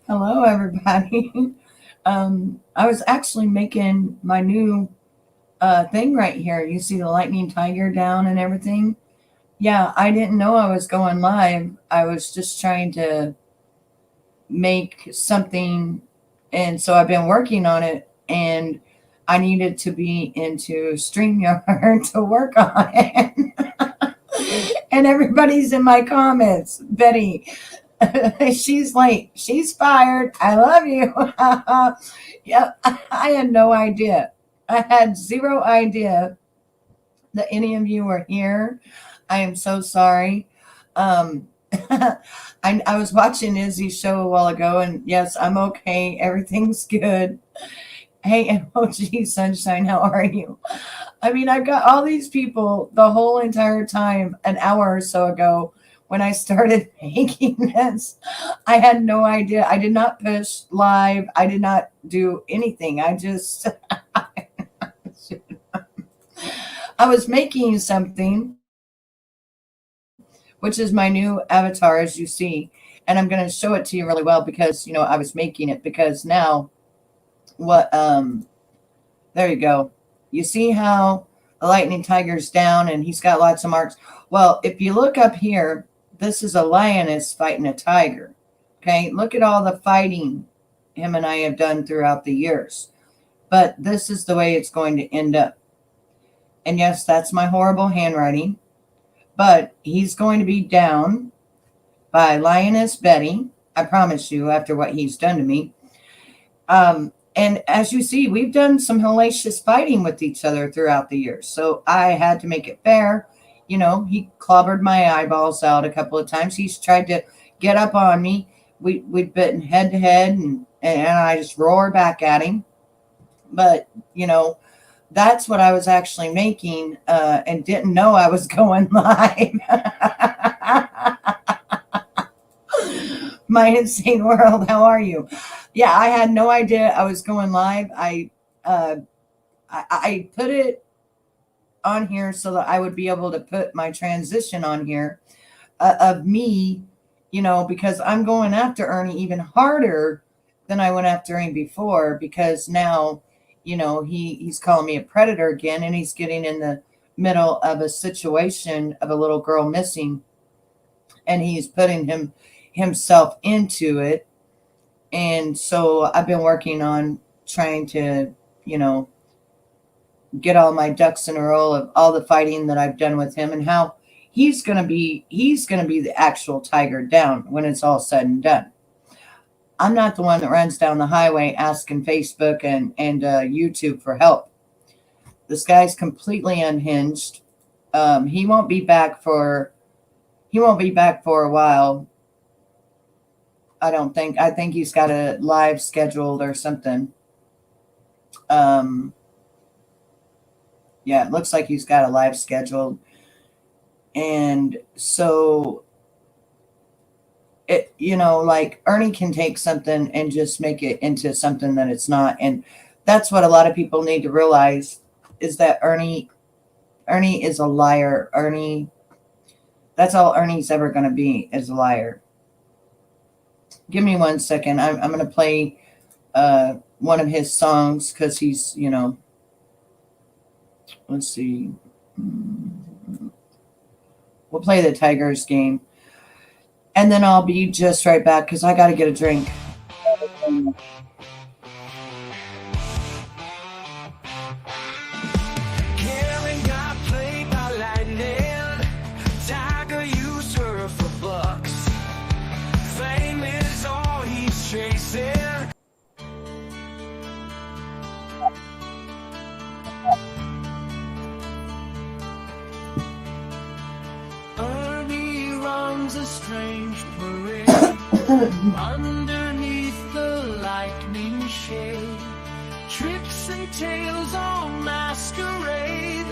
Hello, everybody. I was actually making my new thing right here. You see the lightning tiger down and everything? Yeah, I didn't know I was going live. I was just trying to make something, and so I've been working on it, and I needed to be into StreamYard to work on it. And everybody's in my comments. Betty, she's like, she's fired. I love you. Yeah, I had no idea. I had zero idea that any of you were here. I am so sorry. I was watching Izzy's show a while ago, and yes, I'm okay. Everything's good. Hey, emoji sunshine, how are you? I mean, I've got all these people the whole entire time, an hour or so ago, when I started making this. I had no idea. I did not push live. I did not do anything. I just, I was making something, which is my new avatar, as you see. And I'm going to show it to you really well because, you know, I was making it because now there you go. You see how the lightning tiger's down and he's got lots of marks. Well, if you look up here, this is a lioness fighting a tiger. Okay, look at all the fighting him and I have done throughout the years. But this is the way it's going to end up. And yes, that's my horrible handwriting. But he's going to be down by Lioness Betty. I promise you, after what he's done to me. And as you see, we've done some hellacious fighting with each other throughout the years. So I had to make it fair. You know, he clobbered my eyeballs out a couple of times. He's tried to get up on me. We'd been head to head, and I just roar back at him. But, you know, that's what I was actually making and didn't know I was going live. My insane world, how are you? Yeah, I had no idea I was going live. I put it on here so that I would be able to put my transition on here of me, you know, because I'm going after Ernie even harder than I went after him before, because now, you know, he's calling me a predator again, and he's getting in the middle of a situation of a little girl missing, and he's putting himself into it. And so I've been working on trying to, you know, get all my ducks in a row of all the fighting that I've done with him and how he's going to be the actual tiger down when it's all said and done. I'm not the one that runs down the highway asking Facebook and YouTube for help. This guy's completely unhinged. He won't be back for a while. I don't think. I think he's got a live scheduled or something. Yeah, it looks like he's got a live scheduled. And so it, you know, like Ernie can take something and just make it into something that it's not. And that's what a lot of people need to realize, is that Ernie is a liar. That's all Ernie's ever going to be, is a liar. Give me 1 second. I'm going to play one of his songs because he's, you know, let's see. We'll play the Tigers game. And then I'll be just right back because I got to get a drink. Ernie runs a strange parade underneath the lightning shade. Tricks and tales on masquerade.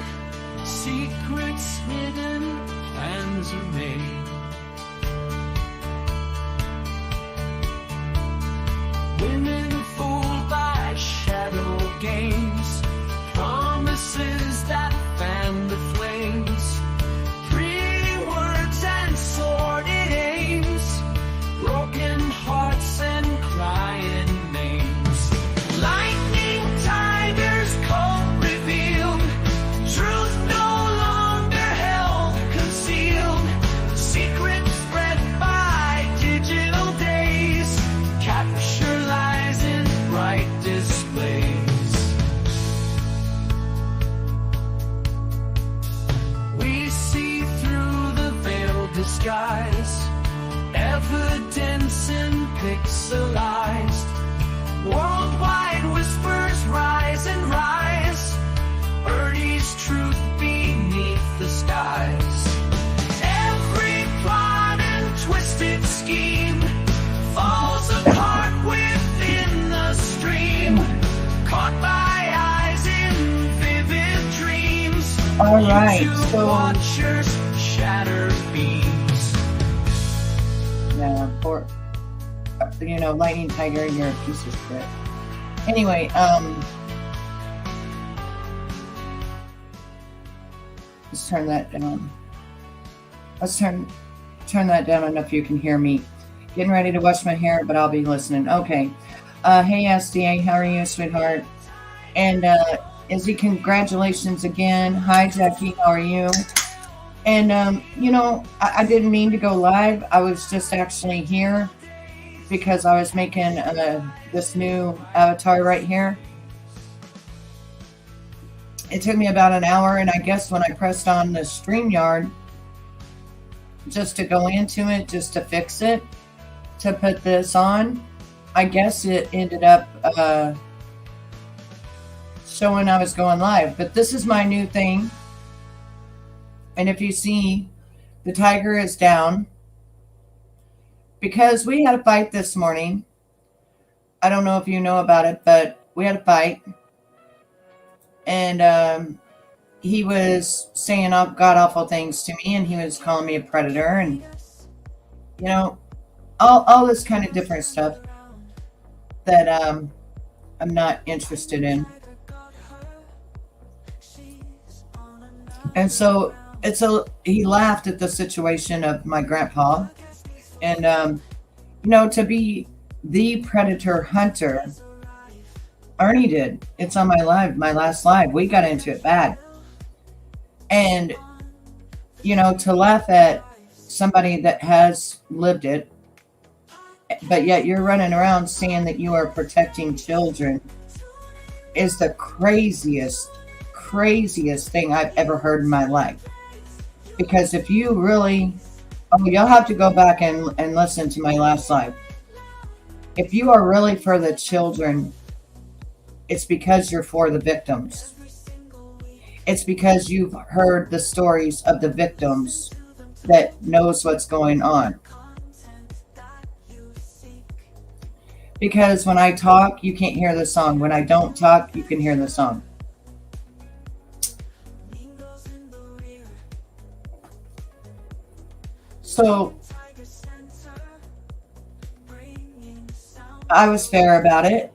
Secrets hidden, plans are made. Women fooled by shadow games. Promises that fan the flames. Pretty words and sordid aims. Broken hearts and cries. disguise, evidence and pixelized. Worldwide whispers rise and rise, Ernie's truth beneath the skies. Every plot and twisted scheme falls apart within the stream, caught by eyes in vivid dreams. All right, YouTube so watchers, shattered beams. yeah, poor, you know, Lightning Tiger, you're a piece of shit. Anyway, let's turn that down. Let's turn that down enough you can hear me. Getting ready to wash my hair, but I'll be listening. Okay. Hey, SDA, how are you, sweetheart? And Izzy, congratulations again. Hi, Jackie, how are you? And, you know, I didn't mean to go live. I was just actually here because I was making this new avatar right here. It took me about an hour, and I guess when I pressed on the StreamYard just to go into it, just to fix it, to put this on, I guess it ended up showing I was going live. But this is my new thing. And if you see, the tiger is down because we had a fight this morning. I don't know if you know about it, but we had a fight. And he was saying god-awful things to me, and he was calling me a predator, and, you know, all this kind of different stuff that I'm not interested in. And so he laughed at the situation of my grandpa, and you know, to be the predator hunter, Ernie did. It's on my last live. We got into it bad. And, you know, to laugh at somebody that has lived it, but yet you're running around saying that you are protecting children, is the craziest thing I've ever heard in my life. Because if you really, you'll have to go back and listen to my last live. If you are really for the children, it's because you're for the victims. It's because you've heard the stories of the victims that knows what's going on. Because when I talk, you can't hear the song. When I don't talk, you can hear the song. So I was fair about it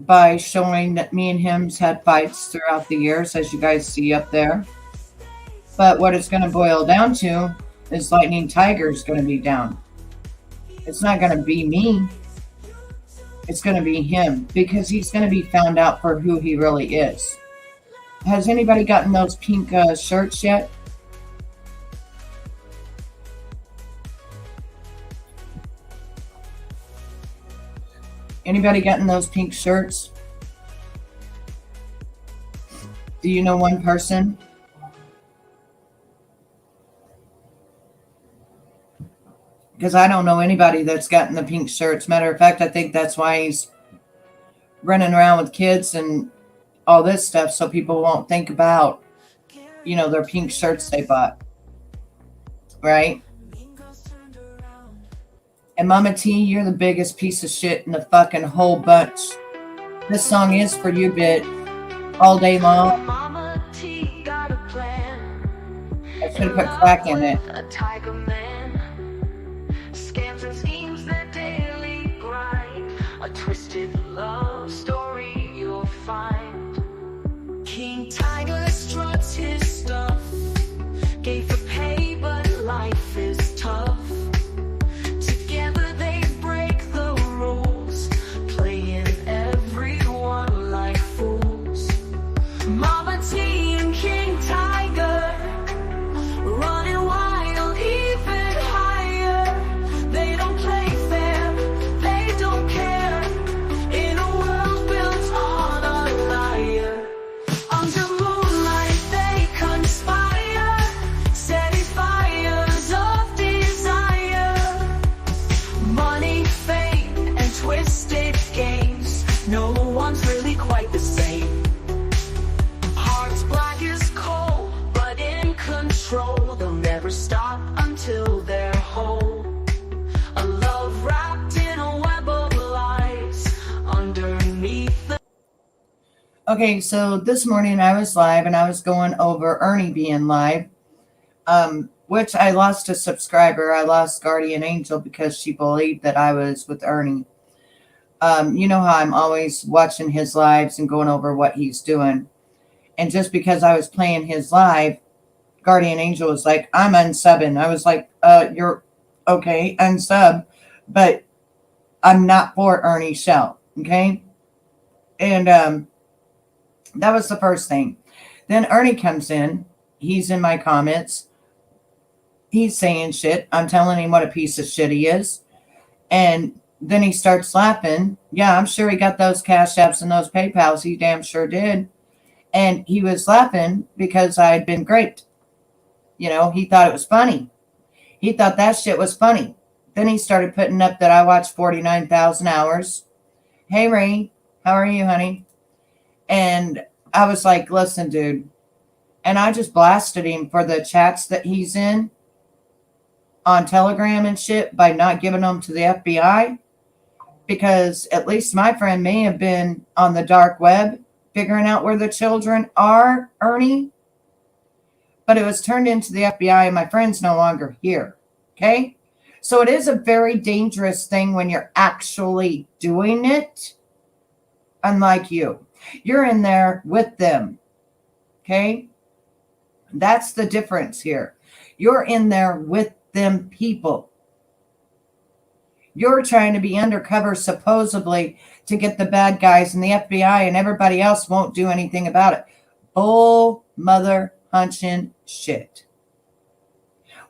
by showing that me and him's had fights throughout the years, as you guys see up there. But what it's going to boil down to is Lightning Tiger's going to be down. It's not going to be me. It's going to be him, because he's going to be found out for who he really is. Has anybody gotten those pink shirts yet? Anybody gotten those pink shirts? Do you know one person? Because I don't know anybody that's gotten the pink shirts. Matter of fact, I think that's why he's running around with kids and all this stuff, so people won't think about, you know, their pink shirts they bought. Right? And Mama T, you're the biggest piece of shit in the fucking whole bunch. This song is for you, Bit, all day long. Mama T got a plan. I should have put crack in it. A tiger man. Scams and schemes that daily grind. A twisted love story you'll find. King Tiger struts his stuff. Gave for pay, but life is tough. control. They'll never stop until they're whole. A love wrapped in a web of lies underneath the... Okay, so this morning I was live and I was going over Ernie being live, which I lost a subscriber. I lost Guardian Angel because she believed that I was with Ernie. You know how I'm always watching his lives and going over what he's doing. And just because I was playing his live, Guardian Angel was like, I'm unsubbing. I was like, you're okay, unsub, but I'm not for Ernie Shell, okay? And that was the first thing. Then Ernie comes in. He's in my comments. He's saying shit. I'm telling him what a piece of shit he is. And then he starts laughing. Yeah, I'm sure he got those Cash Apps and those PayPals. He damn sure did. And he was laughing because I had been great. You know, he thought it was funny. He thought that shit was funny. Then he started putting up that I watched 49,000 hours. Hey, Ray, how are you, honey? And I was like, listen, dude. And I just blasted him for the chats that he's in on Telegram and shit by not giving them to the FBI. Because at least my friend may have been on the dark web figuring out where the children are, Ernie. But it was turned into the FBI and my friend's no longer here. Okay? So it is a very dangerous thing when you're actually doing it. Unlike you. You're in there with them. Okay? That's the difference here. You're in there with them people. You're trying to be undercover supposedly to get the bad guys in the FBI and everybody else won't do anything about it. Bull mother hunching shit.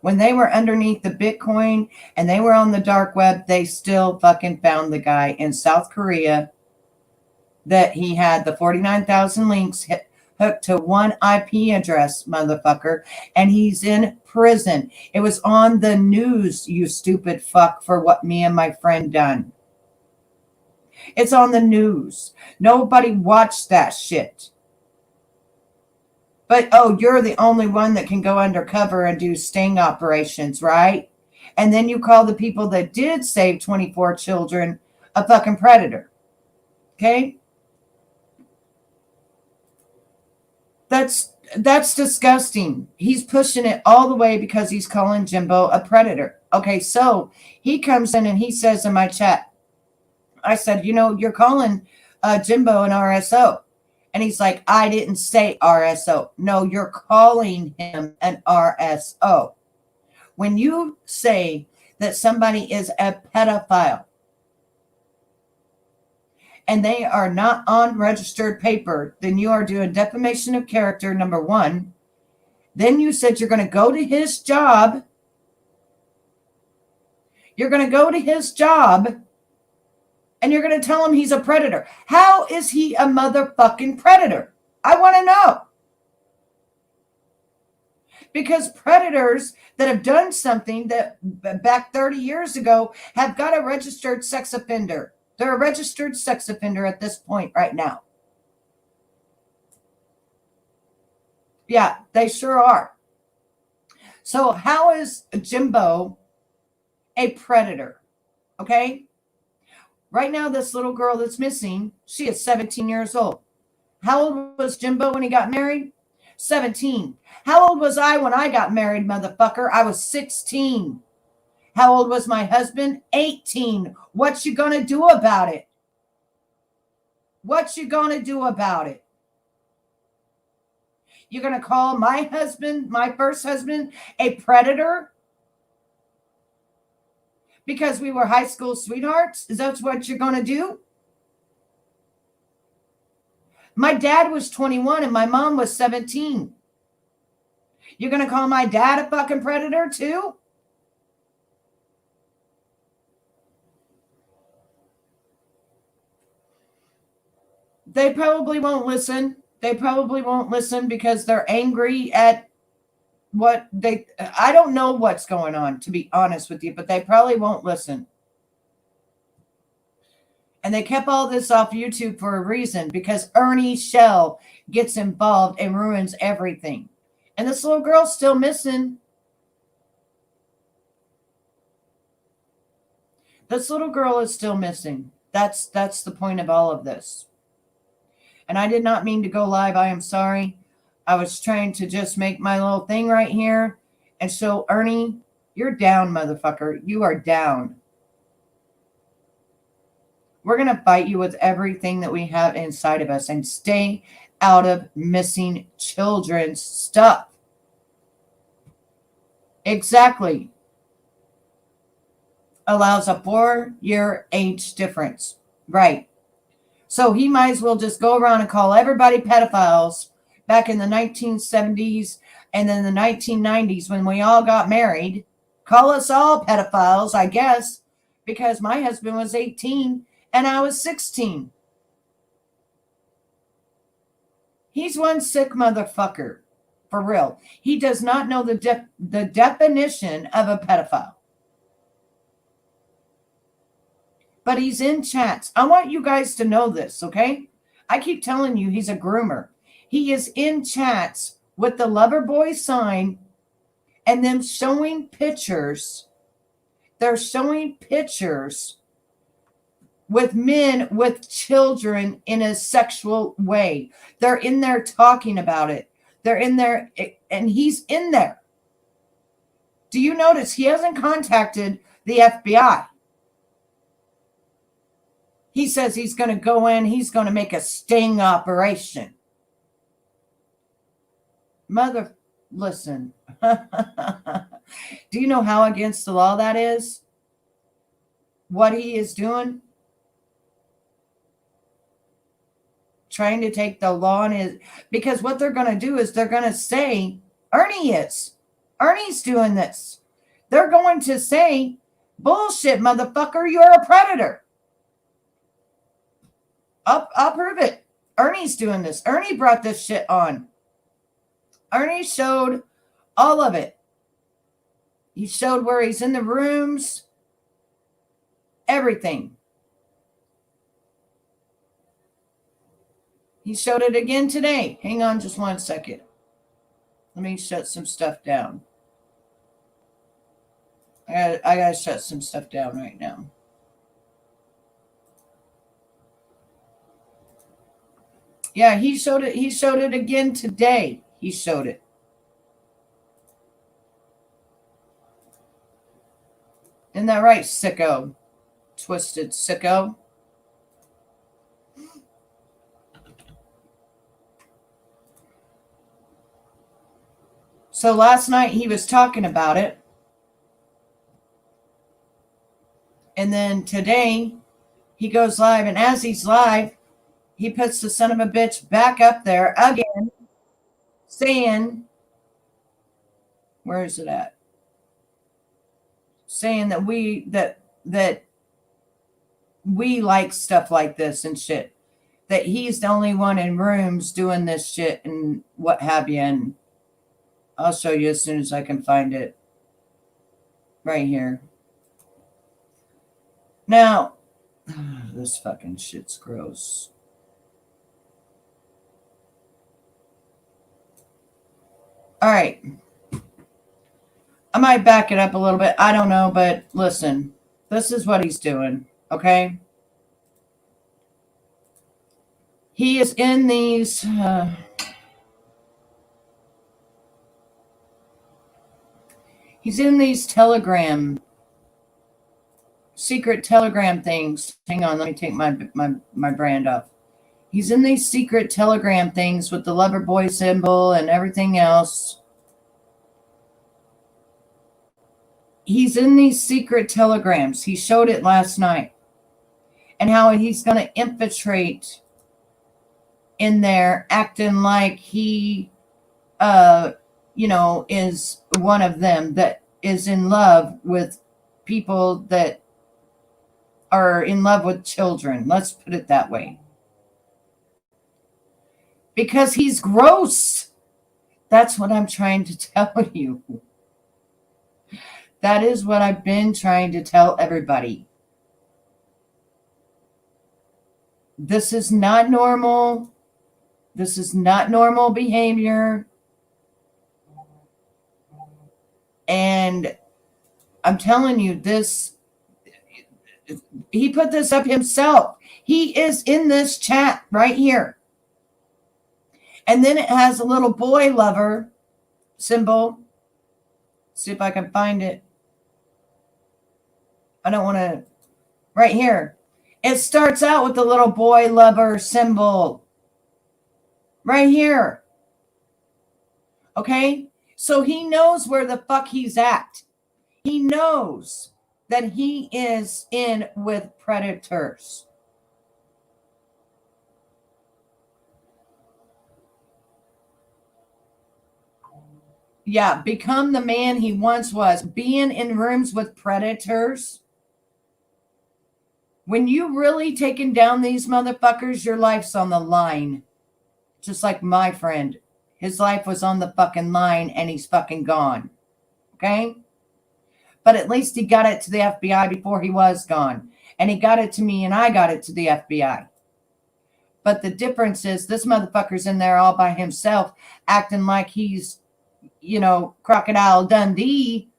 When they were underneath the Bitcoin and they were on the dark web, they still fucking found the guy in South Korea that he had the 49,000 links hooked to one IP address, motherfucker, and he's in prison. It was on the news, you stupid fuck, for what me and my friend done. It's on the news. Nobody watched that shit. But, oh, you're the only one that can go undercover and do sting operations, right? And then you call the people that did save 24 children a fucking predator. Okay? That's disgusting. He's pushing it all the way because he's calling Jimbo a predator. Okay, so he comes in and he says in my chat, I said, you know, you're calling Jimbo an RSO. And he's like, I didn't say RSO. No, you're calling him an RSO. When you say that somebody is a pedophile and they are not on registered paper, then you are doing defamation of character, number one. Then you said you're going to go to his job. You're going to go to his job and you're going to tell him he's a predator. How is he a motherfucking predator? I want to know. Because predators that have done something that back 30 years ago have got a registered sex offender. They're a registered sex offender at this point right now. Yeah, they sure are. So how is Jimbo a predator? Okay? Right now, this little girl that's missing, she is 17 years old. How old was Jimbo when he got married? 17. How old was I when I got married, motherfucker? I was 16. How old was my husband? 18. What you gonna do about it? What you gonna do about it? You're gonna call my husband, my first husband, a predator? Because we were high school sweethearts? Is that what you're gonna do? My dad was 21 and my mom was 17. You're gonna call my dad a fucking predator too? They probably won't listen. They probably won't listen because they're angry at what they... I don't know what's going on, to be honest with you, but they probably won't listen. And they kept all this off YouTube for a reason, because Ernie Shell gets involved and ruins everything. And this little girl's still missing. This little girl is still missing. That's the point of all of this. And I did not mean to go live. I am sorry. I was trying to just make my little thing right here. And so, Ernie, you're down, motherfucker. You are down. We're going to fight you with everything that we have inside of us and stay out of missing children's stuff. Exactly. Allows a 4-year age difference. Right. So he might as well just go around and call everybody pedophiles back in the 1970s and then the 1990s when we all got married. Call us all pedophiles, I guess, because my husband was 18 and I was 16. He's one sick motherfucker, for real. He does not know the definition of a pedophile. But he's in chats. I want you guys to know this, okay? I keep telling you he's a groomer. He is in chats with the lover boy sign and them showing pictures. They're showing pictures with men with children in a sexual way. They're in there talking about it. They're in there, and he's in there. Do you notice he hasn't contacted the FBI? He says he's going to go in, he's going to make a sting operation. Listen. Do you know how against the law that is? What he is doing? Trying to take the law in his... Because what they're going to do is they're going to say, Ernie's doing this. They're going to say, bullshit, motherfucker, you're a predator. I'll prove it. Ernie's doing this. Ernie brought this shit on. Ernie showed all of it. He showed where he's in the rooms. Everything. He showed it again today. Hang on just one second. Let me shut some stuff down. I gotta shut some stuff down right now. Yeah, he showed it. He showed it again today. He showed it. Isn't that right, sicko? Twisted sicko. So last night he was talking about it. And then today he goes live. And as he's live, he puts the son of a bitch back up there again, saying, where is it at? Saying that we like stuff like this and shit. That he's the only one in rooms doing this shit and what have you. And I'll show you as soon as I can find it. Right here. Now, this fucking shit's gross. All right. I might back it up a little bit. I don't know, but listen, this is what he's doing, okay? He is in these... he's in these secret telegram things. Hang on, let me take my brand off. He's in these secret telegram things with the lover boy symbol and everything else. He's in these secret telegrams. He showed it last night. And how he's going to infiltrate in there, acting like he, is one of them that is in love with people that are in love with children. Let's put it that way. Because he's gross. That's what I'm trying to tell you. That is what I've been trying to tell everybody. This is not normal. This is not normal behavior. And I'm telling you, he put this up himself. He is in this chat right here. And then it has a little boy lover symbol. See if I can find it. I don't want to. Right here. It starts out with the little boy lover symbol. Right here. Okay? So he knows where the fuck he's at. He knows that he is in with predators. Yeah, become the man he once was. Being in rooms with predators. When you really taking down these motherfuckers, your life's on the line. Just like my friend. His life was on the fucking line and he's fucking gone. Okay? But at least he got it to the FBI before he was gone. And he got it to me and I got it to the FBI. But the difference is this motherfucker's in there all by himself acting like he's, Crocodile Dundee.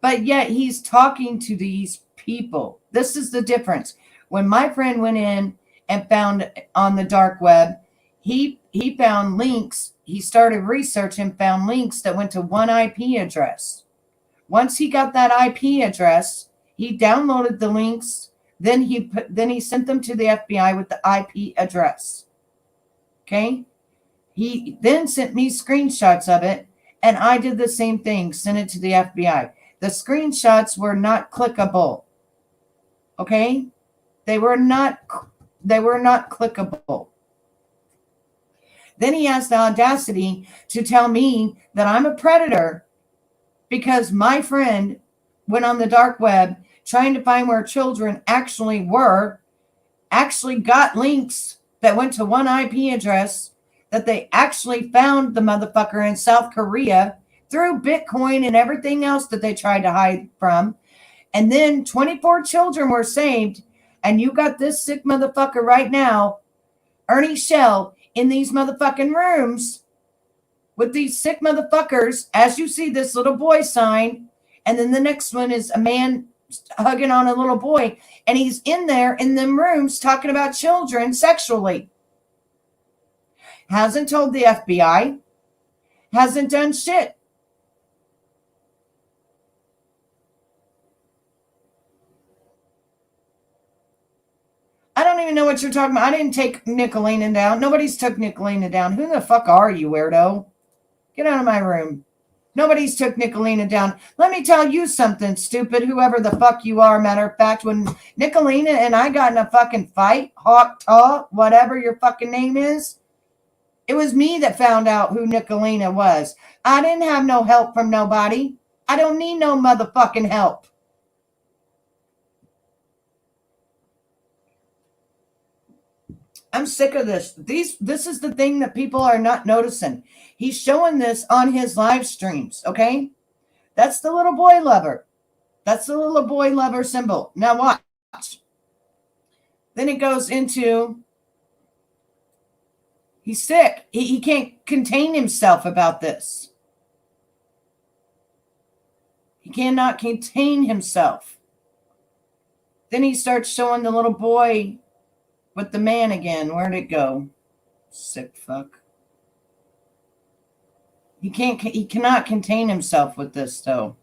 But yet he's talking to these people. This is the difference. When my friend went in and found on the dark web, he found links. He started researching, found links that went to one IP address. Once he got that IP address, he downloaded the links. Then he sent them to the FBI with the IP address. Okay? He then sent me screenshots of it, and I did the same thing, sent it to the FBI. The screenshots were not clickable. Okay? They were not clickable. Then he has the audacity to tell me that I'm a predator because my friend went on the dark web trying to find where children actually got links that went to one IP address, that they actually found the motherfucker in South Korea through Bitcoin and everything else that they tried to hide from. And then 24 children were saved. And you got this sick motherfucker right now, Ernie Shell, in these motherfucking rooms with these sick motherfuckers. As you see this little boy sign. And then the next one is a man hugging on a little boy. And he's in there in them rooms talking about children sexually. Hasn't told the FBI. Hasn't done shit. I don't even know what you're talking about. I didn't take Nicolina down. Nobody's took Nicolina down. Who the fuck are you, weirdo? Get out of my room. Nobody's took Nicolina down. Let me tell you something, stupid, whoever the fuck you are. Matter of fact, when Nicolina and I got in a fucking fight, Hawk Taw, whatever your fucking name is, it was me that found out who Nicolina was. I didn't have no help from nobody. I don't need no motherfucking help. I'm sick of this. This is the thing that people are not noticing. He's showing this on his live streams, okay? That's the little boy lover. That's the little boy lover symbol. Now watch. Then it goes into, he's sick. He can't contain himself about this. He cannot contain himself. Then he starts showing the little boy with the man again. Where'd it go? Sick fuck. He cannot contain himself with this though.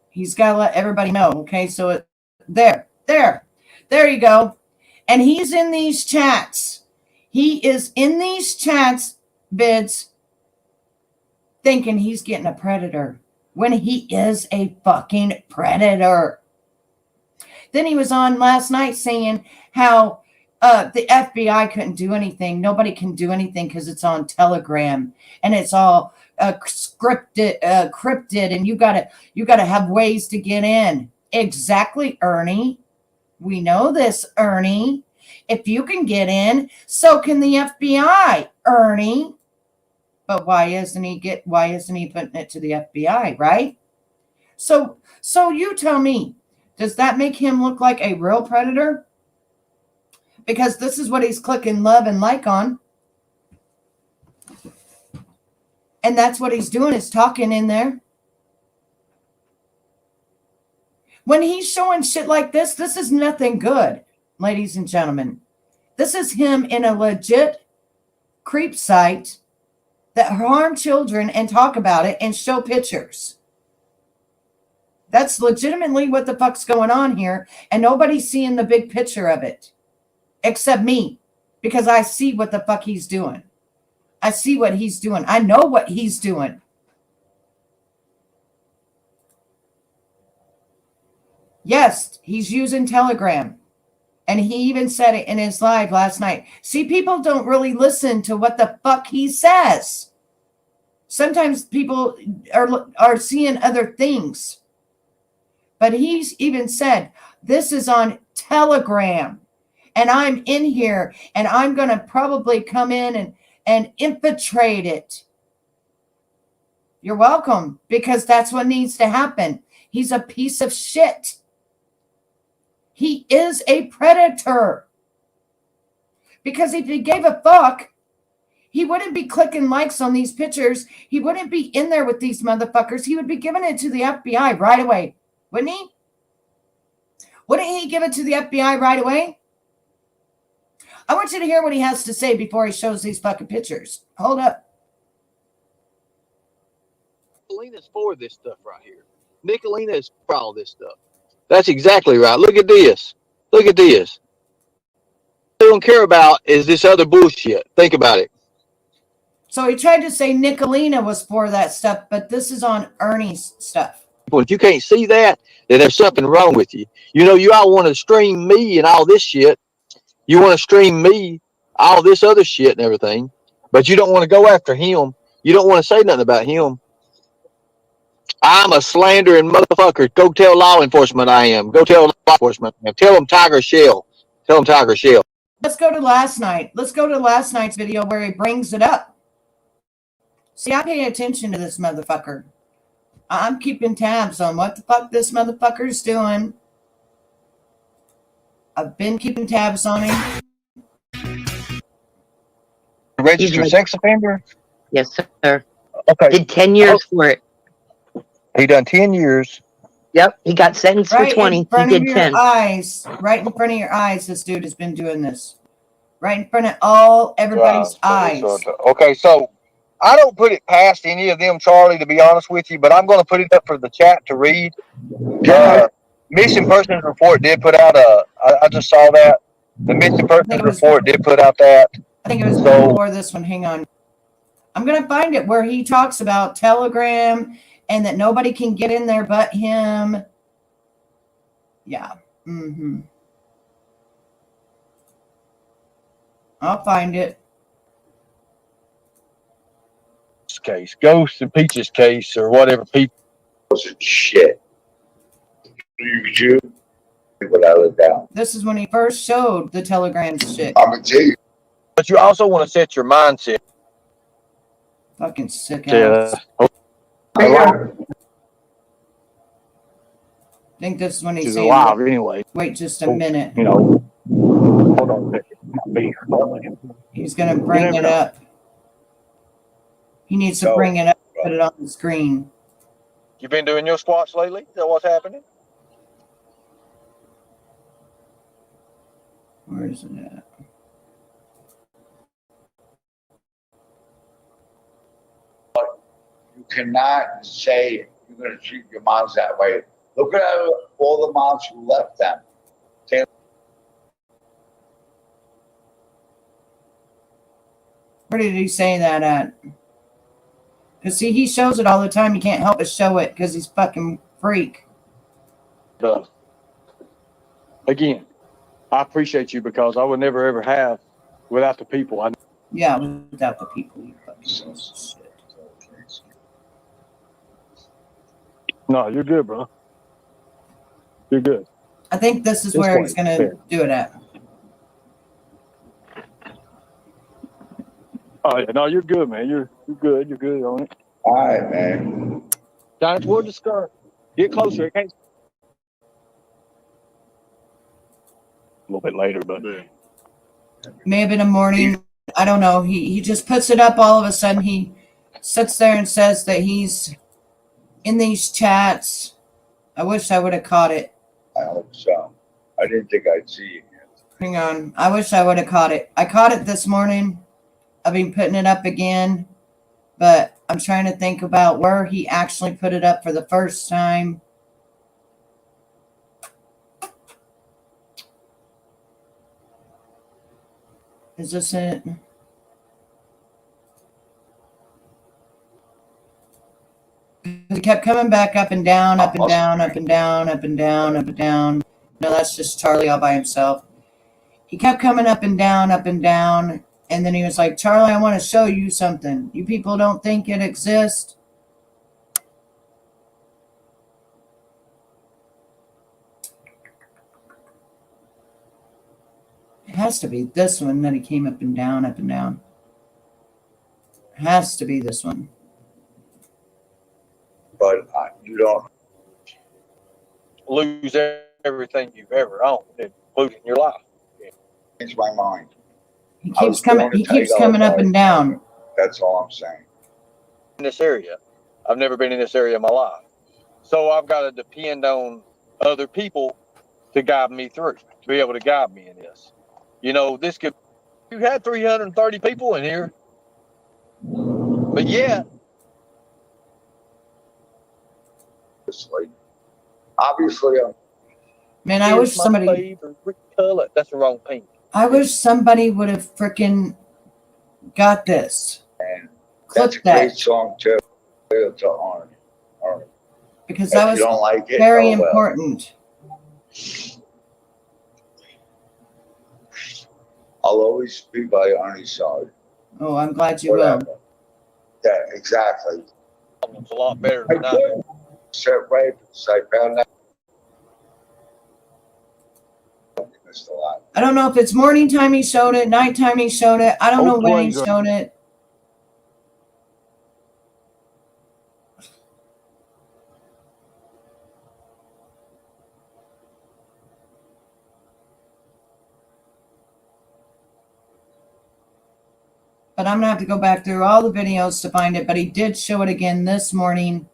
He's got to let everybody know. Okay, so there you go. And he's in these chats. He is in these chats, bids, thinking he's getting a predator when he is a fucking predator. Then he was on last night saying how the FBI couldn't do anything. Nobody can do anything because it's on Telegram and it's all scripted, crypted, and you gotta have ways to get in. Exactly, Ernie. We know this, Ernie. If you can get in, so can the FBI, Ernie. But why isn't he putting it to the FBI, right? So you tell me. Does that make him look like a real predator? Because this is what he's clicking love and like on. And that's what he's doing, is talking in there. When he's showing shit like this is nothing good, ladies and gentlemen. This is him in a legit creep site that harm children and talk about it and show pictures. That's legitimately what the fuck's going on here, and nobody's seeing the big picture of it except me, because I see what the fuck he's doing. I see what he's doing. I know what he's doing. Yes, he's using Telegram. And he even said it in his live last night. See, people don't really listen to what the fuck he says. Sometimes people are seeing other things. But he's even said, this is on Telegram. And I'm in here. And I'm going to probably come in and infiltrate it. You're welcome. Because that's what needs to happen. He's a piece of shit. He is a predator. Because if he gave a fuck, he wouldn't be clicking likes on these pictures. He wouldn't be in there with these motherfuckers. He would be giving it to the FBI right away. Wouldn't he? Wouldn't he give it to the FBI right away? I want you to hear what he has to say before he shows these fucking pictures. Hold up. Nicolina's for this stuff right here. Nicolina is for all this stuff. That's exactly right. Look at this. Look at this. What they don't care about is this other bullshit. Think about it. So he tried to say Nicolina was for that stuff, but this is on Ernie's stuff. If you can't see that, then there's something wrong with you. You know, you all want to stream me and all this shit. You want to stream me, all this other shit and everything, but you don't want to go after him. You don't want to say nothing about him. I'm a slandering motherfucker. Go tell law enforcement I am. Go tell law enforcement. Tell them Tiger Shell. Tell them Tiger Shell. Let's go to last night. Let's go to last night's video where he brings it up. See, I pay attention to this motherfucker. I'm keeping tabs on what the fuck this motherfucker's doing. I've been keeping tabs on him. Registered sex offender? Yes, sir. Okay. Did 10 years for it. He done 10 years. Yep. He got sentenced for 20. He did 10. Eyes, right in front of your eyes, this dude has been doing this. Right in front of everybody's eyes. Okay, so I don't put it past any of them, Charlie, to be honest with you, but I'm going to put it up for the chat to read. Missing persons report did put out I just saw that. The missing persons report did put out that. I think it was before this one. Hang on. I'm going to find it where he talks about Telegram and that nobody can get in there but him. Yeah. Mm-hmm. I'll find it. Case, Ghost and Peach's case, or whatever. People shit. You what I live down. This is when he first showed the Telegram shit. I'm gonna tell you. But you also want to set your mindset. Fucking sick Yeah. ass. I think this is when he's saying, alive anyway. wait just a minute. You know. Hold on a second. He's going to bring it up. He needs to bring it up, put it on the screen. You been doing your squats lately? Is that what's happening? Where is it at? You cannot say you're going to treat your moms that way. Look at all the moms who left them. Where did he say that at? Because, see, he shows it all the time. You can't help but show it because he's fucking freak. Again, I appreciate you because I would never ever have without the people. Yeah, without the people. You fucking shit. No, you're good, bro. You're good. I think this is where he's going to do it at. Oh, yeah. No, you're good, man. You're good. You're good on it. All right, man. Down toward the skirt. Get closer. It can't. A little bit later, but May have been a morning. I don't know. He just puts it up all of a sudden. He sits there and says that he's in these chats. I wish I would have caught it. I hope so. I didn't think I'd see it yet. Hang on. I wish I would have caught it. I caught it this morning. I've been putting it up again, but I'm trying to think about where he actually put it up for the first time. Is this it? He kept coming back up and down, up and down, up and down, up and down, up and down. No, that's just Charlie all by himself. He kept coming up and down, and then he was like, Charlie, I want to show you something. You people don't think it exists? It has to be this one that he came up and down, up and down. It has to be this one. But you don't. Lose everything you've ever owned, including your life. Change my mind. He keeps coming. He keeps coming up and down. That's all I'm saying. In this area, I've never been in this area in my life, so I've got to depend on other people to guide me through, to be able to guide me in this. You know, this could. You had 330 people in here, but yeah. Obviously, Man, I wish somebody. Color. That's the wrong pink. I wish somebody would have freaking got this. and Clip that's a that. great song too. To Arnie. Because If that you was don't like it, very oh well. important. I'll always be by Arnie's side. Oh, I'm glad you will. Whatever. Yeah, exactly. It's a lot better I than that. could set rapes. I found that. Missed a lot. I don't know if it's morning time he showed it, nighttime he showed it. I don't know when he showed it. But I'm going to have to go back through all the videos to find it. But he did show it again this morning,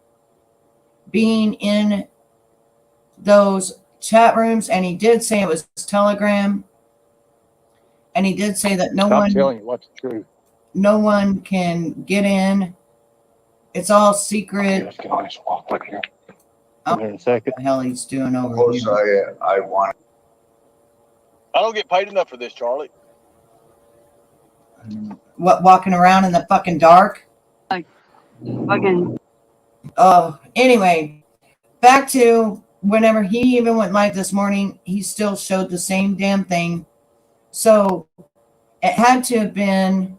being in those chat rooms. And he did say it was Telegram. And he did say that I'm telling you what's the truth. no one can get in. It's all secret. Let's get on this walk quick here. Oh, In a second. what the hell he's doing Of over course, here. I want. I don't get paid enough for this, Charlie. What, walking around in the fucking dark? Fucking Oh, anyway, back to whenever he even went live this morning, he still showed the same damn thing. So it had to have been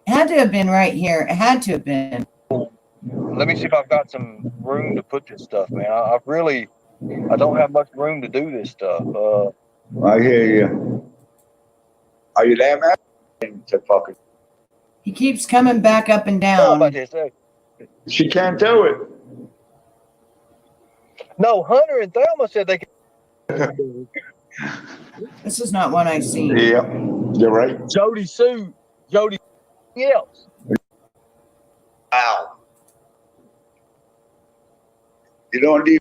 right here. It had to have been. Let me see if I've got some room to put this stuff, man. I don't have much room to do this stuff. I hear you. Are you there, man? To fucking. He keeps coming back up and How down. about this? She can't do it. No, Hunter and Thelma said they could. This is not one I've seen. Yeah, you're right. Jody Sue, Jody else. Wow. You don't need.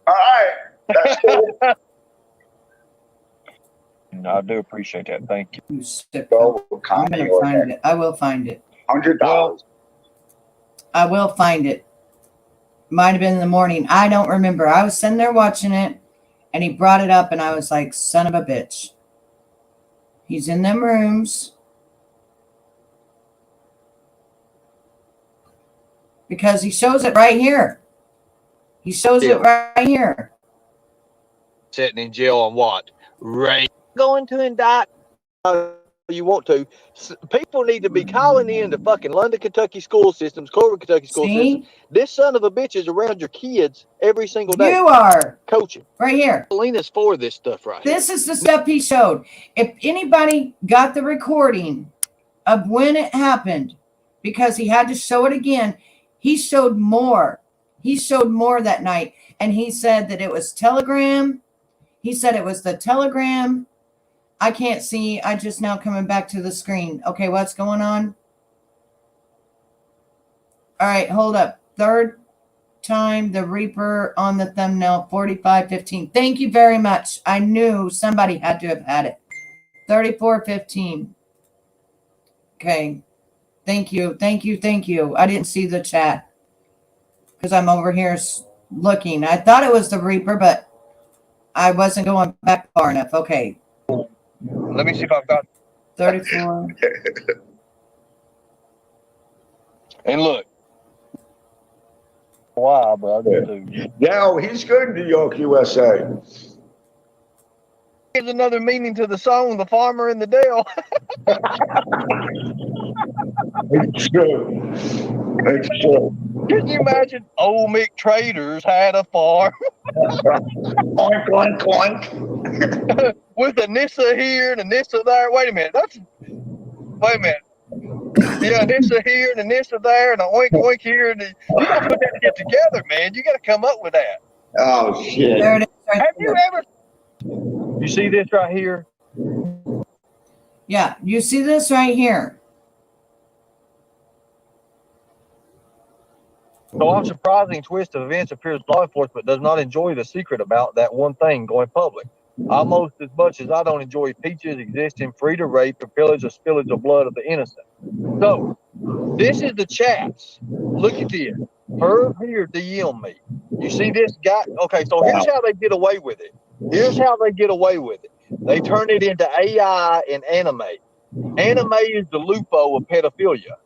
All right. That's cool. No, I do appreciate that. Thank you. You sick. Go I'm comment going to on find that. it. I will find it. $100. I will find it. Might have been in the morning. I don't remember. I was sitting there watching it, and he brought it up, and I was like, son of a bitch. He's in them rooms. Because he shows it right here. He shows it right here. Sitting in jail on what? Right. Going to indict. You want to. People need to be calling in the fucking London, Kentucky school systems, Corbin, Kentucky school systems. This son of a bitch is around your kids every single day. You are. Coaching. Right here. Selena's for this stuff right here. This is the stuff he showed. If anybody got the recording of when it happened, because he had to show it again, he showed more. He showed more that night. And he said that it was Telegram. He said it was the Telegram. I can't see. I just now coming back to the screen. Okay, what's going on? All right, hold up. Third. time, the Reaper on the thumbnail, 4515. Thank you very much. I knew somebody had to have had it. 3415. Okay. Thank you. Thank you. Thank you. I didn't see the chat because I'm over here looking. I thought it was the Reaper, but I wasn't going back far enough. Okay. Let me see if I've got 34. And look. Why, brother? Now he's good in New York, USA. Here's another meaning to the song, The Farmer in the Dale. It's true. It's true. Can you imagine old Mick Traders had a farm Oink, oink, oink. with a Nissa here and a Nissa there? Wait a minute. Wait a minute. Yeah, a Nissa here and a Nissa there and a oink oink here. And you got to put that shit together, man. You got to come up with that. Oh, shit. There it is. Right Have there. you ever? You see this right here? Yeah, you see this right here. So, a surprising twist of events appears law enforcement does not enjoy the secret about that one thing going public. Almost as much as I don't enjoy peaches existing free to rape and pillage or spillage of blood of the innocent. So, this is the chats. Look at this. Her here DM me. You see this guy? Okay, so here's how they get away with it. Here's how they get away with it. They turn it into AI and anime. Anime is the Lupo of pedophilia.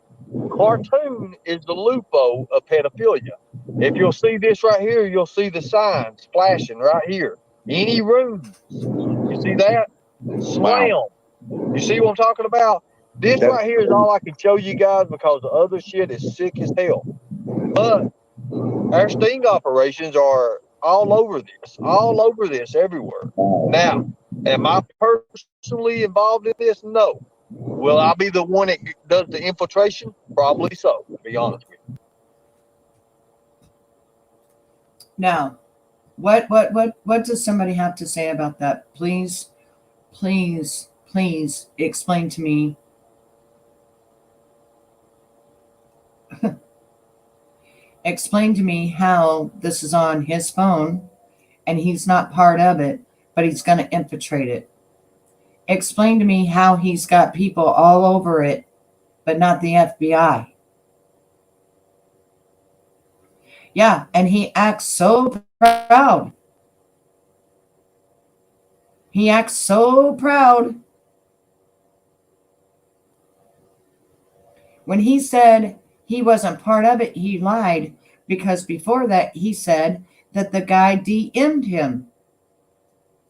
Cartoon is the Lupo of pedophilia. If you'll see this right here, you'll see the signs flashing right here. Any rooms. You see that? Slam. You see what I'm talking about? This right here is all I can show you guys because the other shit is sick as hell. But our sting operations are all over this everywhere. Now, am I personally involved in this? No. Will I be the one that does the infiltration? Probably so, to be honest with you. Now, what does somebody have to say about that? Please explain to me. Explain to me how this is on his phone and he's not part of it, but he's going to infiltrate it. Explain to me how he's got people all over it, but not the FBI. Yeah, and he acts so proud. He acts so proud. When he said he wasn't part of it, he lied, because before that he said that the guy DM'd him.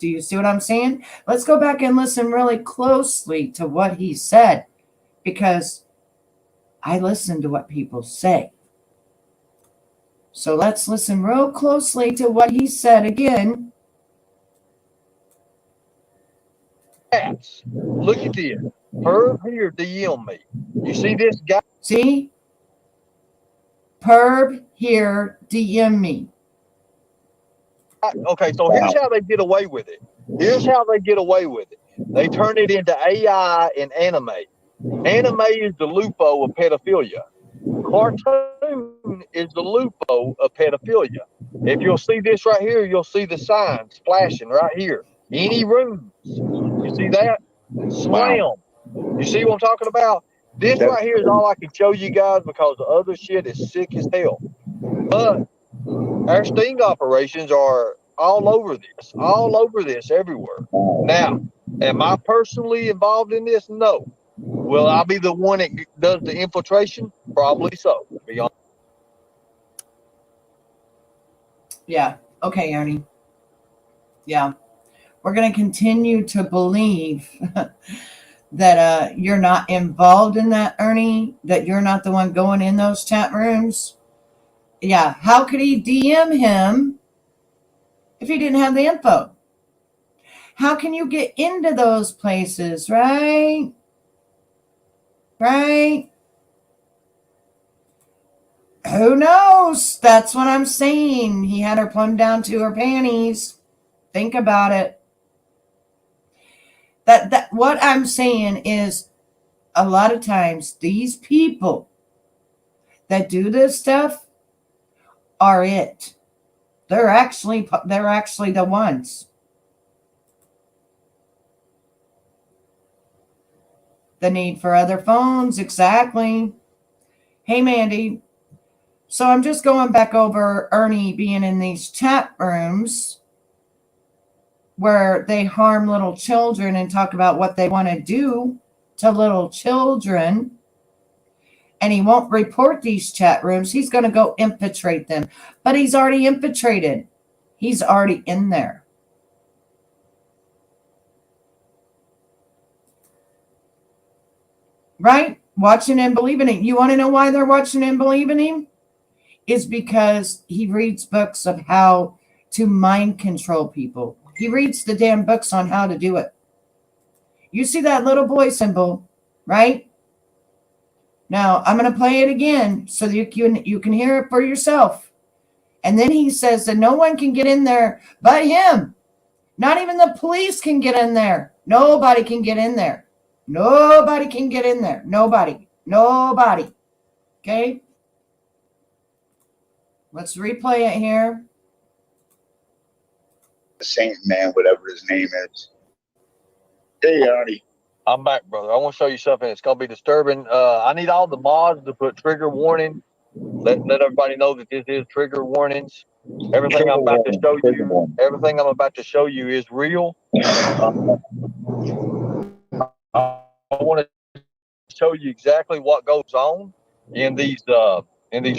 Do you see what I'm saying? Let's go back and listen really closely to what he said, because I listen to what people say. So let's listen real closely to what he said again. Look at this. Her here DM me. You see this guy? See? Perv here DM me. Okay, so here's how they get away with it. Here's how they get away with it. They turn it into AI and anime. Anime is the Lupo of pedophilia. Cartoon is the Lupo of pedophilia. If you'll see this right here, you'll see the signs flashing right here. Any rooms. You see that? Slam. You see what I'm talking about? This right here is all I can show you guys because the other shit is sick as hell. But our sting operations are all over this everywhere. Now, am I personally involved in this? No. Will I be the one that does the infiltration? Probably so, to be honest. Yeah. Okay, Ernie. Yeah. We're going to continue to believe that you're not involved in that, Ernie, that you're not the one going in those chat rooms. Yeah. How could he DM him if he didn't have the info? How can you get into those places, right? Right? Who knows? That's what I'm saying. He had her plumb down to her panties. Think about it. That what I'm saying is, a lot of times these people that do this stuff are it. They're actually the ones. The need for other phones, exactly. Hey, Mandy. So I'm just going back over Ernie being in these chat rooms where they harm little children and talk about what they want to do to little children. And he won't report these chat rooms. He's going to go infiltrate them. But he's already infiltrated. He's already in there. Right? Watching and believing it. You want to know why they're watching and believing him? Is because he reads books of how to mind control people. He reads the damn books on how to do it. You see that little boy symbol, right? Now, I'm going to play it again so that you can hear it for yourself. And then he says that no one can get in there but him. Not even the police can get in there. Nobody can get in there. Nobody can get in there. Nobody. Nobody. Okay? Let's replay it here. The Saint Man, whatever his name is. Hey, Ernie. I'm back, brother. I want to show you something. It's going to be disturbing. I need all the mods to put trigger warning. Let everybody know that this is trigger warnings. Everything I'm about to show you is real. I want to show you exactly what goes on in these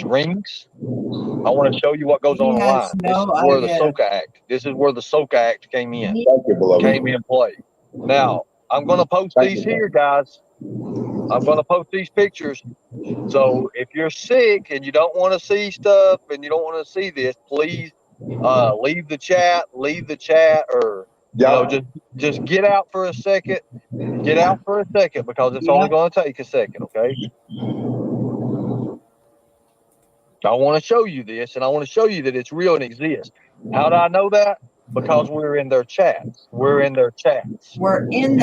rings. I want to show you what goes on online. This is where the SOCA Act. This is where the SOCA Act came in. Came in play. Now, I'm going to post these here, guys. I'm going to post these pictures. So if you're sick and you don't want to see stuff and you don't want to see this, please leave the chat, or just get out for a second. Get out for a second because it's only going to take a second, okay? I want to show you this, and I want to show you that it's real and exists. How do I know that? Because we're in their chats. You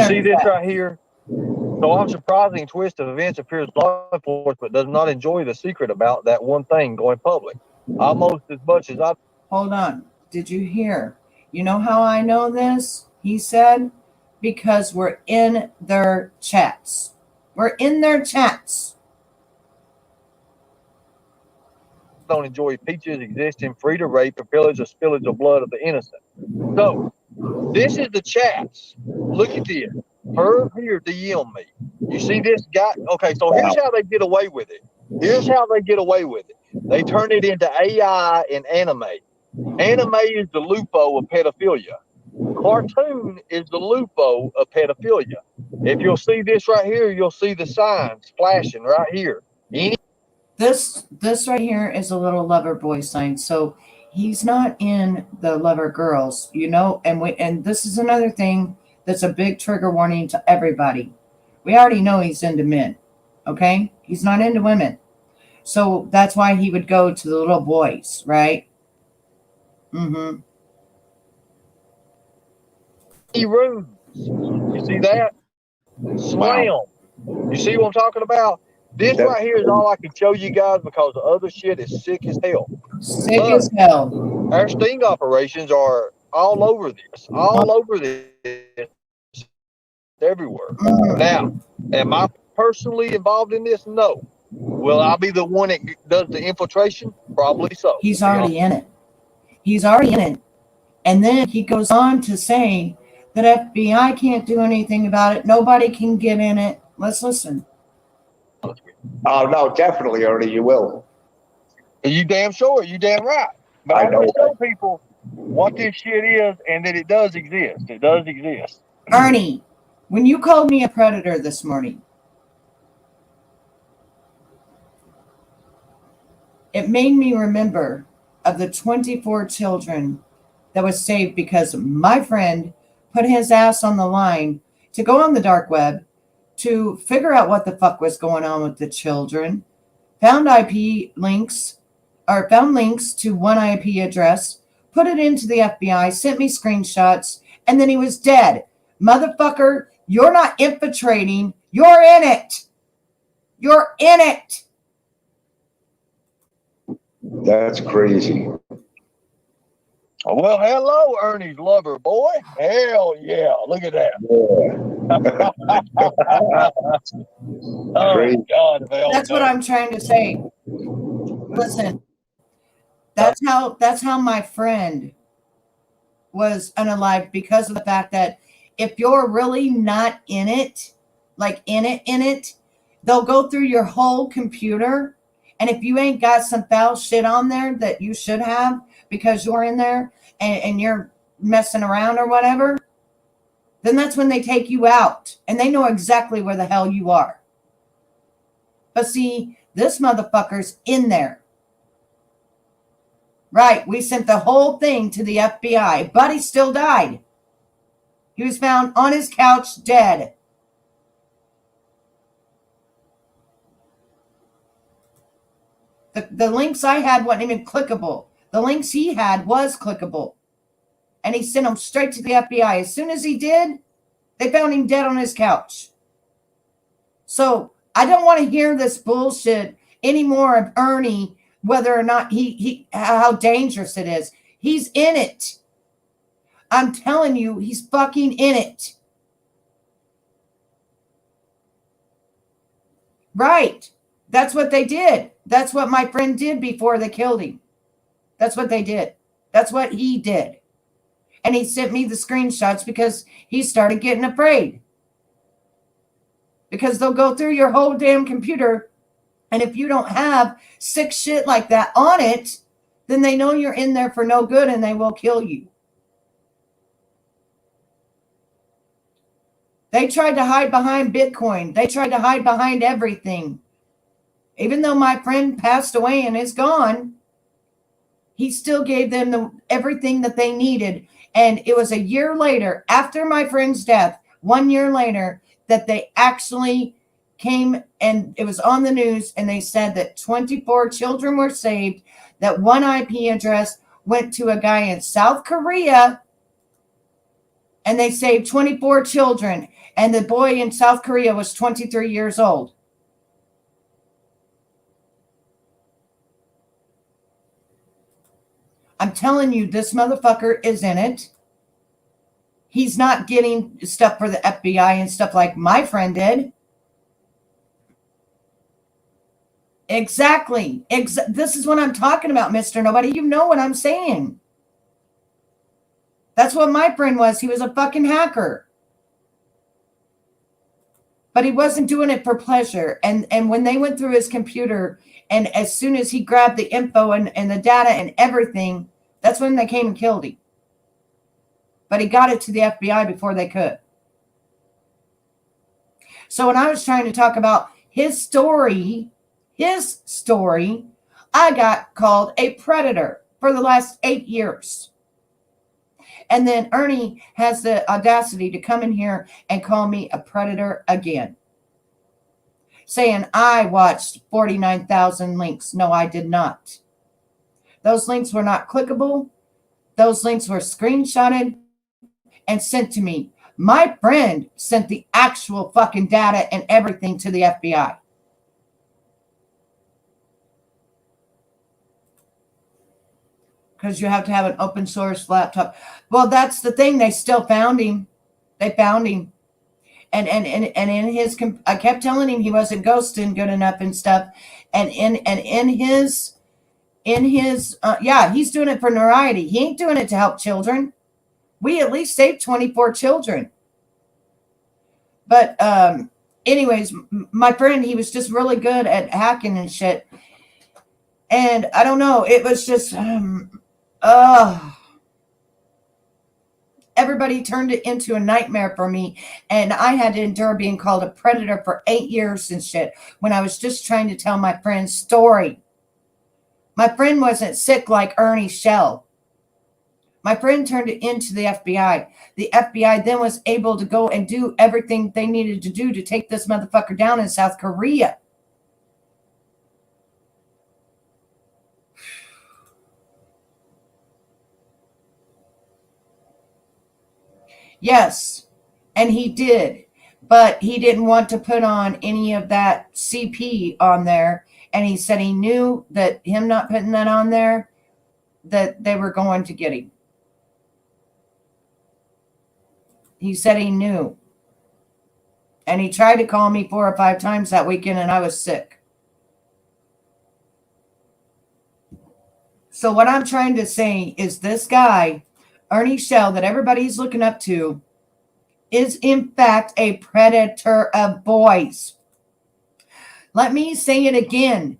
see this right here? So a surprising twist of events appears law enforcement does not enjoy the secret about that one thing going public. Almost as much as I... Hold on. Did you hear? You know how I know this? He said, because we're in their chats. We're in their chats. Don't enjoy peaches existing free to rape and pillage or spillage of blood of the innocent. So this is the chats. Look at this. Her here DM me. You see this guy? Okay, so here's how they get away with it. They turn it into AI and anime. Anime is the lupo of pedophilia. Cartoon is the lupo of pedophilia. If you'll see this right here, you'll see the signs flashing right here. This right here is a little lover boy sign. So he's not in the lover girls, and this is another thing that's a big trigger warning to everybody. We already know he's into men. Okay? He's not into women. So that's why he would go to the little boys, right? Mm-hmm. Rooms. You see that? Slam. You see what I'm talking about? This right here is all I can show you guys because the other shit is sick as hell. As hell. Our sting operations are all over this. Everywhere. Now, am I personally involved in this? No. Will I be the one that does the infiltration? Probably so. He's already in it. And then he goes on to say that FBI can't do anything about it. Nobody can get in it. Let's listen. Oh, no, definitely, Ernie, you will. Are you damn sure? You damn right. But I want to show people what this shit is and that it does exist. It does exist. Ernie, when you called me a predator this morning, it made me remember of the 24 children that was saved because my friend put his ass on the line to go on the dark web to figure out what the fuck was going on with the children, found links to one IP address, put it into the FBI, sent me screenshots, and then he was dead. Motherfucker, you're not infiltrating. You're in it. That's crazy. Well, hello, Ernie's lover boy. Hell yeah! Look at that. Oh Crazy. God, That's what I'm trying to say. Listen, that's how my friend was unalived, because of the fact that if you're really not in it, like in it, they'll go through your whole computer. And if you ain't got some foul shit on there that you should have because you're in there and you're messing around or whatever, then that's when they take you out and they know exactly where the hell you are. But see, this motherfucker's in there. Right, we sent the whole thing to the FBI, but he still died. He was found on his couch dead. The links I had wasn't even clickable. The links he had was clickable. And he sent them straight to the FBI. As soon as he did, they found him dead on his couch. So I don't want to hear this bullshit anymore of Ernie, whether or not he how dangerous it is. He's in it. I'm telling you, he's fucking in it. Right. That's what they did. That's what my friend did before they killed him. That's what they did. That's what he did. And he sent me the screenshots because he started getting afraid. Because they'll go through your whole damn computer, and if you don't have sick shit like that on it, then they know you're in there for no good and they will kill you. They tried to hide behind Bitcoin. They tried to hide behind everything. Even though my friend passed away and is gone, he still gave them everything that they needed. And it was a year later, after my friend's death, 1 year later, that they actually came, and it was on the news, and they said that 24 children were saved, that one IP address went to a guy in South Korea, and they saved 24 children, and the boy in South Korea was 23 years old. I'm telling you, this motherfucker is in it. He's not getting stuff for the FBI and stuff like my friend did. Exactly. This is what I'm talking about, Mr. Nobody. You know what I'm saying. That's what my friend was. He was a fucking hacker. But he wasn't doing it for pleasure. And when they went through his computer, and as soon as he grabbed the info and the data and everything, that's when they came and killed him. But he got it to the FBI before they could. So when I was trying to talk about his story, I got called a predator for the last 8 years. And then Ernie has the audacity to come in here and call me a predator again. Saying I watched 49,000 links. No, I did not. Those links were not clickable. Those links were screenshotted and sent to me. My friend sent the actual fucking data and everything to the FBI. Because you have to have an open source laptop. Well, that's the thing. They still found him. They found him. And in his, I kept telling him he wasn't ghosting good enough and stuff. And in his, he's doing it for notoriety. He ain't doing it to help children. We at least saved 24 children. But anyways, my friend, he was just really good at hacking and shit. And I don't know, it was just, everybody turned it into a nightmare for me. And I had to endure being called a predator for 8 years and shit when I was just trying to tell my friend's story. My friend wasn't sick like Ernie Shell. My friend turned it into the FBI. The FBI then was able to go and do everything they needed to do to take this motherfucker down in South Korea. Yes, and he did. But he didn't want to put on any of that CP on there. And he said he knew that him not putting that on there, that they were going to get him. He said he knew. And he tried to call me 4 or 5 times that weekend, and I was sick. So what I'm trying to say is this guy, Ernie Shell, that everybody's looking up to, is in fact a predator of boys. Let me say it again.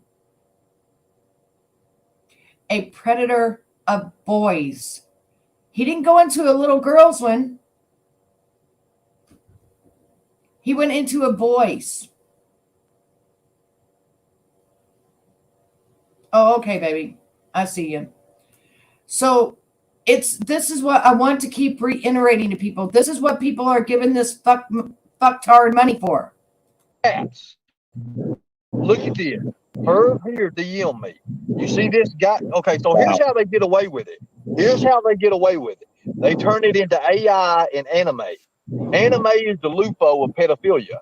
A predator of boys. He didn't go into a little girl's one. He went into a boy's. Oh, okay, baby. I see you. So this is what I want to keep reiterating to people. This is what people are giving this fucktard money for. Look at this. Her here DM me. You see this guy? Okay, so here's how they get away with it. Here's how they get away with it. They turn it into AI and anime. Anime is the lupo of pedophilia.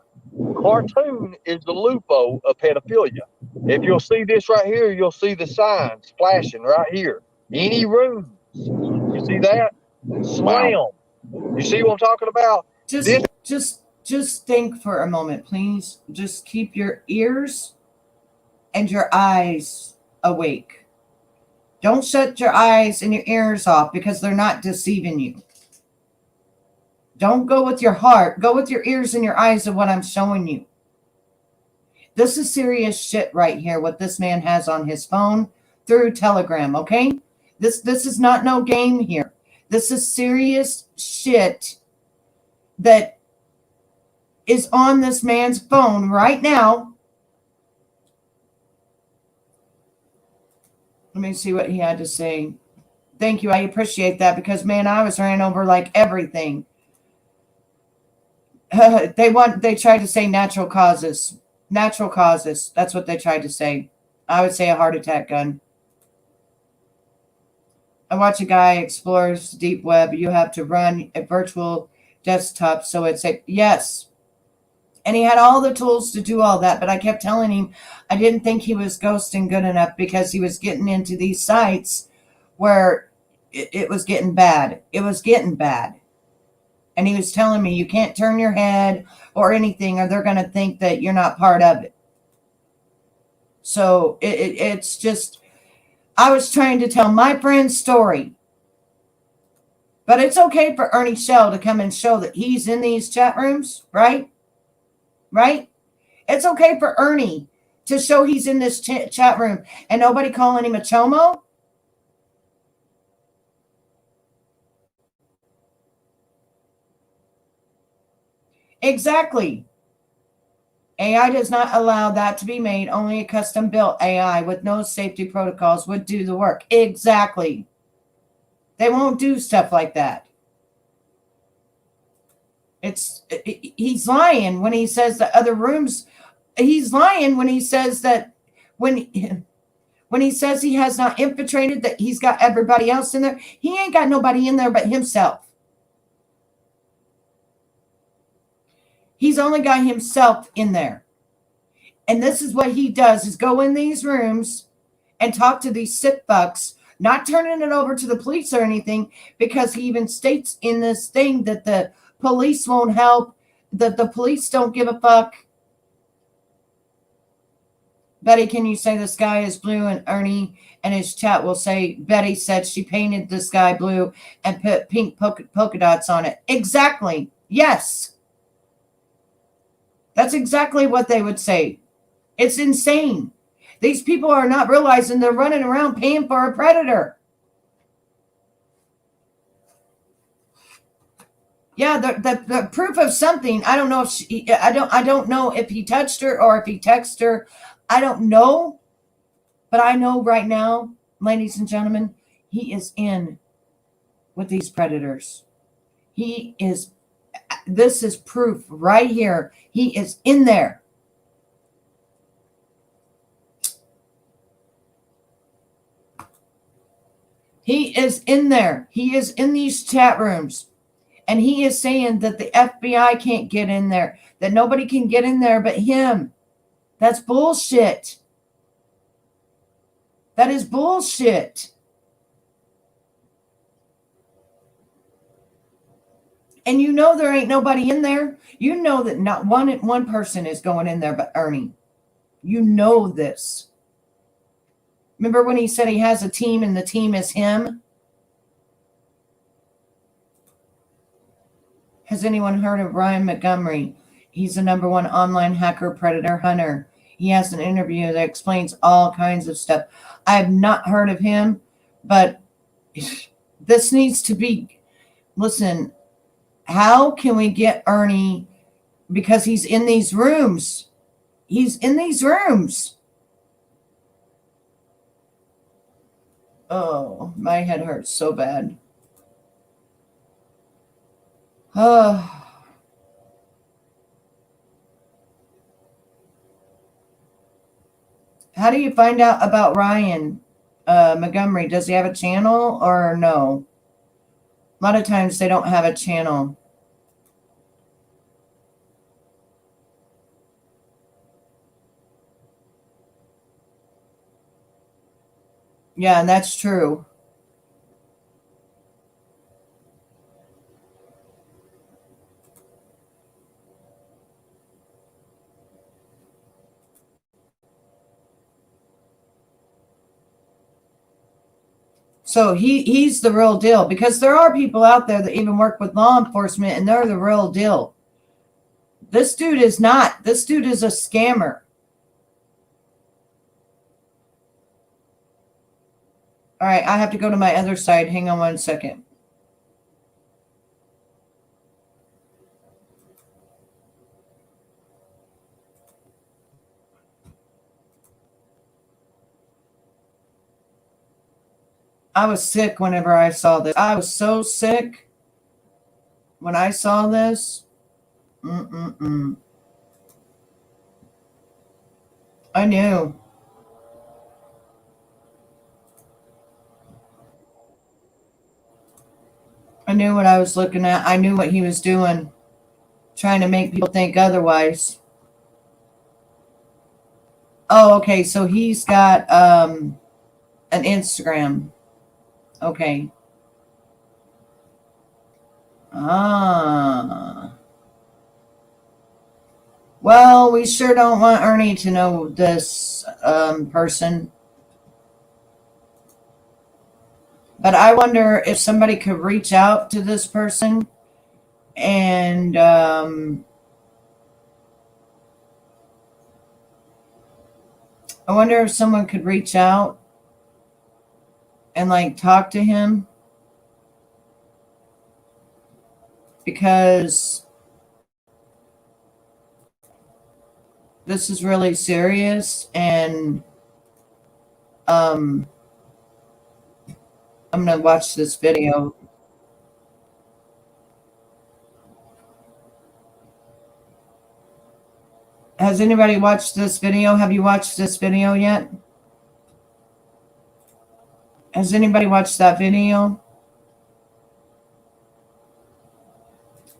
Cartoon is the lupo of pedophilia. If you'll see this right here, you'll see the signs flashing right here. Any rooms. You see that? Slam. You see what I'm talking about? Just think for a moment, please. Just keep your ears and your eyes awake. Don't shut your eyes and your ears off because they're not deceiving you. Don't go with your heart. Go with your ears and your eyes of what I'm showing you. This is serious shit right here, what this man has on his phone through Telegram, okay? This is not no game here. This is serious shit that is on this man's phone right now. Let me see what he had to say. Thank you. I appreciate that because, man, I was ran over like everything. They tried to say natural causes. Natural causes. That's what they tried to say. I would say a heart attack gun. I watch a guy explores deep web. You have to run a virtual desktop. So it's a yes. And he had all the tools to do all that. But I kept telling him I didn't think he was ghosting good enough because he was getting into these sites where it was getting bad. It was getting bad. And he was telling me you can't turn your head or anything or they're going to think that you're not part of it. So it's just, I was trying to tell my friend's story. But it's okay for Ernie Shell to come and show that he's in these chat rooms, right? Right? It's okay for Ernie to show he's in this chat room and nobody calling him a chomo. Exactly. AI does not allow that to be made. Only a custom-built AI with no safety protocols would do the work. Exactly. They won't do stuff like that. He's lying when he says that other rooms. He's lying when he says that when he says he has not infiltrated, that he's got everybody else in there. He ain't got nobody in there but himself. He's only got himself in there. And this is what he does, is go in these rooms and talk to these sick fucks, not turning it over to the police or anything, because he even states in this thing that the police won't help, that the police don't give a fuck. Betty, can you say the sky is blue? And Ernie and his chat will say, Betty said she painted the sky blue and put pink polka dots on it. Exactly. Yes. That's exactly what they would say. It's insane. These people are not realizing they're running around paying for a predator. Yeah, the proof of something. I don't know if I don't know if he touched her or if he texted her. I don't know, but I know right now, ladies and gentlemen, he is in with these predators. He is. This is proof right here. He is in there. He is in there. He is in these chat rooms. And he is saying that the FBI can't get in there, that nobody can get in there but him. That's bullshit. That is bullshit. And you know there ain't nobody in there. You know that not one person is going in there but Ernie. You know this. Remember when he said he has a team and the team is him? Has anyone heard of Ryan Montgomery? He's the #1 online hacker predator hunter. He has an interview that explains all kinds of stuff. I have not heard of him, but this needs to be, listen, how can we get Ernie, because he's in these rooms. He's in these rooms. Oh, my head hurts so bad. Oh. How do you find out about Ryan Montgomery? Does he have a channel or no? A lot of times they don't have a channel. Yeah, and that's true. So he's the real deal, because there are people out there that even work with law enforcement and they're the real deal. This dude is not. This dude is a scammer. All right, I have to go to my other side. Hang on one second. I was sick whenever I saw this. I was so sick when I saw this. I knew. I knew what I was looking at. I knew what he was doing, trying to make people think otherwise. Oh, okay. So he's got an Instagram. Okay. Well, we sure don't want Ernie to know this person. But I wonder if somebody could reach out to this person and I wonder if someone could reach out and like talk to him, because this is really serious, and I'm gonna watch this video. Has anybody watched this video? Have you watched this video yet? Has anybody watched that video?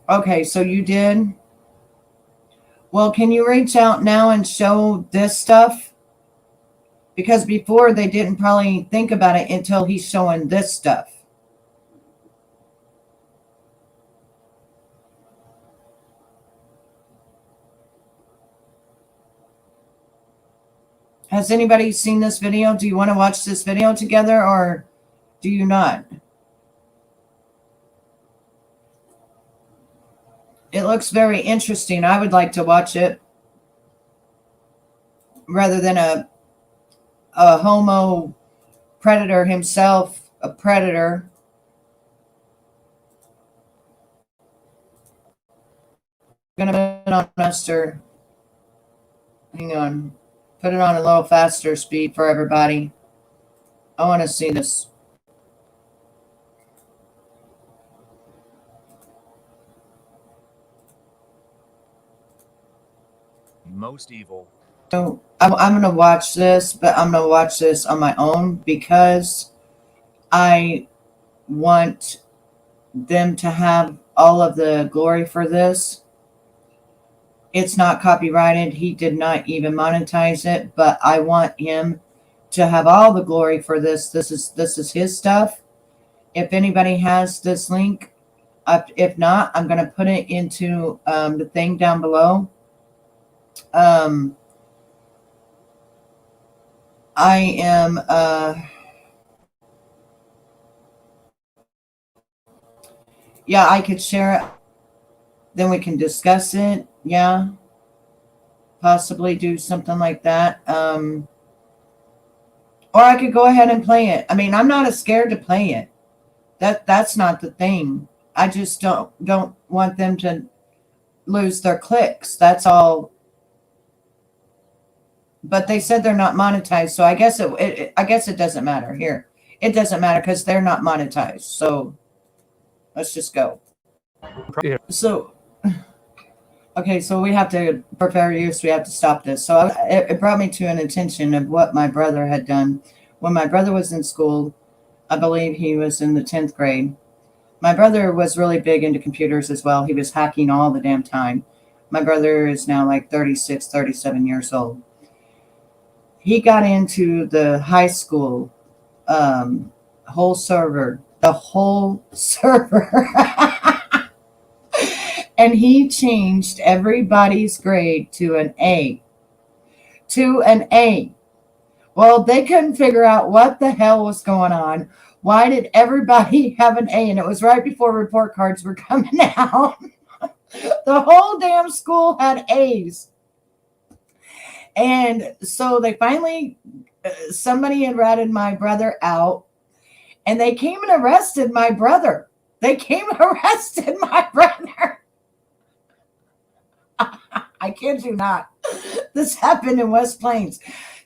Okay, so you did. Well, can you reach out now and show this stuff? Because before they didn't probably think about it until he's showing this stuff. Has anybody seen this video? Do you want to watch this video together or do you not? It looks very interesting. I would like to watch it rather than a homo predator himself, a predator. I'm gonna put it on faster. Hang on. Put it on a little faster speed for everybody. I want to see this. Most evil. So I'm going to watch this, but I'm going to watch this on my own because I want them to have all of the glory for this. It's not copyrighted. He did not even monetize it, but I want him to have all the glory for this. This is his stuff. If anybody has this link, if not, I'm going to put it into the thing down below. I am yeah, I could share it, then we can discuss it. Yeah, possibly do something like that. Or I could go ahead and play it. I mean, I'm not scared to play it. That's not the thing. I just don't want them to lose their clicks. That's all. But they said they're not monetized, so I guess it doesn't matter here. It doesn't matter because they're not monetized. So let's just go. So okay, so we have to, for fair use, we have to stop this. So it brought me to an attention of what my brother had done when my brother was in school. I believe he was in the 10th grade. My brother was really big into computers as well. He was hacking all the damn time. My brother is now like 36, 37 years old. He got into the high school whole server, and he changed everybody's grade to an A. Well, they couldn't figure out what the hell was going on. Why did everybody have an A? And it was right before report cards were coming out. The whole damn school had A's. And so they finally, somebody had ratted my brother out, and they came and arrested my brother. I kid you not. This happened in West Plains.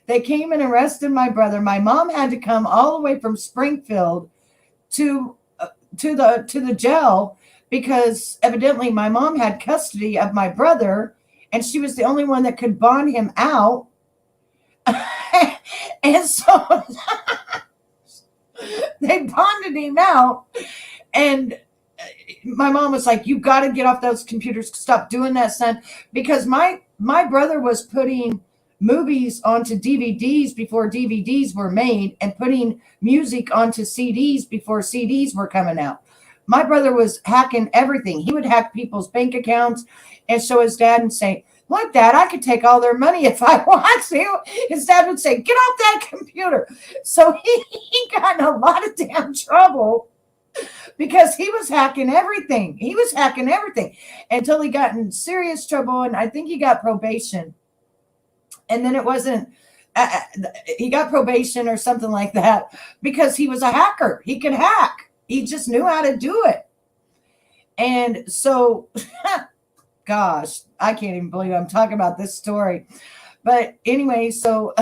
They came and arrested my brother. My mom had to come all the way from Springfield to the jail because evidently my mom had custody of my brother, and she was the only one that could bond him out. And so they bonded him out, and my mom was like, "You got to get off those computers. Stop doing that, son." Because my brother was putting movies onto DVDs before DVDs were made, and putting music onto CDs before CDs were coming out. My brother was hacking everything. He would hack people's bank accounts and show his dad and say, "Look, Dad, I could take all their money if I want to." His dad would say, "Get off that computer." So he got in a lot of damn trouble because he was hacking everything. Until he got in serious trouble, and I think he got probation. And then it wasn't, he got probation or something like that because he was a hacker. He could hack. He just knew how to do it. And so, gosh, I can't even believe I'm talking about this story. But anyway, so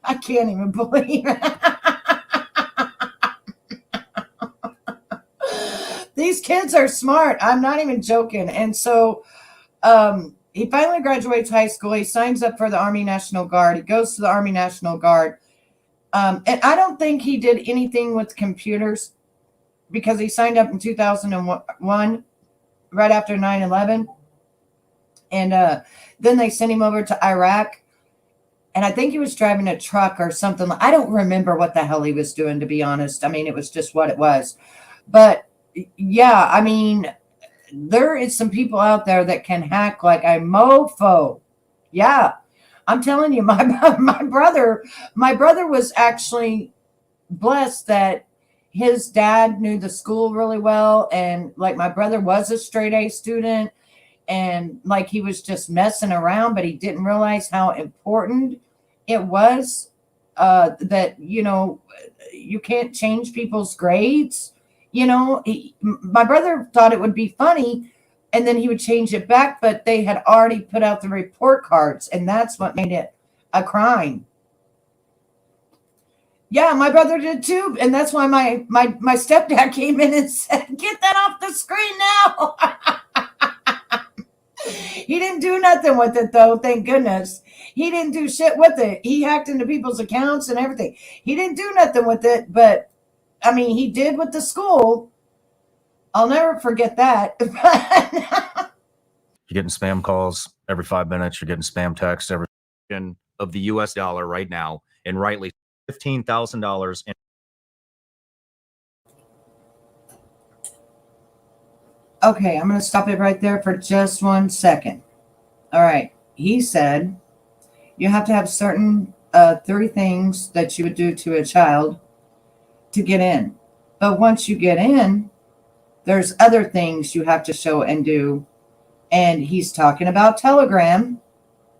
I can't even believe it. These kids are smart. I'm not even joking. And so he finally graduates high school. He signs up for the Army National Guard. He goes to the Army National Guard. And I don't think he did anything with computers because he signed up in 2001, right after 9/11. And then they sent him over to Iraq. And I think he was driving a truck or something. I don't remember what the hell he was doing, to be honest. I mean, it was just what it was. But yeah, I mean, there is some people out there that can hack like a mofo. Yeah, I'm telling you, my brother was actually blessed that his dad knew the school really well. And like my brother was a straight A student, and like he was just messing around, but he didn't realize how important it was that, you know, you can't change people's grades. You know, my brother thought it would be funny, and then he would change it back, but they had already put out the report cards, and that's what made it a crime. Yeah, my brother did too, and that's why my stepdad came in and said, "Get that off the screen now." He didn't do nothing with it, though, thank goodness. He didn't do shit with it. He hacked into people's accounts and everything. He didn't do nothing with it, but I mean, he did with the school. I'll never forget that. You're getting spam calls every 5 minutes. You're getting spam texts every of the US dollar right now, and rightly $15,000 in Okay, I'm going to stop it right there for just 1 second. All right. He said you have to have certain 3 things that you would do to a child to get in. But once you get in, there's other things you have to show and do. And he's talking about Telegram,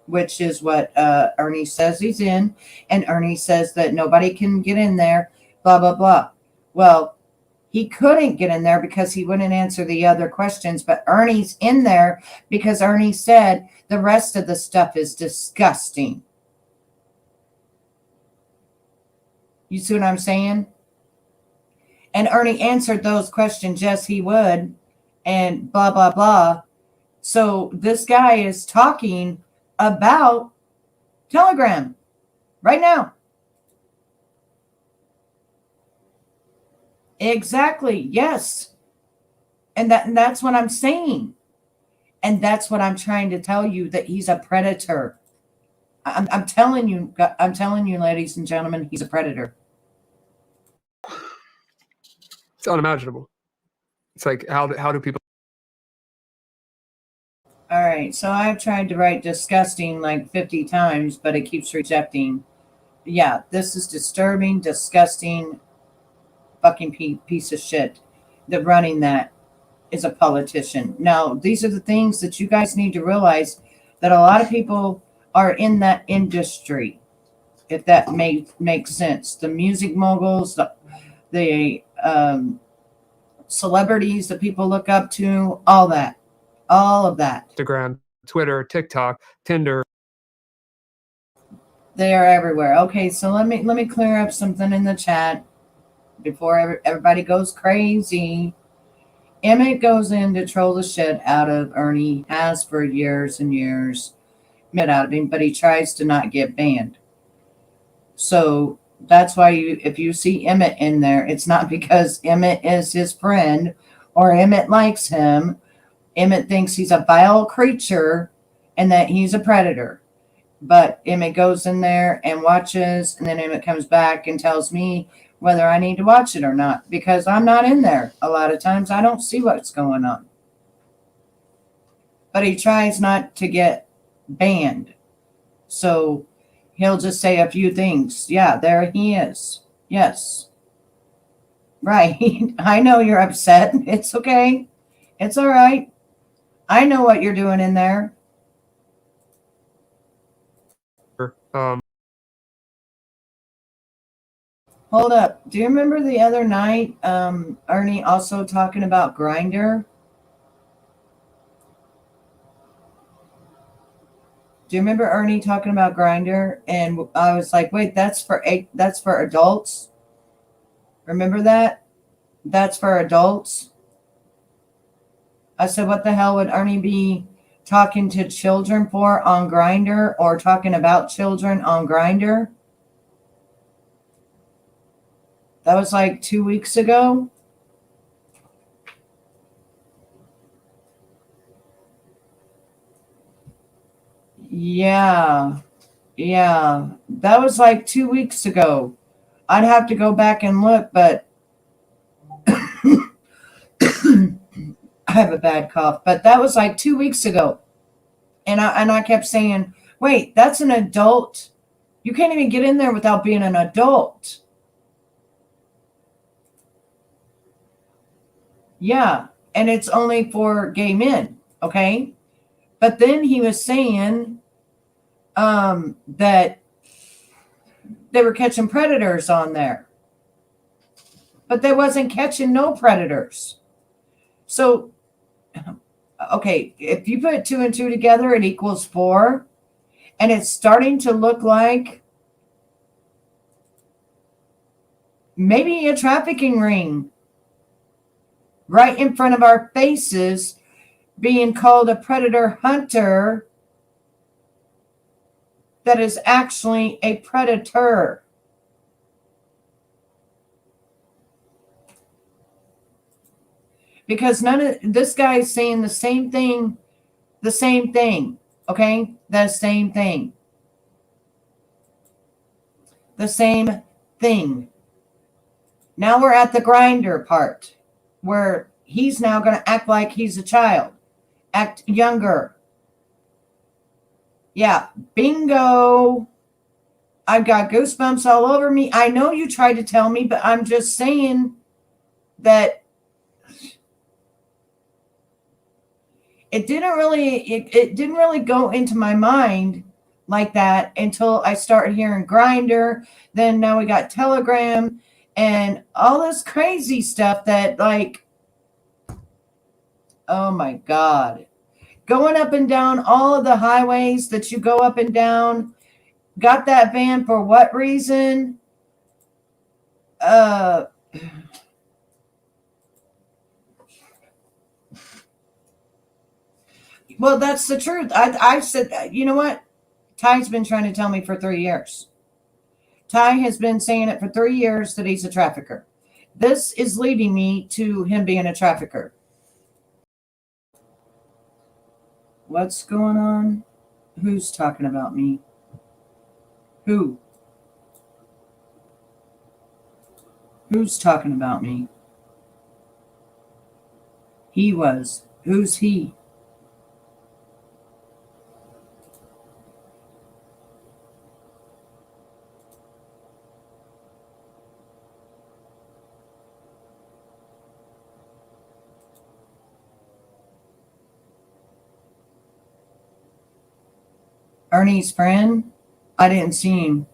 which is what Ernie says he's in. And Ernie says that nobody can get in there, blah, blah, blah. Well, he couldn't get in there because he wouldn't answer the other questions. But Ernie's in there because Ernie said the rest of the stuff is disgusting. You see what I'm saying? And Ernie answered those questions. Yes, he would. And blah, blah, blah. So this guy is talking about Telegram right now. Exactly. Yes. And that's what I'm saying. And that's what I'm trying to tell you, that he's a predator. I'm telling you, ladies and gentlemen, he's a predator. It's unimaginable. It's like, how do people? All right. So I've tried to write disgusting like 50 times, but it keeps rejecting. Yeah, this is disturbing, disgusting, fucking piece of shit. The running that is a politician. Now, these are the things that you guys need to realize, that a lot of people are in that industry, if that makes sense. The music moguls, the celebrities that people look up to, all of that. Instagram, Twitter, TikTok, Tinder. They are everywhere. Okay, so let me clear up something in the chat before everybody goes crazy. Emmett goes in to troll the shit out of Ernie, has for years and years, met out of him, but he tries to not get banned. So that's why if you see Emmett in there, it's not because Emmett is his friend or Emmett likes him. Emmett thinks he's a vile creature and that he's a predator. But Emmett goes in there and watches, and then Emmett comes back and tells me whether I need to watch it or not, because I'm not in there. A lot of times I don't see what's going on. But he tries not to get banned. So he'll just say a few things. Yeah, there he is. Yes. Right. I know you're upset. It's okay. It's all right. I know what you're doing in there. Hold up. Do you remember the other night, Ernie also talking about Grindr? Do you remember Ernie talking about Grindr? And I was like, wait, that's for adults. Remember that? That's for adults. I said, what the hell would Ernie be talking to children for on Grindr, or talking about children on Grindr? That was like 2 weeks ago. Yeah. That was like 2 weeks ago. I'd have to go back and look, but I have a bad cough. But that was like 2 weeks ago. And I kept saying, wait, that's an adult. You can't even get in there without being an adult. Yeah, and it's only for gay men, okay? But then he was saying that they were catching predators on there. But they wasn't catching no predators. So, okay, if you put 2 and 2 together, it equals 4. And it's starting to look like maybe a trafficking ring right in front of our faces, being called a predator hunter that is actually a predator. Because this guy is saying the same thing, okay? The same thing. The same thing. Now we're at the grinder part where he's now going to act like he's a child, act younger. Yeah, bingo. I've got goosebumps all over me. I know you tried to tell me, but I'm just saying that it didn't really go into my mind like that until I started hearing Grinder. Then now we got Telegram and all this crazy stuff that, like, oh my God. Going up and down all of the highways that you go up and down. Got that van for what reason? Well, that's the truth. I said, you know what? Ty's been trying to tell me for 3 years. Ty has been saying it for 3 years that he's a trafficker. This is leading me to him being a trafficker. What's going on? Who's talking about me? Who? Who's talking about me? He was. Who's he? Ernie's friend? I didn't see him.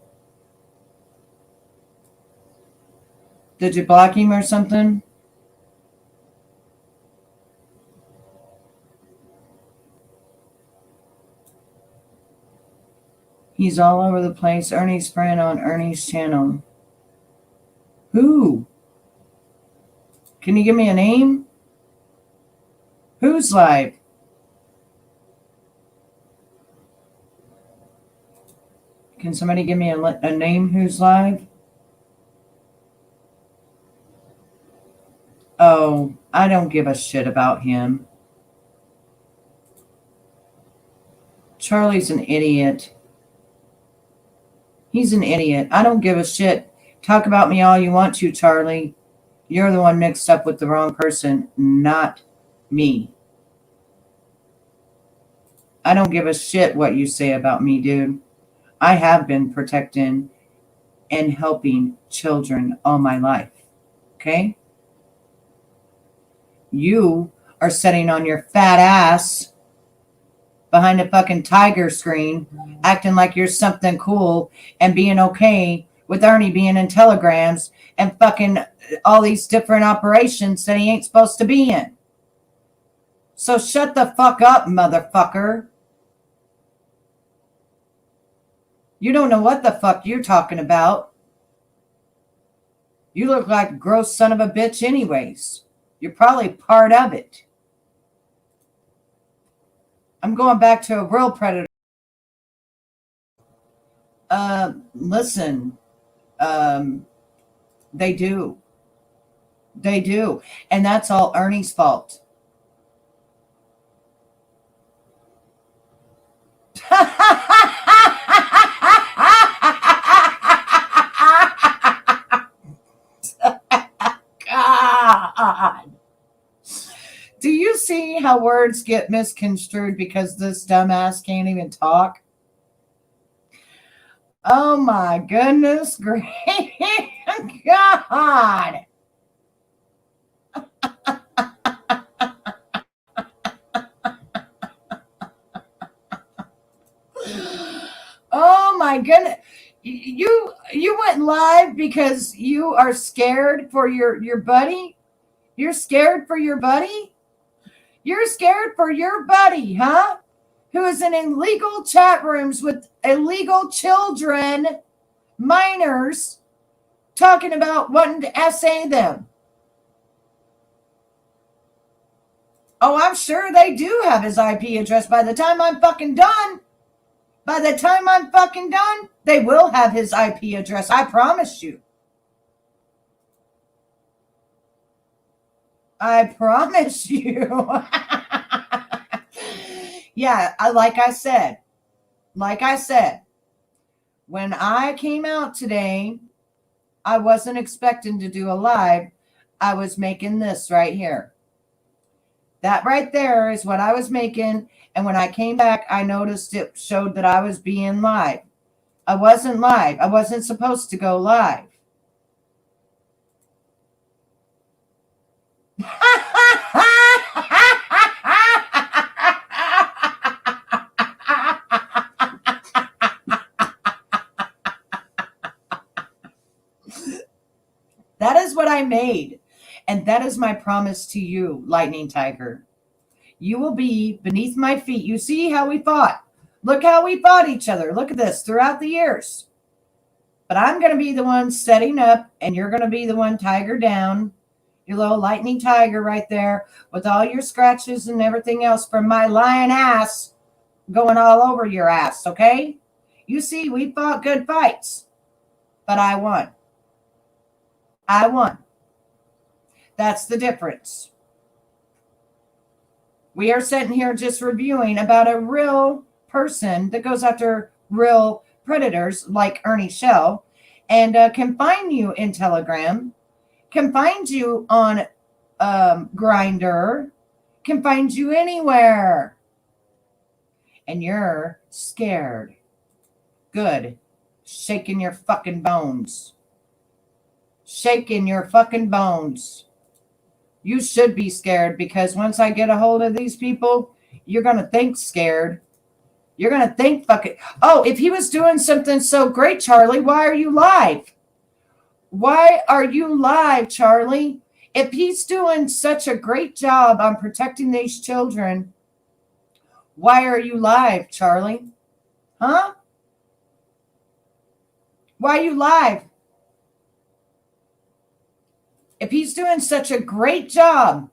Did you block him or something? He's all over the place. Ernie's friend on Ernie's channel. Who? Can you give me a name? Who's live? Can somebody give me a name who's live? Oh, I don't give a shit about him. Charlie's an idiot. He's an idiot. I don't give a shit. Talk about me all you want to, Charlie. You're the one mixed up with the wrong person, not me. I don't give a shit what you say about me, dude. I have been protecting and helping children all my life. Okay? You are sitting on your fat ass behind a fucking tiger screen, acting like you're something cool and being okay with Ernie being in telegrams and fucking all these different operations that he ain't supposed to be in. So shut the fuck up, motherfucker. You don't know what the fuck you're talking about. You look like a gross son of a bitch anyways. You're probably part of it. I'm going back to a real predator. Listen, they do. They do. And that's all Ernie's fault. God. Do you see how words get misconstrued because this dumbass can't even talk? Oh my goodness, great God. Oh my goodness. You went live because you are scared for your buddy? You're scared for your buddy? You're scared for your buddy, huh? Who is in illegal chat rooms with illegal children, minors, talking about wanting to essay them. Oh, I'm sure they do have his IP address by the time I'm fucking done. By the time I'm fucking done, they will have his IP address. I promise you. I promise you. Yeah, like I said, when I came out today I wasn't expecting to do a live. I was making this right here. That right there is what I was making. And when I came back, I noticed it showed that I was being live. I wasn't live. I wasn't supposed to go live. That is what I made. And that is my promise to you, Lightning Tiger. You will be beneath my feet. You see how we fought. Look how we fought each other. Look at this throughout the years. But I'm going to be the one setting up, and you're going to be the one tiger down. Your little lightning tiger right there with all your scratches and everything else from my lion ass going all over your ass, okay? You see, we fought good fights, but I won. I won. That's the difference. We are sitting here just reviewing about a real person that goes after real predators like Ernie Shell and can find you in Telegram, can find you on Grindr, can find you anywhere. And you're scared. Good. Shaking your fucking bones. Shaking your fucking bones. You should be scared because once I get a hold of these people, you're going to think scared. You're going to think fucking, oh, if he was doing something so great, Charlie, why are you live? Why are you live, Charlie? If he's doing such a great job on protecting these children, why are you live, Charlie? Huh? Why are you live? If he's doing such a great job,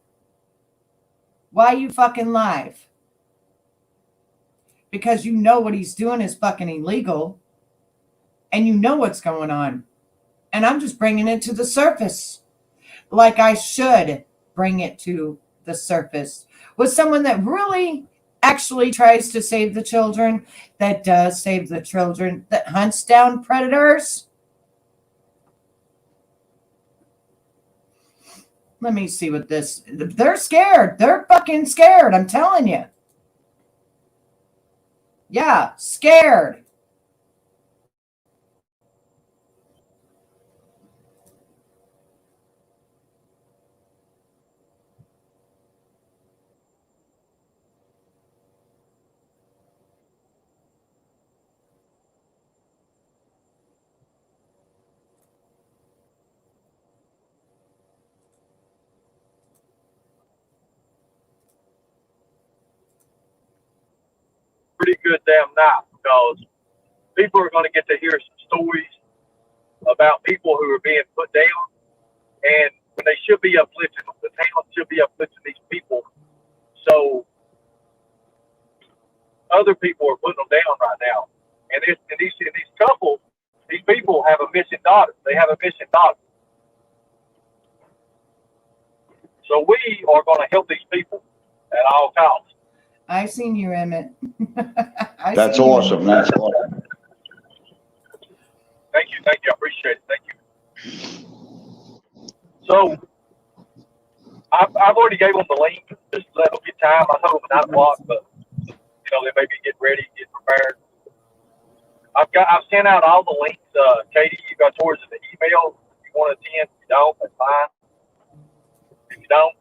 why are you fucking live? Because you know what he's doing is fucking illegal. And you know what's going on. And I'm just bringing it to the surface. Like I should bring it to the surface. With someone that really actually tries to save the children, that does save the children, that hunts down predators. Let me see what this, they're scared. They're fucking scared. I'm telling you. Yeah, scared. Pretty good damn night because people are going to get to hear some stories about people who are being put down, and when they should be uplifting them, the town should be uplifting these people. So other people are putting them down right now, and these couples, these people have a missing daughter. They have a missing daughter. So we are going to help these people at all costs. I've seen you, Emmett. That's awesome. That's awesome. Thank you. I appreciate it. Thank you. So I've already gave them the link. Just let them get time. I told them not to block, but they maybe get ready, get prepared. I've sent out all the links. Katie, you got yours in the email. If you want to attend, if you don't, that's fine. If you don't,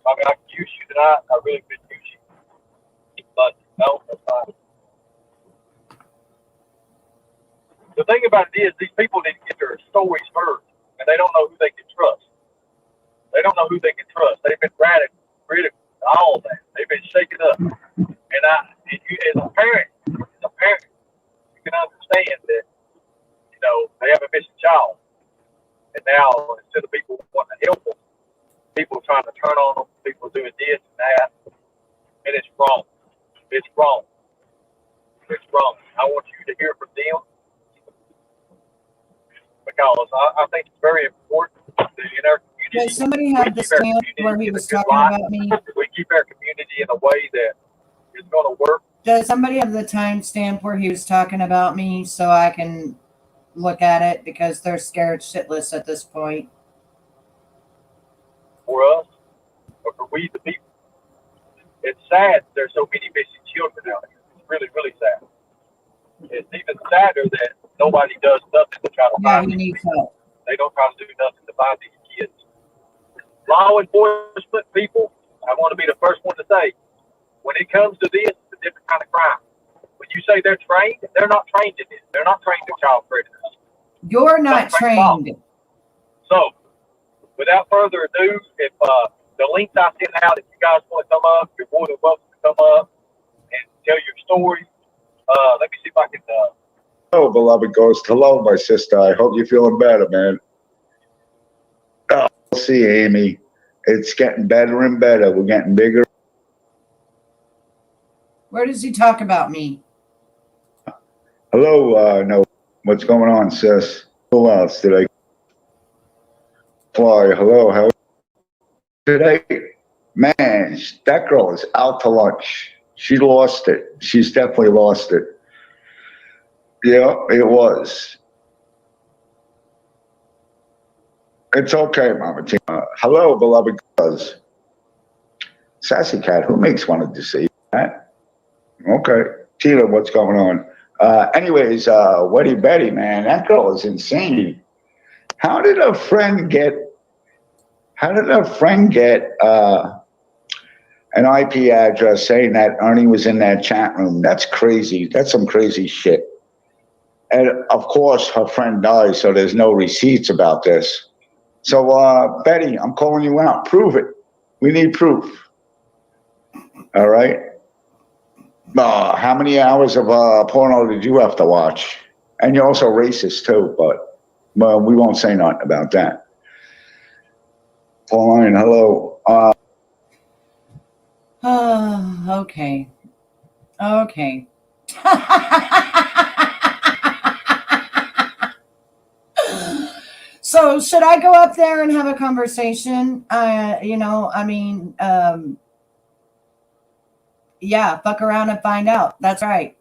I can use you tonight. I really could use you. But no, that's fine. The thing about it is these people need to get their stories heard, and they don't know who they can trust. They've been critical, all of that. They've been shaken up. And as a parent, you can understand that, they have a missing child. And now, instead of people wanting to help them, people are trying to turn on them, people are doing this and that. And it's wrong. It's wrong. I want you to hear from them because I think it's very important that in our community. Does somebody have the stamp where he was talking about me? We keep our community in a way that is going to work. Does somebody have the timestamp where he was talking about me so I can look at it because they're scared shitless at this point. For us, or for we the people, it's sad there's so many missing children out here. It's really, really sad. It's even sadder that nobody does nothing to try to Yeah, find he these needs people. help. They don't try to do nothing to find these kids. Law enforcement people, I want to be the first one to say, when it comes to this, it's a different kind of crime. When you say they're trained, they're not trained in this. They're not trained in child predators. You're not trained. So, without further ado, if the links I sent out, if you guys want to come up, you're more than welcome to come up and tell your story. Let me see if I can. Hello, beloved ghost. Hello, my sister. I hope you're feeling better, man. Oh, we'll see, Amy. It's getting better and better. We're getting bigger. Where does he talk about me? Hello, no. What's going on, sis? Who else did I fly? Hello, how today? Man, that girl is out to lunch. She lost it. She's definitely lost it. Yeah, it was. It's okay, Mama Tina. Hello, beloved cuz. Sassy Cat, who makes one of deceive that? Okay. Tina, what's going on? Anyways, Weddy Betty, man, that girl is insane. How did her friend get an IP address saying that Ernie was in that chat room? That's crazy. That's some crazy shit. And of course, her friend died, so there's no receipts about this. So, Betty, I'm calling you out. Prove it. We need proof. All right. How many hours of porno did you have to watch? And you're also racist too, but well, we won't say nothing about that. Pauline, hello. Okay. Okay. So should I go up there and have a conversation? Yeah, fuck around and find out. That's right.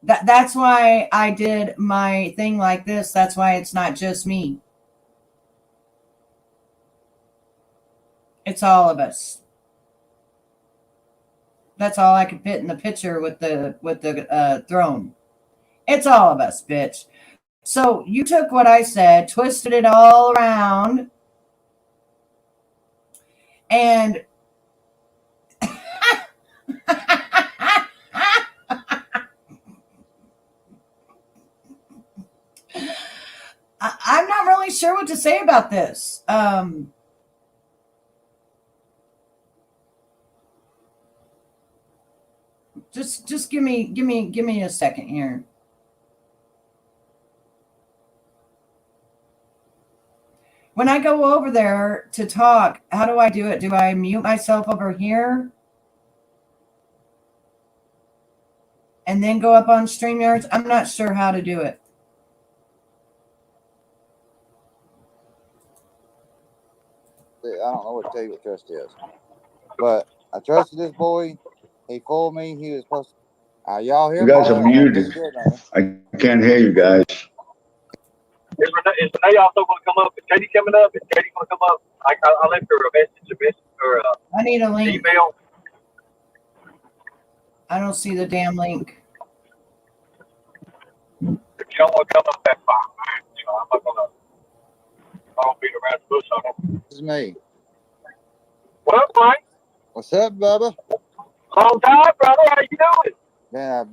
That's why I did my thing like this. That's why it's not just me. It's all of us. That's all I could fit in the picture with the throne. It's all of us, bitch. So you took what I said, twisted it all around, and I'm not really sure what to say about this. Just give me a second here. When I go over there to talk, how do I do it? Do I mute myself over here and then go up on StreamYards? I'm not sure how to do it. I don't know what to tell you what trust is. But I trusted this boy. He fooled me. He was supposed to. Y'all hear You me? guys are muted. I can't hear you guys. Is Renee also going to come up? Is Katie coming up? Is Katie going to come up? I left her a message or I need a link. Email. I don't see the damn link. If you don't want to come up, that's fine. I'm not going to. I don't beat around the bush on them. This is me. What up, Mike? What's up, Bubba? Long time, brother. How you doing?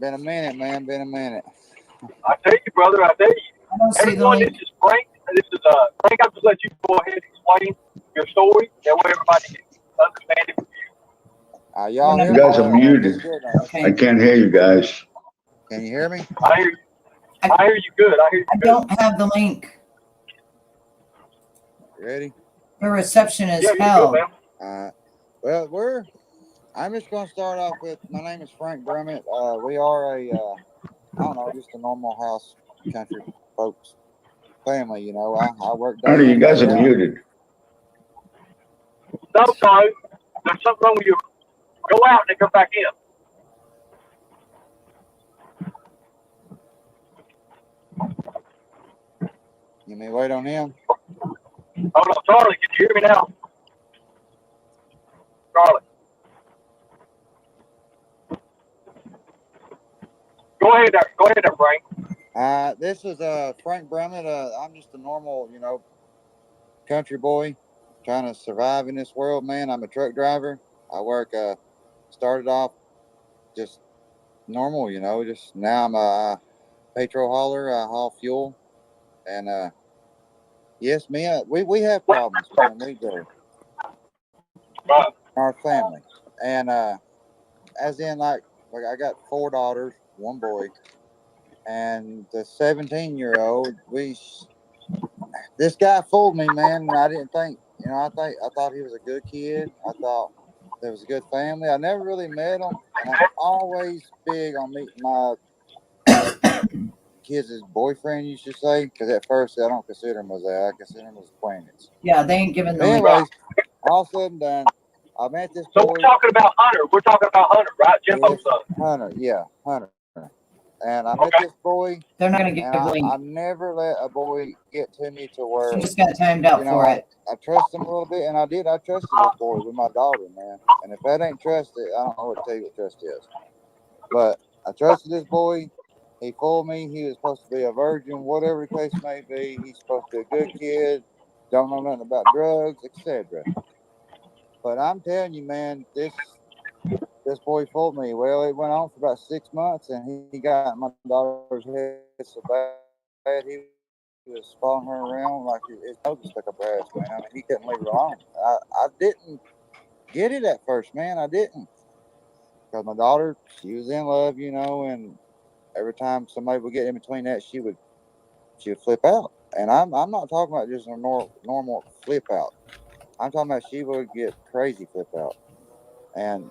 Been a minute, man. Been a minute. I tell you, brother. I tell you. I don't see Everyone, the this link. is Frank. This is Frank. I'll just let you go ahead and explain your story. That way everybody can understand it with you. Y'all hear You me? guys are muted. Okay. I can't hear you guys. Can you hear me? I hear you. I hear you good. I hear you I good. don't have the link. You ready? The reception is Yeah, you're hell. good, man. Well, I'm just going to start off with, my name is Frank Bummett. We are I don't know, just a normal house country folks family, you know. I work day Ernie, you in, guys day are out. muted. No, sorry. There's something wrong with you. Go out and then come back in. You may wait on him. Hold on, Charlie, can you hear me now? Charlie. Go ahead there, Frank. This is Frank Bummett. I'm just a normal, country boy trying to survive in this world, man. I'm a truck driver. I work, started off just normal, just now I'm a petrol hauler. I haul fuel. And, yes, man, we have problems, man. We do. Our family. And, as in, like I got 4 daughters, 1 boy. And the 17-year-old, this guy fooled me, man. And I didn't think, I thought he was a good kid. I thought there was a good family. I never really met him, and I'm always big on meeting my kids' boyfriend, you should say, because at first I don't consider him as that. I consider him as acquaintance. Yeah, they ain't giving them. Anyways, all said and done, I met this boy. So we're talking about Hunter. We're talking about Hunter, right? Jimbo's son. Hunter, yeah, Hunter. And I met this boy. They're not going to give I never let a boy get to me to where you just got timed out for it. I trust him a little bit, and I did. I trusted this boy with my daughter, man. And if that ain't trusted, I don't know what to tell you what trust is. But I trusted this boy. He fooled me. He was supposed to be a virgin, whatever the case may be. He's supposed to be a good kid, don't know nothing about drugs, etc. But I'm telling you, man, this boy fooled me. Well, it went on for about 6 months, and he got my daughter's head so bad he was following her around like his nose was stuck up her ass, man. I mean, he couldn't leave her alone. I didn't get it at first, man. I didn't. Because my daughter, she was in love, and every time somebody would get in between that, she would flip out. And I'm not talking about just a normal flip out. I'm talking about she would get crazy flip out. And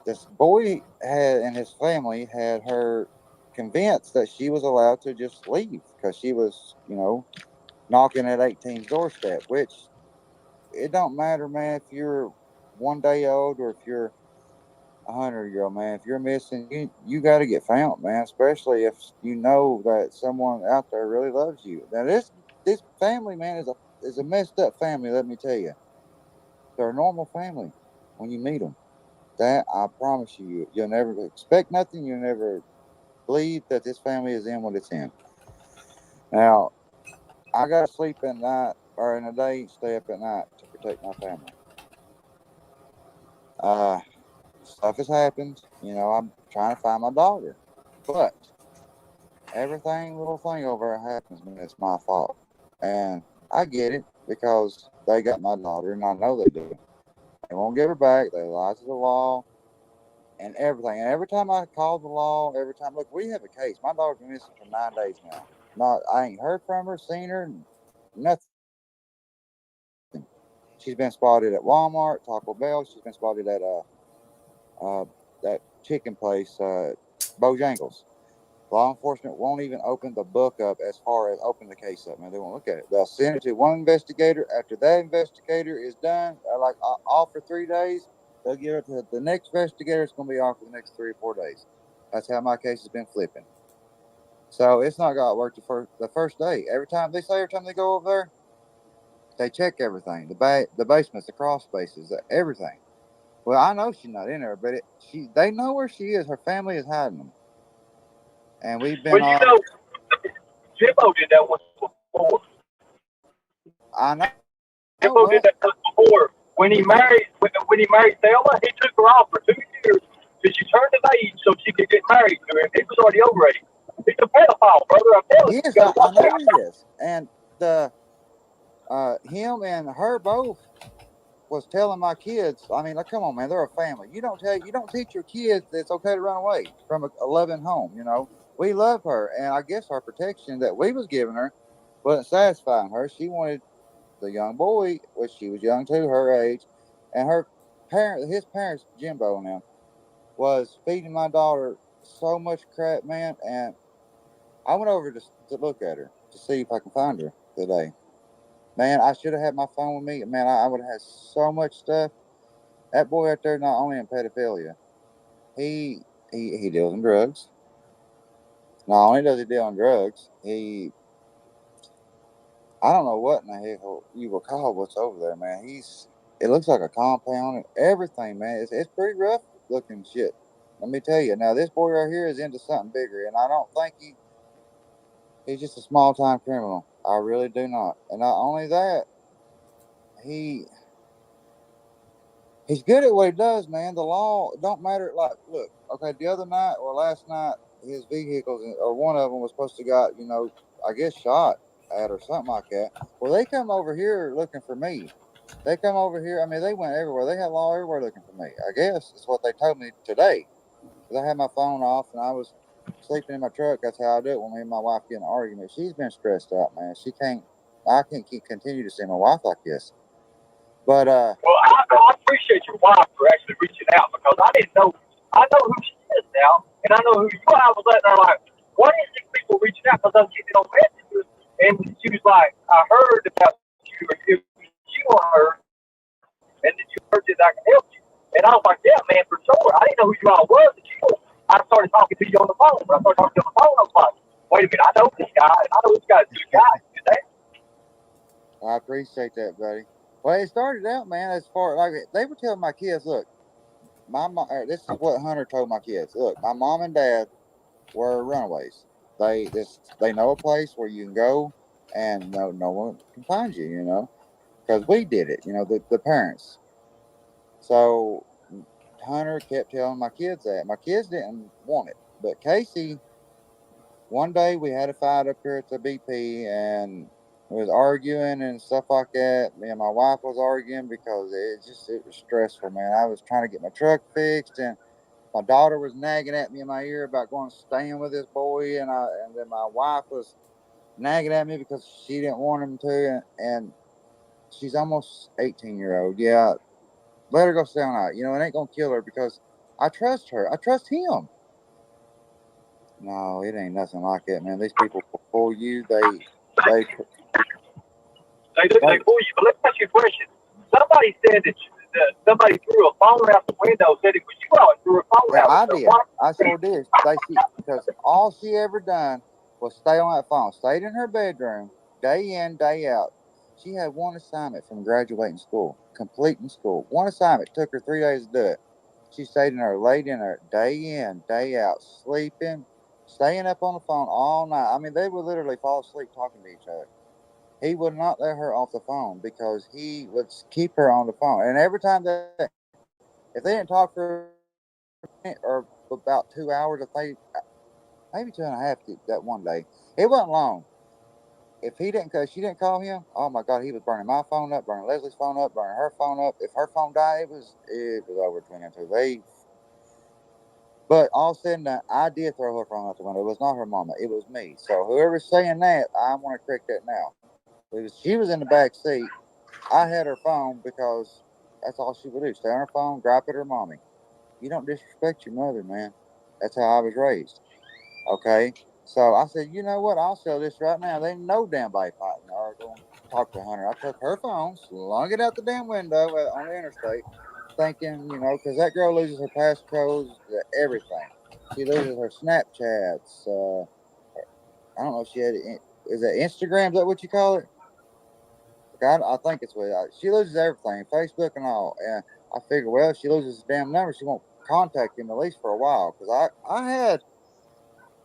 this boy and his family had her convinced that she was allowed to just leave because she was, knocking at 18's doorstep, which it don't matter, man, if you're 1 day old or if you're 100-year-old, man. If you're missing, you got to get found, man, especially if you know that someone out there really loves you. Now, this family, man, is a messed up family, let me tell you. They're a normal family when you meet them. That, I promise you, you'll never expect nothing. You'll never believe that this family is in what it's in. Now, I got to sleep at night, or in the day, stay up at night to protect my family. Stuff has happened. I'm trying to find my daughter. But little thing over there happens, man, it's my fault. And I get it because they got my daughter, and I know they do. They won't give her back. They lie to the law and everything. And every time I call the law, look, we have a case. My daughter's been missing for 9 days now. I ain't heard from her, seen her, nothing. She's been spotted at Walmart, Taco Bell. She's been spotted at that chicken place, Bojangles. Law enforcement won't even open the book up as far as open the case up, man. They won't look at it. They'll send it to one investigator. After that investigator is done, like off for 3 days, they'll give it to the next investigator. It's going to be off for the next 3 or 4 days. That's how my case has been flipping. So it's not going to work the first day. Every time they go over there, they check everything. The basements, the crawl spaces, everything. Well, I know she's not in there, but they know where she is. Her family is hiding them. And we've been Well, Jimbo did that once before. I know. Jimbo did that once before. When he married Thelma, he took her off for 2 years till she turned of age so she could get married to him. He was already over 80. He's a pedophile, brother. I'm telling you. Yes, I know he is. And him and her both was telling my kids, I mean, like, come on, man, they're a family. You don't teach your kids that it's okay to run away from a loving home. We love her, and I guess our protection that we was giving her wasn't satisfying her. She wanted the young boy, which she was young too, her age, and his parents, Jimbo now, was feeding my daughter so much crap, man. And I went over to look at her to see if I can find her today. Man, I should have had my phone with me. Man, I would have had so much stuff. That boy out there, not only in pedophilia, he deals in drugs. Not only does he deal in drugs, he I don't know what in the hell you would call what's over there, man. It looks like a compound and everything, man. It's pretty rough looking shit. Let me tell you. Now, this boy right here is into something bigger, and I don't think he's just a small time criminal. I really do not. And not only that, he's good at what he does, man. The law don't matter. Like, look, okay, the other night or last night, his vehicles, or one of them was supposed to got, I guess shot at or something like that. Well, they come over here looking for me. They come over here. I mean, they went everywhere. They had law everywhere looking for me. I guess is what they told me today. Because I had my phone off and I was sleeping in my truck. That's how I do it when me and my wife get in an argument. She's been stressed out, man. I can't continue to see my wife like this. But well, I appreciate your wife for actually reaching out, because I didn't know. I know who she is now, and I know who you are. I was letting her like, what is these people reaching out? Because I was getting on messages, and she was like, I heard about you, or it was you on her, and then you heard that I can help you. And I was like, yeah, man, for sure. I didn't know who you all was until I started talking to you on the phone. When I started talking to you on the phone, I was like, wait a minute, I know this guy, and I know this guy's a good guy. I appreciate that, buddy. Well, it started out, man, as far like they were telling my kids, look, this is what Hunter told my kids. Look, my mom and dad were runaways. They know a place where you can go and no one can find you, because we did it, the parents. So Hunter kept telling my kids that. My kids didn't want it, but Kacy, one day we had a fight up here at the BP and we was arguing and stuff like that. Me and my wife was arguing because it was stressful, man. I was trying to get my truck fixed and my daughter was nagging at me in my ear about going staying with this boy, and then my wife was nagging at me because she didn't want him to, and she's almost 18-year-old. Yeah, let her go stay on out. It ain't gonna kill her because I trust her. I trust him. No, it ain't nothing like that, man. These people before you, they fool you. But let me ask you a question. Somebody said that somebody threw a phone out the window, said it was you all threw a phone out. I did. I sure did. Because all she ever done was stay on that phone. Stayed in her bedroom, day in, day out. She had one assignment from graduating school, completing school. One assignment. Took her 3 days to do it. She stayed in her, laid in her, day in, day out, sleeping, staying up on the phone all night. I mean, they would literally fall asleep talking to each other. He would not let her off the phone because he would keep her on the phone. And every time if they didn't talk for a minute or about 2 hours, maybe 2.5 that one day, it wasn't long. If she didn't call him, oh my God, he was burning my phone up, burning Leslie's phone up, burning her phone up. If her phone died, it was over between them two. But all of a sudden, I did throw her phone out the window. It was not her mama. It was me. So whoever's saying that, I want to correct that now. She was in the back seat. I had her phone because that's all she would do. Stay on her phone, gripe at her mommy. You don't disrespect your mother, man. That's how I was raised. Okay? So I said, you know what? I'll sell this right now. There ain't no damn body fighting or going to talk to Hunter. I took her phone, slung it out the damn window on the interstate, thinking, because that girl loses her passcodes, everything. She loses her Snapchats. I don't know if she had it. Is that Instagram? Is that what you call it? I think it's what she loses everything, Facebook and all. And I figure, well, if she loses his damn number, she won't contact him at least for a while. Because I had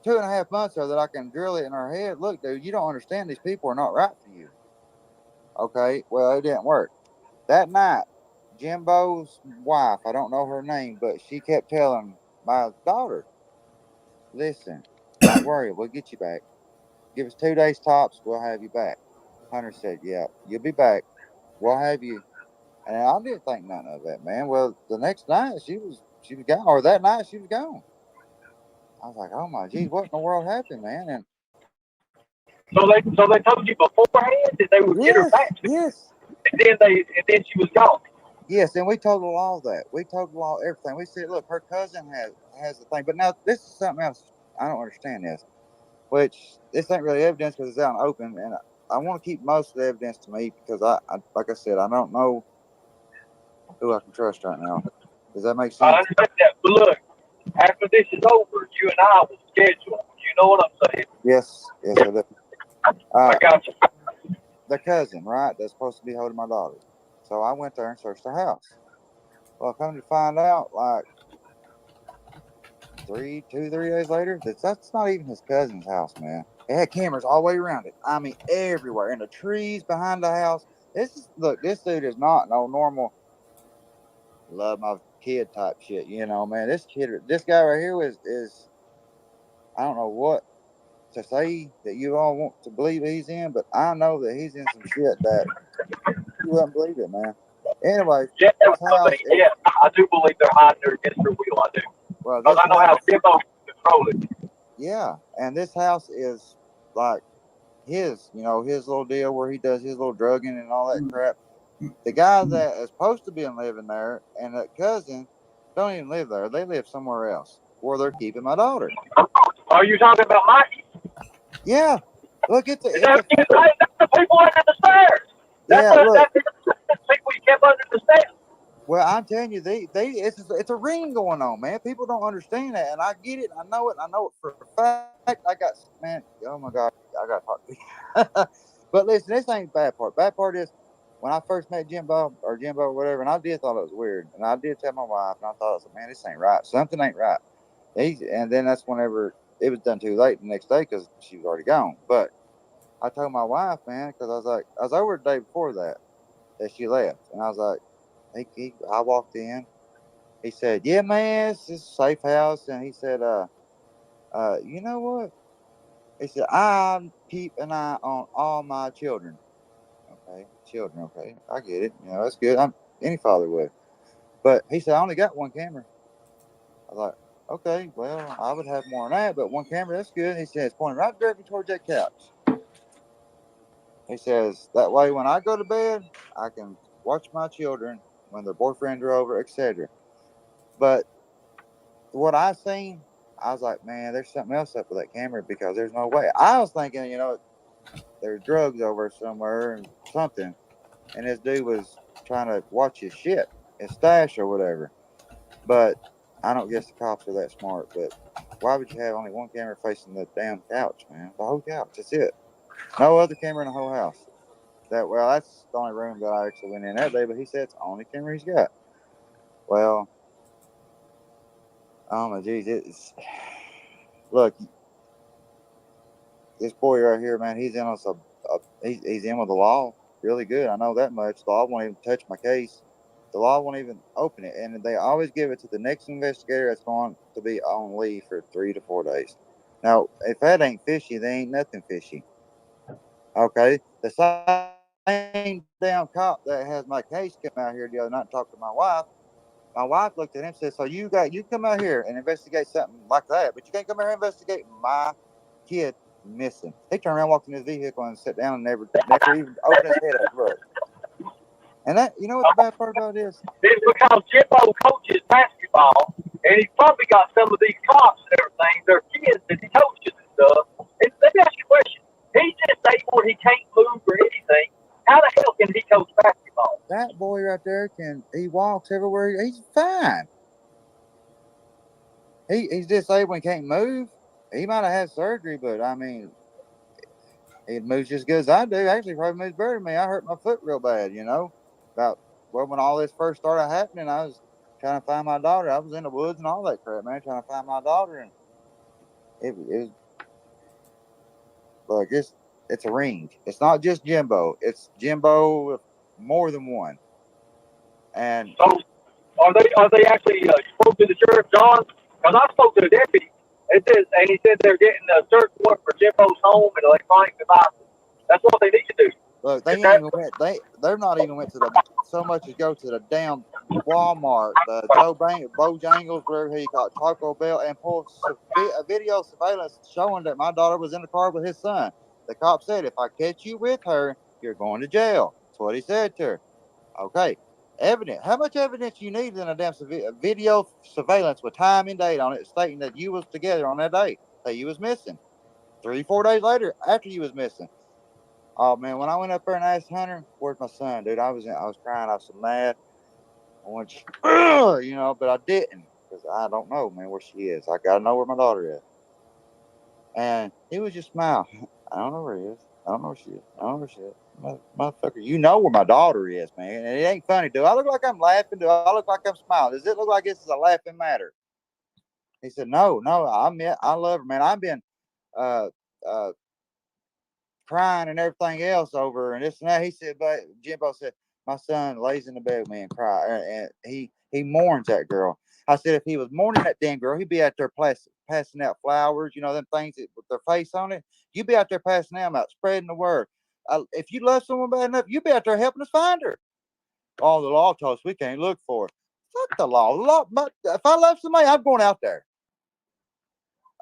2.5 months so that I can drill it in her head. Look, dude, you don't understand. These people are not right for you. Okay, well, it didn't work. That night, Jimbo's wife, I don't know her name, but she kept telling my daughter, listen, don't worry, we'll get you back. Give us 2 days tops, we'll have you back. Hunter said, yeah, you'll be back. We'll have you. And I didn't think nothing of that, man. Well, the next night she was gone, or that night she was gone. I was like, oh my geez, what in the world happened, man? And so they told you beforehand that they would get her back. Yes. And then she was gone. Yes, and we told the law that. We told the law everything. We said, look, her cousin has the thing. But now this is something else. I don't understand this. Which this ain't really evidence because it's out in open, and I want to keep most of the evidence to me because I like I said, I don't know who I can trust right now. Does that make sense? I understand that. But look, after this is over, you and I will schedule. You know what I'm saying? Yes, I do. I got you. the cousin, right? That's supposed to be holding my daughter. So I went there and searched the house. Well, come to find out, like 3 days later, that's not even his cousin's house, man. It had cameras all the way around it. I mean, everywhere. In the trees behind the house. Look, this dude is not no normal love my kid type shit, you know, man. This guy right here is I don't know what to say that you all want to believe he's in, but I know that he's in some shit that you wouldn't believe it, man. Anyway, Yeah, this house is, yeah, I do believe they're hiding her against her will. I do. well, Because this I know how house, Jimbo control it. yeah, and this house is like his, you know, his little deal where he does his little drugging and all that crap. The guy that is supposed to be living there and that cousin don't even live there. They live somewhere else where they're keeping my daughter. Are you talking about Mikey? Yeah. Look at That's the people under the stairs. Yeah, look. That's the people you kept under the stairs. Well, I'm telling you, it's a ring going on, man. People don't understand that, and I get it. I know it. I know it for a fact. Man, oh my God, I got to talk to you. But listen, this ain't the bad part. Bad part is when I first met Jimbo or whatever, and I did thought it was weird, and I did tell my wife, and I thought, man, this ain't right. Something ain't right. And then that's whenever it was done too late the next day because she was already gone. But I told my wife, man, because I was over the day before that she left, and I was like. I walked in. He said, "Yeah, man, it's a safe house." And he said, you know what?" He said, "I keep an eye on all my children." Okay, children. Okay, I get it. You know, that's good. Any father would. But he said, "I only got one camera." I was like, "Okay, well, I would have more than that, but one camera, that's good." He says, pointing right directly towards that couch. He says, "That way, when I go to bed, I can watch my children when their boyfriends are over, etc." But what I seen, I was like, man, there's something else up with that camera because there's no way. I was thinking, you know, there's drugs over somewhere and something, and this dude was trying to watch his shit, his stash or whatever. But I don't guess the cops are that smart. But why would you have only one camera facing the damn couch, man? The whole couch, that's it. No other camera in the whole house. That's the only room that I actually went in that day. But he said it's the only camera he's got. Well, oh my geez, look. This boy right here, man, he's in on he's in with the law really good. I know that much. The law won't even touch my case. The law won't even open it, and they always give it to the next investigator that's going to be on leave for 3 to 4 days. Now, if that ain't fishy, there ain't nothing fishy. Okay, the same damn cop that has my case come out here the other night and talk to my wife. My wife looked at him and said, "So you come out here and investigate something like that, but you can't come here and investigate my kid missing." He turned around, walked in his vehicle, and sat down and never even opened his head up. Look. And that, you know what the bad part about it is? It's because Jimbo coaches basketball, and he's probably got some of these cops and everything. They're kids that he coaches and stuff. And let me ask you a question. He's disabled. He can't move or anything. How the hell can he coach basketball? That boy right there he walks everywhere. He's fine. He's disabled and can't move. He might have had surgery, but I mean, he moves just as good as I do. Actually, probably moves better than me. I hurt my foot real bad, you know. When all this first started happening, I was trying to find my daughter. I was in the woods and all that crap, man, trying to find my daughter. And it was look, it's a ring. It's not just Jimbo. It's Jimbo with more than one. And so, are they actually spoke to the sheriff, John? Because I spoke to the deputy. And he said they're getting a search warrant for Jimbo's home and electronic devices. That's what they need to do. Look, they ain't even went. They're not even went to so much as go to the damn Walmart, the Bojangles, whatever he called it, Taco Bell, and pull a video surveillance showing that my daughter was in the car with his son. The cop said, "If I catch you with her, you're going to jail." That's what he said to her. Okay, evidence. How much evidence you need in a damn video surveillance with time and date on it, stating that you was together on that day, that you was missing? 3, 4 days later, after you was missing. Oh man, when I went up there and asked Hunter, "Where's my son, dude?" I was crying. I was so mad. I went, you know, but I didn't because I don't know, man, where she is. I gotta know where my daughter is. And he was just smile. "I don't know where he is. I don't know where she is. I don't know where she is." Motherfucker, you know where my daughter is, man. And it ain't funny. Do I look like I'm laughing? Do I look like I'm smiling? Does it look like this is a laughing matter? He said, no, I love her, man. I've been uh crying and everything else over her and this and that. He said, but Jimbo said, my son lays in the bed with me and cry, and he mourns that girl. I said, if he was mourning that damn girl, he'd be out there passing out flowers, you know, them things that, with their face on it. You'd be out there passing them out, spreading the word. If you love someone bad enough, you'd be out there helping us find her. Oh, the law told us we can't look for her. Fuck the law. The law, but if I love somebody, I'm going out there.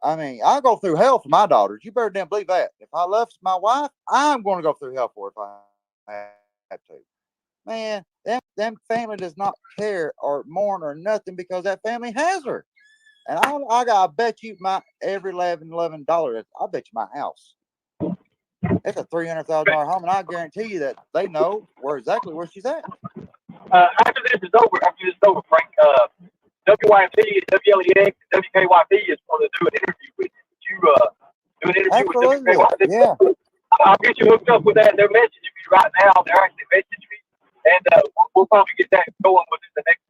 I mean, I'll go through hell for my daughters. You better damn believe that. If I love my wife, I'm going to go through hell for her if I have to. Man, them family does not care or mourn or nothing because that family has her. And I bet you my every $11, I bet you my house. It's a $300,000 home, and I guarantee you that they know exactly where she's at. After this is over, Frank, WYP, WLEX, WKYP is going to do an interview with you. Would you do an interview with WKYP? Yeah. I'll get you hooked up with that. They're messaging me right now. They're actually messaging me, and we'll probably get that going within the next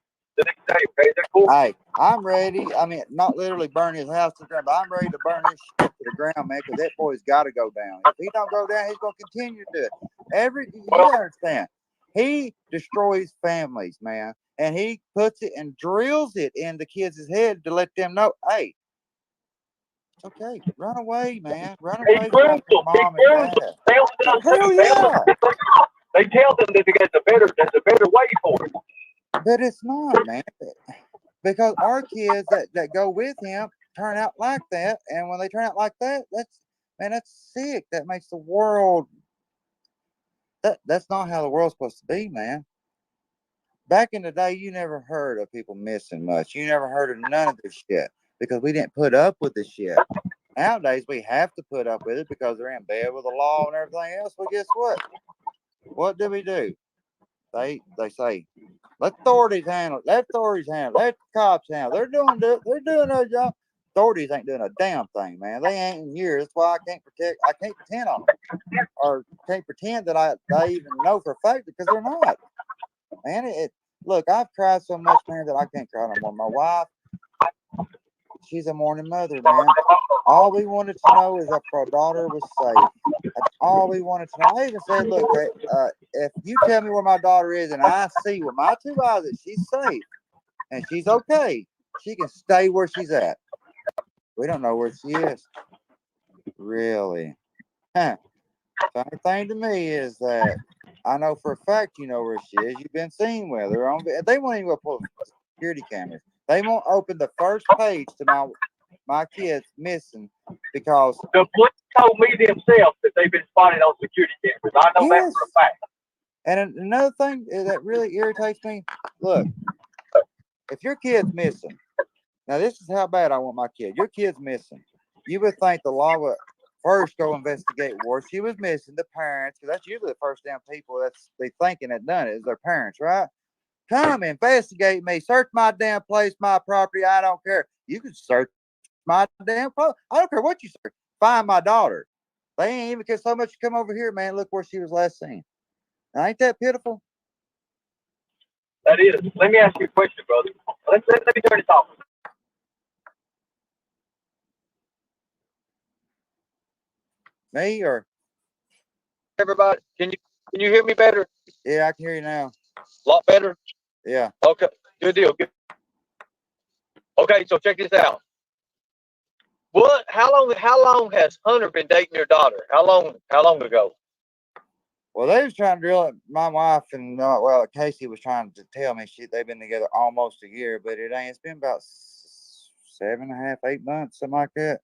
day. Okay, is that cool? Hey, I'm ready. I mean, not literally burn his house to the ground, but I'm ready to burn his shit to the ground, man, because that boy's got to go down. If he don't go down, he's going to continue to do it. You understand? He destroys families, man, and he puts it and drills it in the kids' head to let them know, hey, it's okay, run away, man, run away from your mom and dad. Hell yeah! They tell them that there's a better way for it. But it's not, man. Because our kids that go with him turn out like that, and when they turn out like that, that's sick. That makes the world. That's not how the world's supposed to be, man. Back in the day, you never heard of people missing much. You never heard of none of this shit because we didn't put up with this shit. Nowadays, we have to put up with it because they're in bed with the law and everything else. Well, guess what? What do we do? They say, let authorities handle it. Let authorities handle it. Let the cops handle it. They're doing their job. Authorities ain't doing a damn thing, man. They ain't in here. That's why I can't pretend on them. Or can't pretend that I even know for a fact because they're not. Man, look, I've cried so much, man, that I can't cry no more. My wife, she's a mourning mother, man. All we wanted to know is if our daughter was safe. That's all we wanted to know. I even said, look, if you tell me where my daughter is and I see with my two eyes that she's safe and she's okay, she can stay where she's at. We don't know where she is. Really? Funny thing to me is that I know for a fact you know where she is. You've been seen with her. They won't even go pull security cameras. They won't open the first page to my kids missing because the police told me themselves that they've been spotted on security cameras. I know that for a fact. And another thing that really irritates me, look, if your kid's missing, now this is how bad I want my kid. Your kid's missing. You would think the law would first go investigate where she was missing, the parents, because that's usually the first damn people that's they thinking that done it is their parents, right? Come investigate me, search my damn place, my property. I don't care. You can search my damn place. I don't care what you search. Find my daughter. They ain't even care so much to come over here, man. Look where she was last seen. Now, ain't that pitiful? That is. Let me ask you a question, brother. Let me turn this off. Me or everybody? Can you hear me better? Yeah, I can hear you now. A lot better? Yeah. Okay. Good deal. Good. Okay, so check this out. How long has Hunter been dating your daughter? How long ago? Well, they was trying to drill it. My wife and Kacy was trying to tell me they've been together almost a year, but it ain't. It's been about 7.5, 8 months, something like that.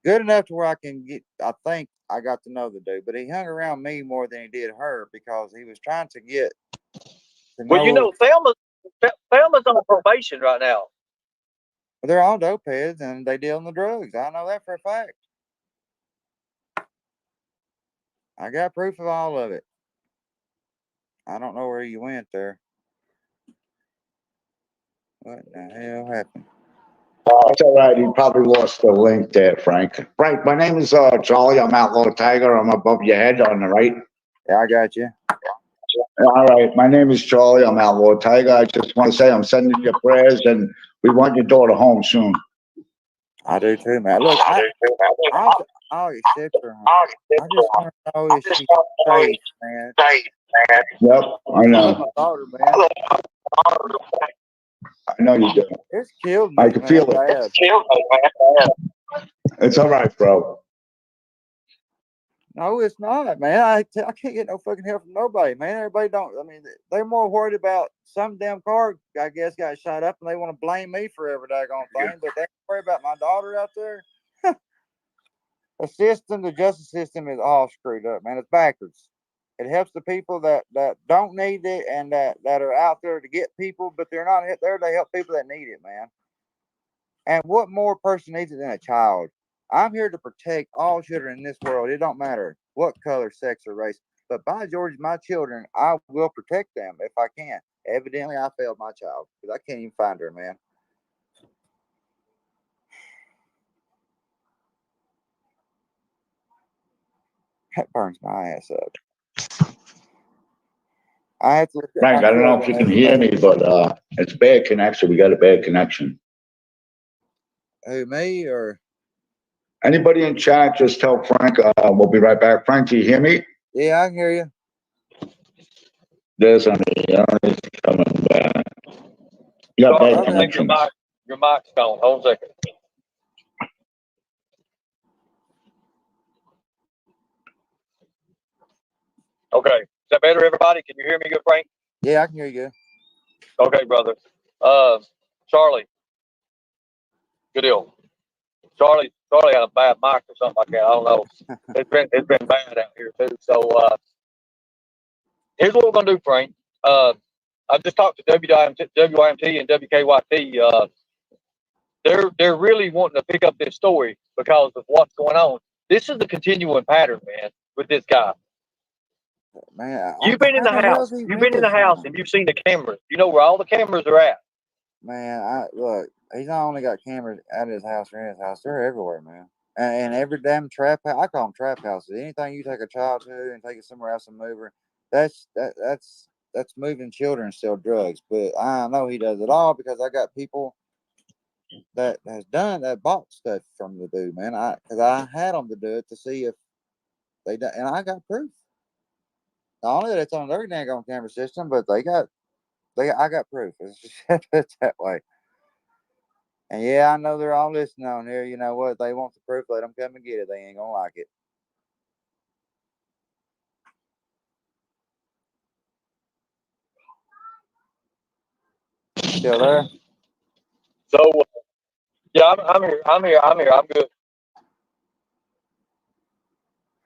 Good enough to where I can get. I think I got to know the dude, but he hung around me more than he did her because he was trying to get. Well, you know, Thelma's on probation right now. They're all dope heads and they deal in the drugs. I know that for a fact. I got proof of all of it. I don't know where you went there. What the hell happened? That's all right. He probably lost the link there, Frank. Frank, my name is Charlie. I'm Outlaw Tiger. I'm above your head on the right. Yeah, I got you. All right. My name is Charlie. I'm Outlaw Tiger. I just want to say I'm sending you prayers, and we want your daughter home soon. I do too, man. Look, I'll accept her. I just want to know if she's safe, man. Yep, I know. My daughter, man. I know you do. It's killed me. I can feel it. Bad. It's all right, bro. No, it's not, man. I can't get no fucking help from nobody, man. Everybody don't. I mean, they're more worried about some damn car, I guess, got shot up, and they want to blame me for every daggone thing. But they don't worry about my daughter out there. The justice system is all screwed up, man. It's backwards. It helps the people that don't need it and that are out there to get people, but they're not there to help people that need it, man. And what more person needs it than a child? I'm here to protect all children in this world. It don't matter what color, sex, or race. But by George, my children, I will protect them if I can. Evidently, I failed my child because I can't even find her, man. That burns my ass up. I have to look at Frank, my I don't know if you can hear me, but it's bad connection. We got a bad connection. Who, me or? Anybody in chat, just tell Frank, we'll be right back. Frank, do you hear me? Yeah, I can hear you. There's Ernie's coming back. You got bad connection. Your mic's gone. Hold a second. Okay. Is that better, everybody? Can you hear me good, Frank? Yeah, I can hear you. Okay, brother. Charlie. Good deal. Charlie had a bad mic or something like that. I don't know. It's been bad out here too. So here's what we're gonna do, Frank. I just talked to WIMT and WKYT. They're really wanting to pick up this story because of what's going on. This is the continuing pattern, man, with this guy. Man, you've been in the house. You've been in the house and you've seen the cameras. You know where all the cameras are at. Man, look, he's not only got cameras at his house or in his house, they're everywhere, man. And every damn trap house, I call them trap houses. Anything you take a child to and take it somewhere else and move her, that's moving children and sell drugs. But I know he does it all because I got people that bought stuff from the dude, man. Because I had them to do it to see if they done, and I got proof. Not only that it's on their dang on camera system, but I got proof. It's just that way. And yeah, I know they're all listening on here. You know what? They want the proof. Let them come and get it. They ain't gonna like it. Still there? So yeah, I'm here. I'm good.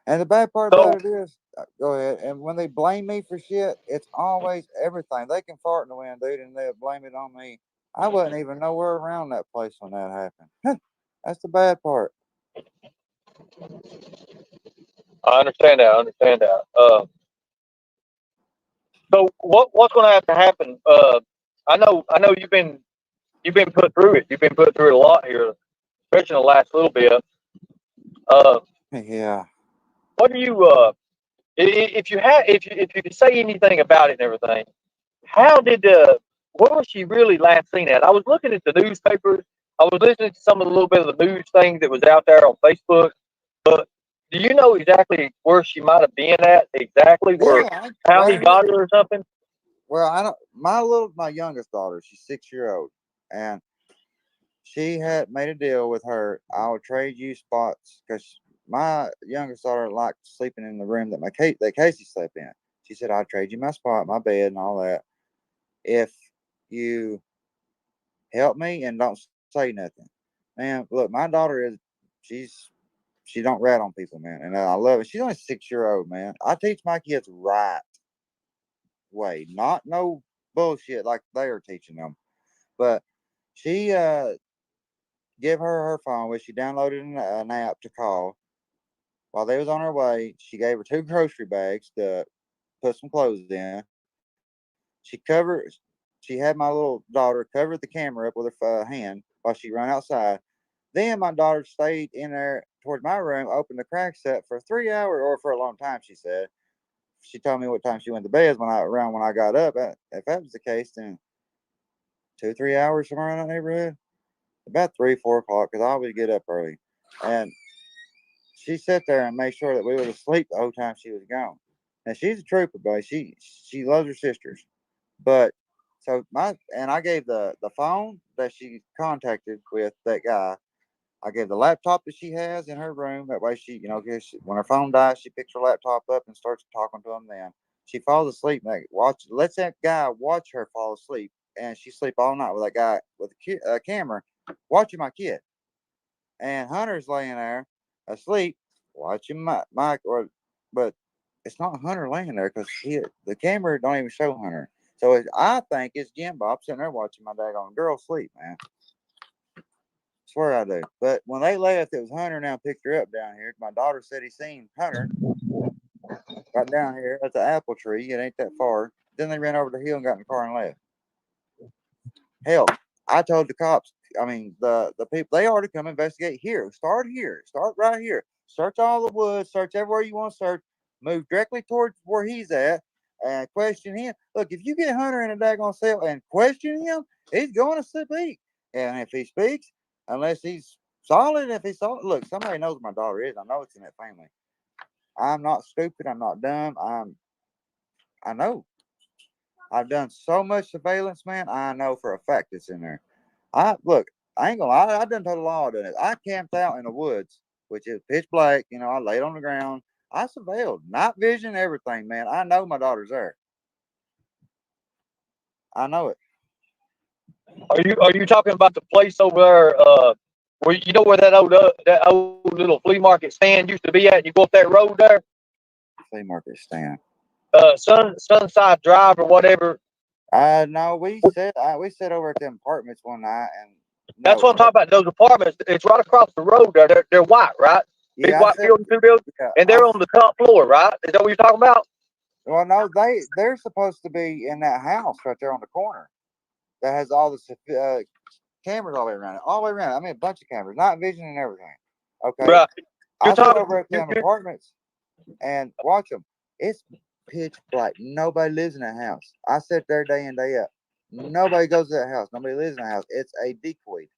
And the bad part about it is, go ahead. And when they blame me for shit, it's always everything. They can fart in the wind, dude, and they'll blame it on me. I wasn't even nowhere around that place when that happened. That's the bad part. I understand that. So what's going to have to happen? I know you've been put through it. You've been put through it a lot here, especially in the last little bit. Yeah. What do you if you could say anything about it and everything? How did where was she really last seen at? I was looking at the newspapers. I was listening to some of the little bit of the news things that was out there on Facebook. But do you know exactly where she might have been at? Exactly how he got her or something? Well, I don't. My youngest daughter, she's 6-year-old, and she had made a deal with her. I'll trade you spots because my youngest daughter liked sleeping in the room that Kacy slept in. She said, "I'll trade you my spot, my bed, and all that if you help me and don't say nothing." Man, look, my daughter she don't rat on people, man, and I love it. She's only 6-year-old, man. I teach my kids right way, not no bullshit like they are teaching them. But she give her phone, which she downloaded an app to call. While they was on her way, she gave her 2 grocery bags to put some clothes in. She had my little daughter cover the camera up with her hand while she run outside. Then my daughter stayed in there towards my room, opened the crack set for 3 hours or for a long time, she said. She told me what time she went to bed when I got up. If that was the case, then 2-3 hours somewhere in that neighborhood. About 3-4 o'clock, because I always get up early. And she sat there and made sure that we were asleep the whole time she was gone. Now she's a trooper, boy. She loves her sisters. But so I gave the phone that she contacted with that guy. I gave the laptop that she has in her room. That way she, when her phone dies, she picks her laptop up and starts talking to him. Then she falls asleep. Lets that guy watch her fall asleep, and she sleep all night with that guy with a camera watching my kid. And Hunter's laying there asleep watching Mike. But it's not Hunter laying there because the camera don't even show Hunter. So I think it's Jimbo. I'm sitting there watching my daggone girl sleep, man. Swear I do. But when they left, it was Hunter now picked her up down here. My daughter said he seen Hunter right down here at the apple tree. It ain't that far. Then they ran over the hill and got in the car and left. Hell, I told the cops, the people, they ought to come investigate here. Start right here. Search all the woods, search everywhere you want to search, move directly towards where he's at, and question him. Look, if you get Hunter in a daggone cell and question him, he's going to speak. And if he speaks, unless he's solid, look, somebody knows my daughter is. I know it's in that family. I'm not stupid. I'm not dumb. I know. I've done so much surveillance, man. I know for a fact it's in there. I ain't gonna lie. I done told a lot of it. I camped out in the woods, which is pitch black. I laid on the ground. I surveilled, night vision, everything, man. I know my daughter's there. I know it. Are you talking about the place over there? Where you know where that old little flea market stand used to be at? And you go up that road there. Flea market stand. Sunside Drive or whatever. No, we sat over at them apartments one night, and that's what I'm talking about. Those apartments. It's right across the road there. They're white, right? Big white building, two buildings, and they're on the top floor, right? Is that what you're talking about? Well, no, they're supposed to be in that house right there on the corner that has all the cameras all the way around it. All the way around. A bunch of cameras, night vision and everything. Okay. Right. I sit over at them apartments and watch them. It's pitch black. Nobody lives in that house. I sit there day in, day out. Nobody goes to that house. Nobody lives in that house. It's a decoy.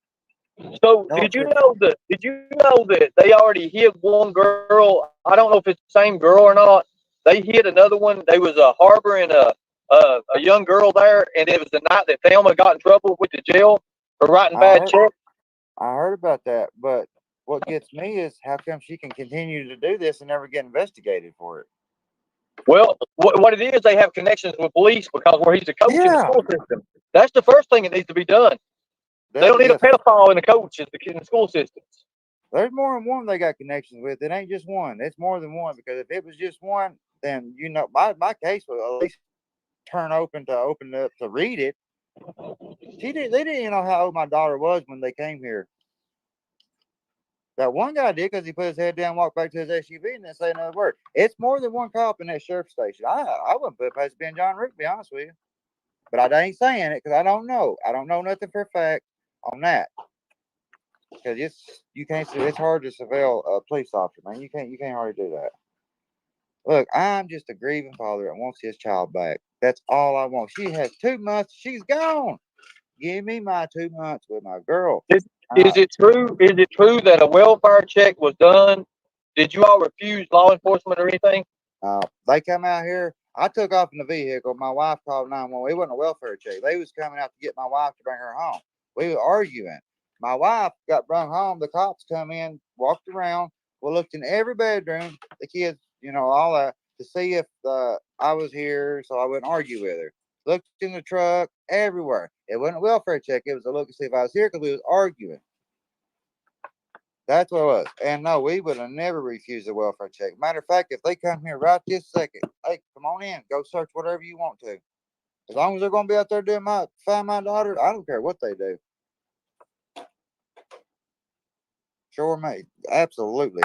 So did you know that they already hid one girl? I don't know if it's the same girl or not. They hid another one. They was harboring a young girl there, and it was the night that Thelma got in trouble with the jail for writing bad checks. I heard about that, but what gets me is how come she can continue to do this and never get investigated for it? Well, what it is, they have connections with police because where he's a coach in the school system. That's the first thing that needs to be done. They don't need a pedophile and a coach in the school systems. There's more than one they got connections with. It ain't just one. It's more than one, because if it was just one, then my case would at least open up to read it. They didn't even know how old my daughter was when they came here. That one guy did, because he put his head down, walked back to his SUV, and didn't say another word. It's more than one cop in that sheriff's station. I wouldn't put it past being John Rick, to be honest with you. But I ain't saying it because I don't know. I don't know nothing for a fact on that. Because it's hard to surveil a police officer, man. You can't hardly do that. Look, I'm just a grieving father that wants his child back. That's all I want. She has 2 months. She's gone. Give me my 2 months with my girl. Is it true? Is it true that a welfare check was done? Did you all refuse law enforcement or anything? They come out here. I took off in the vehicle. My wife called 911. It wasn't a welfare check. They was coming out to get my wife to bring her home. We were arguing. My wife got brought home. The cops come in, walked around. We looked in every bedroom, the kids, all that, to see if I was here, so I wouldn't argue with her. Looked in the truck, everywhere. It wasn't a welfare check. It was a look to see if I was here, because we was arguing. That's what it was. And no, we would have never refused a welfare check. Matter of fact, if they come here right this second, hey, come on in, go search whatever you want to. As long as they're going to be out there find my daughter, I don't care what they do. Sure, mate. Absolutely.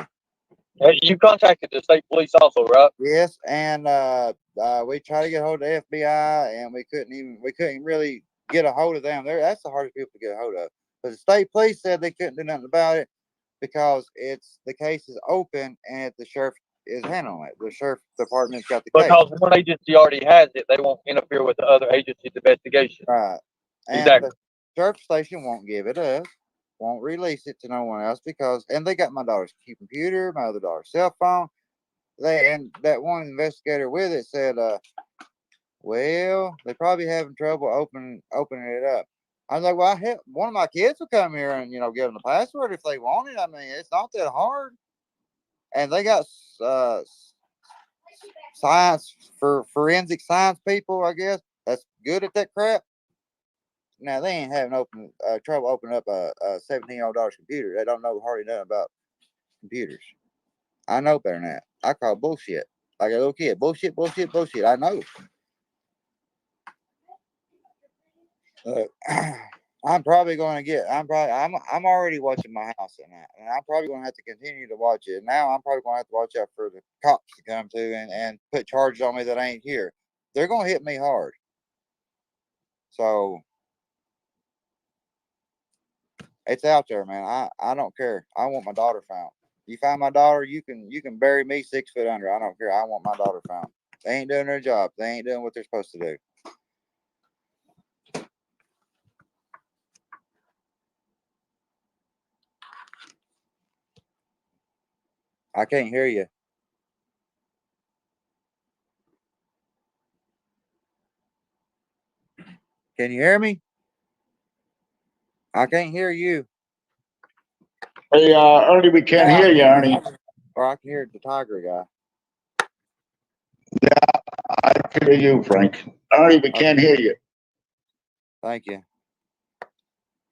You contacted the state police also, right? Yes, and we tried to get a hold of the FBI, and we couldn't really get a hold of them. That's the hardest people to get a hold of. But the state police said they couldn't do nothing about it because the case is open and the sheriff is handling it. The sheriff department's got the case. Because one agency already has it, they won't interfere with the other agency's investigation. Right. And Exactly. the sheriff station won't give it up, won't release it to no one else and they got my daughter's computer, my other daughter's cell phone. And that one investigator with it said, well, they probably having trouble opening it up. I was like, well, one of my kids will come here and, give them the password if they want it. I mean, it's not that hard. And they got forensic science people, I guess, that's good at that crap. Now, they ain't having trouble opening up a 17-year-old daughter's computer. They don't know hardly nothing about computers. I know better than that. I call bullshit. Like a little kid. Bullshit, bullshit, bullshit. I know. I'm probably going to get. I'm already watching my house at night, and I'm probably going to have to continue to watch it. Now I'm probably going to have to watch out for the cops to come to and put charges on me that ain't here. They're going to hit me hard. So it's out there, man. I don't care. I want my daughter found. You find my daughter, you can bury me 6 foot under. I don't care. I want my daughter found. They ain't doing their job. They ain't doing what they're supposed to do. I can't hear you. Can you hear me? I can't hear you. Hey, Ernie, we can't hear you, Ernie. Or I can hear the tiger guy. Yeah, I can hear you, Frank. Ernie, we can't hear you. Thank you.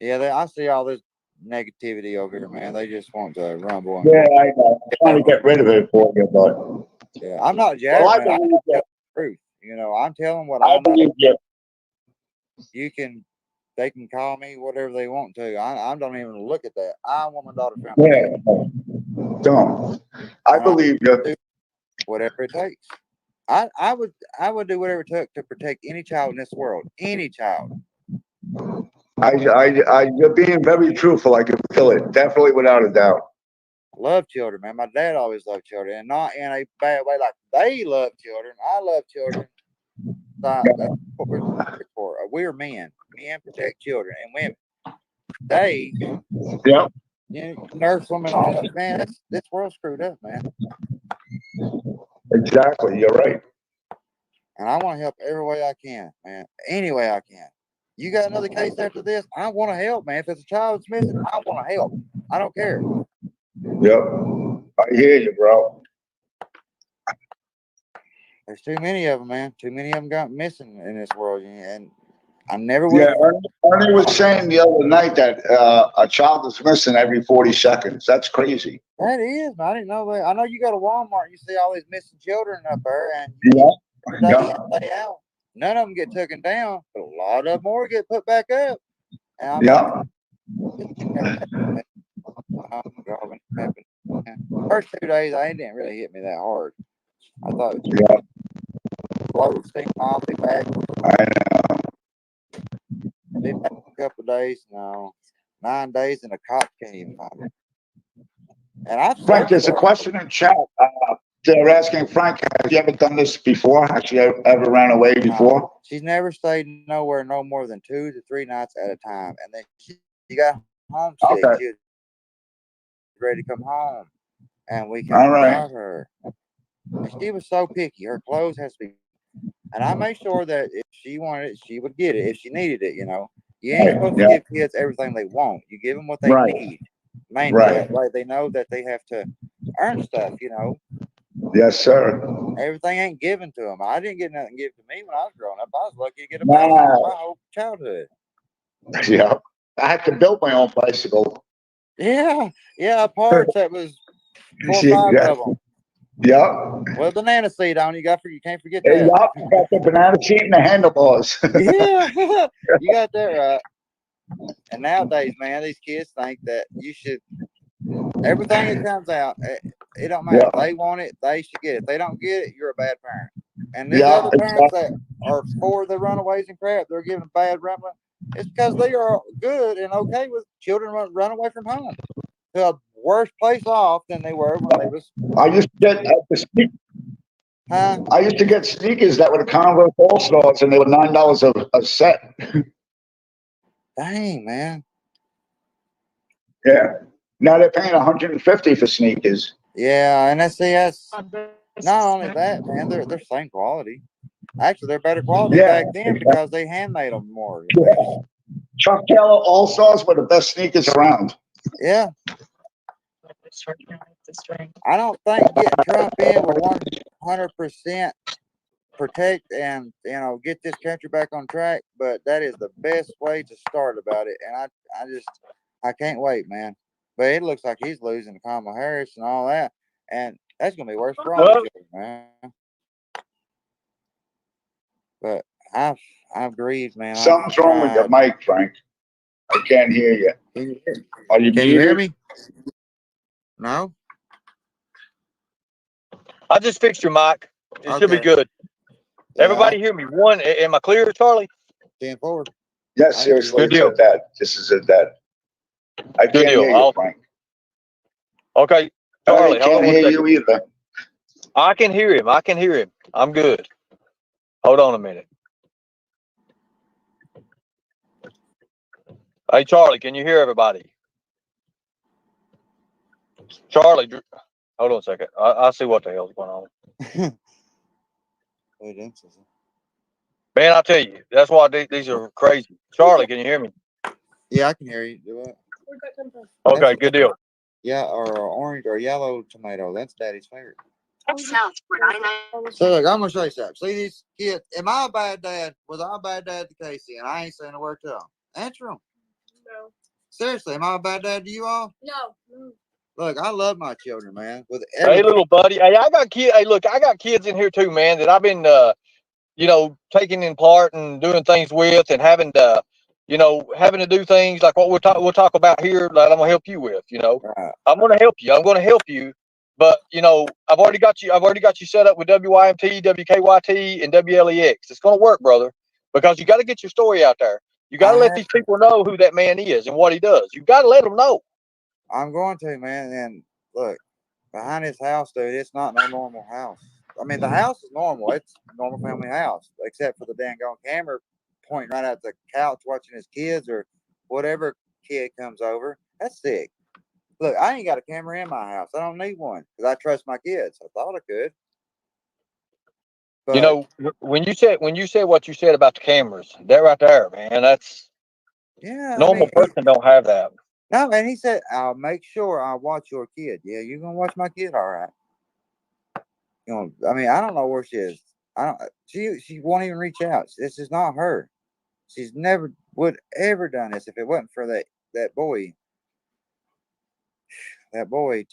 Yeah, I see all this negativity over here, man. They just want to rumble. Yeah, I know. I'm trying to get rid of it for you, but yeah, I'm not jabbing. Well, I'm telling the truth. I'm telling what I know. believe you. They can call me whatever they want to. I don't even look at that. I want my daughter found. Yeah, don't. I believe you. Whatever it takes. I would do whatever it took to protect any child in this world. Any child. You're being very truthful. I can feel it, definitely, without a doubt. Love children, man. My dad always loved children, and not in a bad way. Like they love children. I love children. That's what we're for. We're men. Men protect children and women. They, nurse women, all that. Man, this world's screwed up, man. Exactly, you're right. And I want to help every way I can, man. Any way I can. You got another case after this? I want to help, man. If it's a child that's missing, I want to help. I don't care. Yep. I hear you, bro. There's too many of them, man. Too many of them got missing in this world, and I never would. Yeah, Ernie was saying the other night that a child is missing every 40 seconds. That's crazy. That is, man. I didn't know that. I know you go to Walmart, you see all these missing children up there, and day out. None of them get taken down, but a lot of more get put back up. And first 2 days, it didn't really hit me that hard. I thought it was close, off the back. I know. Been back a couple of days now, 9 days, and the cops can't even find it. And Frank, there's a question in chat. They're asking Frank, have you ever done this before? Have you ever ran away before? She's never stayed nowhere no more than 2 to 3 nights at a time. And then she got homesick. Okay. She was ready to come home. And we couldn't without her. And she was so picky. Her clothes has to be. And I made sure that if she wanted it, she would get it. If she needed it, You ain't supposed to give kids everything they want. You give them what they need. Mainly, right? They know that they have to earn stuff, Yes, sir. Everything ain't given to them. I didn't get nothing given to me when I was growing up. I was lucky to get a bicycle my whole childhood. Yeah. I had to build my own bicycle. Yeah. Parts that was 4 or 5 of them. Yep. With banana seat on, you can't forget that. Yep. You got the banana seat and the handlebars. Yeah. You got that right. And nowadays, man, these kids think that you should, everything that comes out, it don't matter. If they want it, they should get it. If they don't get it, you're a bad parent. And these other parents that are for the runaways and crap, they're giving bad rumbling. It's because they are good and okay with children run away from home to a worse place off than they were when they was. I used to get at the sneak. Huh? I used to get sneakers that were the Converse All Stars, and they were $9 a set. Dang, man. Yeah. Now they're paying $150 for sneakers. Yeah, and that's not only that, man. They're same quality. Actually, they're better quality back then because they handmade them more. You know? Chuck Taylor All Stars were the best sneakers around. Yeah. I don't think getting Trump in will 100% protect and get this country back on track, but that is the best way to start about it. And I can't wait, man. But it looks like he's losing to Kamala Harris and all that, and that's gonna be worse for all of you, man. But I've grieved, man. Something's wrong with your mic, Frank. I can't hear you. Are you Can you hear me? No. I just fixed your mic. It should be good. Yeah. Everybody hear me? One, am I clear, Charlie? 10-4. Yes, seriously, it's a dead. This is a dead. I can't hear you, Frank. Okay, Charlie, I can't hear you either. I can hear him. I can hear him. I'm good. Hold on a minute. Hey, Charlie, can you hear everybody? Charlie, hold on a second. I see what the hell's going on. Man, I tell you, that's why these are crazy. Charlie, can you hear me? Yeah, I can hear you. Okay, good deal. Yeah, or orange or yellow tomato. That's Daddy's favorite. So look, I'm gonna show you something. See these kids? Am I a bad dad? Was I a bad dad to Casey? And I ain't saying a word to them. Answer them. No. Seriously, am I a bad dad to you all? No. Look, I love my children, man. With everything. Hey, little buddy. Hey, I got kids. Hey, look, I got kids in here too, man. That I've been, taking in part and doing things with, and having to do things like what we'll talk about here that I'm gonna help you with. Right. I'm gonna help you. I'm gonna help you. But I've already got you set up with WYMT, WKYT, and WLEX. It's gonna work, brother, because you got to get your story out there. You got to let these people know who that man is and what he does. You got to let them know. I'm going to, man. And look, behind his house, dude, it's not no normal house. I mean, the house is normal. It's a normal family house, except for the dang on camera pointing right at the couch watching his kids or whatever kid comes over. That's sick. Look, I ain't got a camera in my house. I don't need one because I trust my kids. I thought I could. But, when you said what you said about the cameras, that right there, man, that's normal person don't have that. No, and he said, I'll make sure I watch your kid. Yeah, you're gonna watch my kid, all right. I don't know where she is. She won't even reach out. This is not her. She's never would ever done this if it wasn't for that boy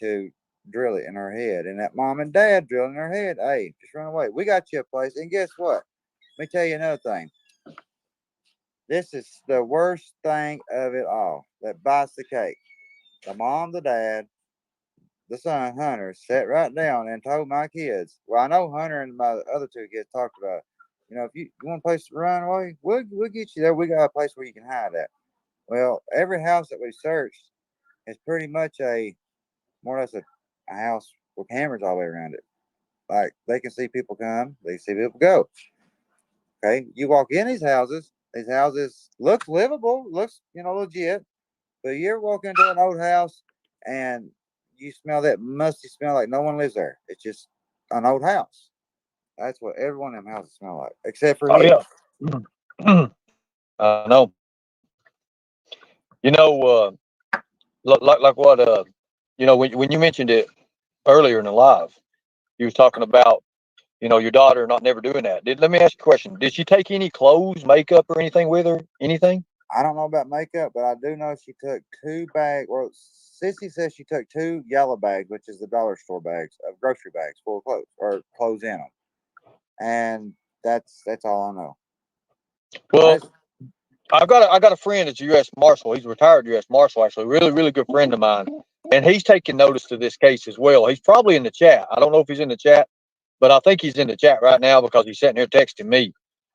to drill it in her head, and that mom and dad drilling her head. Hey, just run away. We got you a place. And guess what? Let me tell you another thing. This is the worst thing of it all that bites the cake. The mom, the dad, the son, Hunter, sat right down and told my kids. Well, I know Hunter and my other two kids talked about, if you want a place to run away, we'll get you there. We got a place where you can hide at. Well, every house that we searched is pretty much more or less a house with cameras all the way around it. Like they can see people come, they see people go. Okay, you walk in these houses look livable, looks legit, but you're walking into an old house and you smell that musty smell like no one lives there. It's just an old house. That's what every one of them houses smell like, except for his. Yeah. No. Like what when you mentioned it earlier in the live, you was talking about your daughter not never doing that. Let me ask you a question. Did she take any clothes, makeup, or anything with her? Anything? I don't know about makeup, but I do know she took 2 bags. Well, Sissy says she took 2 yellow bags, which is the dollar store bags of grocery bags full of clothes or clothes in them, and that's all I know. Well, I got a friend that's a U.S. Marshal. He's a retired U.S. Marshal, actually, really, really good friend of mine, and he's taking notice to this case as well. He's probably in the chat. I don't know if he's in the chat, but I think he's in the chat right now because he's sitting here texting me.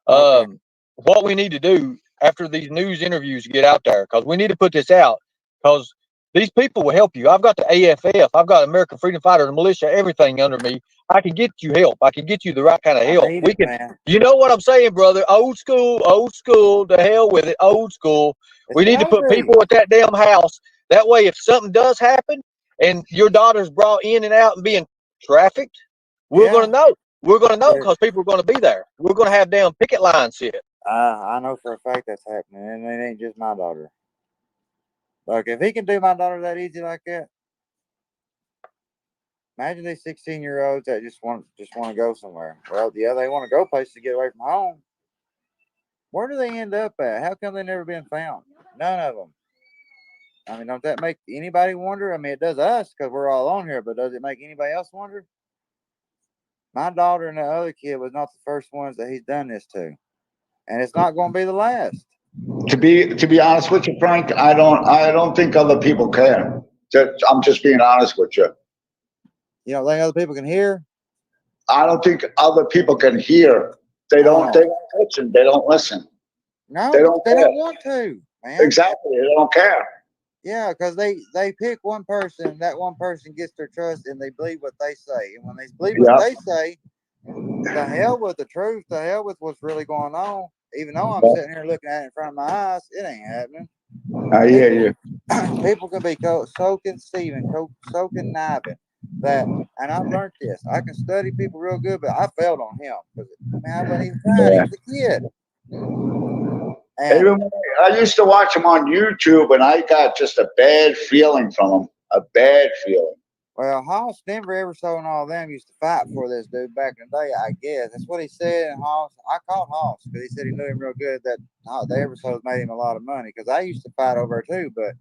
Okay. What we need to do after these news interviews get out there, because we need to put this out, because these people will help you. I've got the AFF, I've got American Freedom Fighter, the militia, everything under me. I can get you help. I can get you the right kind of help. We can, man. you know what I'm saying, brother? Old school, the hell with it, old school. We need to put people at that damn house. That way, if something does happen and your daughter's brought in and out and being trafficked, we're going to know. We're going to know because people are going to be there. We're going to have damn picket lines set. I know for a fact that's happening, and it ain't just my daughter. Look, if he can do my daughter that easy like that, imagine these 16-year-olds that just want to go somewhere. Well, yeah, they want to go places to get away from home. Where do they end up at? How come they've never been found? None of them. I mean, don't that make anybody wonder? I mean, it does us because we're all on here, but does it make anybody else wonder? My daughter and the other kid was not the first ones that he's done this to, and it's not going to be the last. To be honest with you, Frank, I don't think other people care. I'm just being honest with you. You don't think other people can hear? I don't think other people can hear. They don't. They don't listen. They don't listen. No, they don't want to, man. Exactly. They don't care. Yeah, because they pick one person. That one person gets their trust, and they believe what they say. And when they believe what they say, the hell with the truth. The hell with what's really going on. Even though I'm sitting here looking at it in front of my eyes, it ain't happening. I hear you. People can be so conceiving, so conniving that, and I've learned this. I can study people real good, but I failed on him because man, I wasn't even trying. He was a kid. And I used to watch him on YouTube, and I got just a bad feeling from him. A bad feeling. Well, Hoss, Denver, Everso, and all them used to fight for this dude back in the day, I guess. That's what he said. And Hoss, I called Hoss because he said he knew him real good, that the Eversos made him a lot of money because I used to fight over it too. But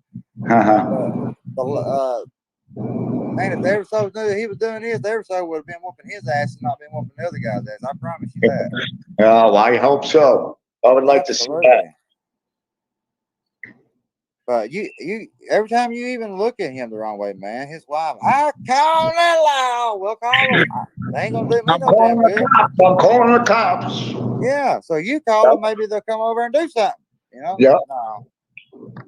man, if the Eversos knew he was doing this, the Everso would have been whooping his ass and not been whooping the other guy's ass. I promise you that. Oh, I hope so. I would like to see that. But you every time you even look at him the wrong way, man, his wife, I call that law. We'll call them. They ain't gonna do me no damn good. I'm calling the cops. Yeah, so you call them, maybe they'll come over and do something. You know? Yeah. No.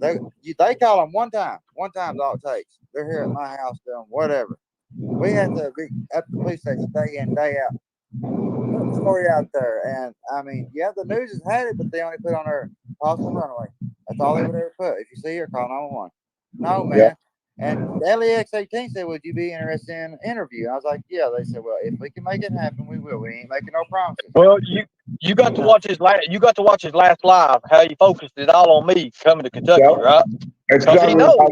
They call them one time. One time's all it takes. They're here at my house doing whatever. We have to be at the police station day in, day out. Put the story out there. And I mean, yeah, the news has had it, but they only put on their possible runaway. That's all they would ever put. If you see her, call 911. No, man. Yeah. And LEX 18 said, would you be interested in an interview? I was like, yeah. They said, well, if we can make it happen, we will. We ain't making no promises. Well, you got to watch his last live. How he focused it all on me coming to Kentucky, right? Because he knows I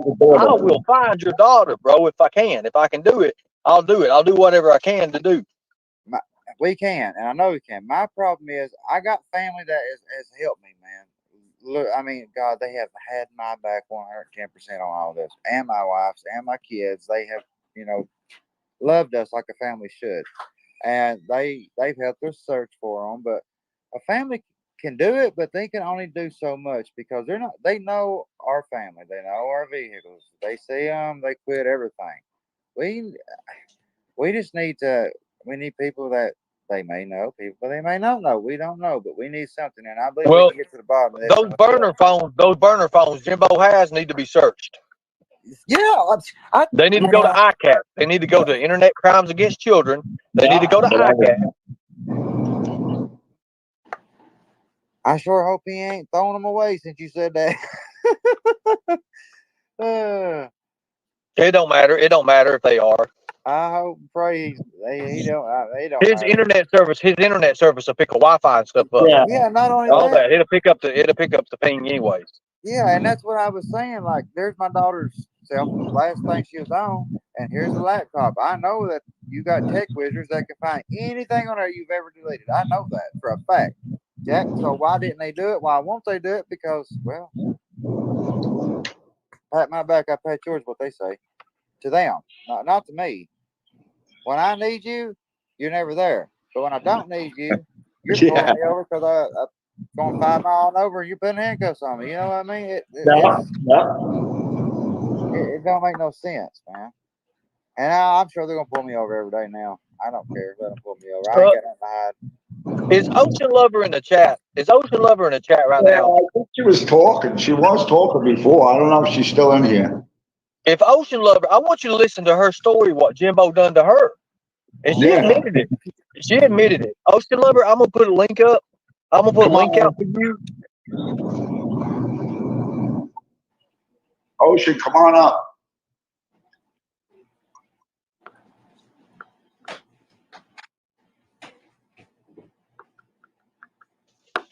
will find your daughter, bro. If I can do it, I'll do it. I'll do whatever I can to do. We can, and I know we can. My problem is I got family that has helped me, man. Look, I mean, God, they have had my back 110% on all this, and my wife's and my kids. They have, loved us like a family should, and they've helped us search for them. But a family can do it, but they can only do so much because they know our family, they know our vehicles, they see them, they quit everything. We just need people that they may know, people they may not know. We don't know, but we need something, and I believe we can get to the bottom of this. Those burner phones Jimbo has need to be searched. Yeah, they need to go to ICAP. They need to go to Internet Crimes Against Children. They need to go to ICAP. I sure hope he ain't throwing them away since you said that. It don't matter. It don't matter if they are. I hope and pray they don't. His internet service will pick a Wi-Fi and stuff up. Yeah, not only all that. It'll pick up the ping anyways. Yeah, and that's what I was saying. Like, there's my daughter's cell phone, last thing she was on, and here's a laptop. I know that you got tech wizards that can find anything on there you've ever deleted. I know that for a fact. Jack, so why didn't they do it? Why won't they do it? Because, well, pat my back, I pat yours, what they say. To them, not to me. When I need you, you're never there. But when I don't need you, you're pulling me over because I'm going 5 miles over and you're putting handcuffs on me. You know what I mean? It don't make no sense, man. And I'm sure they're going to pull me over every day now. I don't care if they don't pull me over. I ain't got nothing to hide. Is Ocean Lover in the chat? Is Ocean Lover in the chat right Yeah, now? I think she was talking. She was talking before. I don't know if she's still in here. If Ocean Lover, I want you to listen to her story, what Jimbo done to her. And she Yeah. admitted it. She admitted it. Ocean Lover, I'm going to put a link up. I'm going to put a link out for you. Ocean, come on up.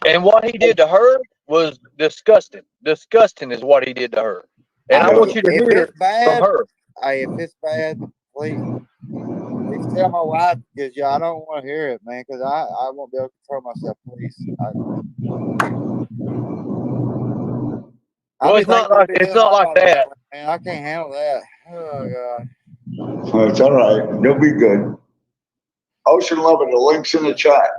And what he did to her was disgusting. Disgusting is what he did to her. And I want you to if hear it's bad, from her. Hey, if it's bad, please tell my wife, because I don't want to hear it, man, because I won't be able to control myself, please. Well, it's not like that. Man, I can't handle that. Oh God. Well, it's all right. You'll be good. Ocean Lover, the link's in the chat.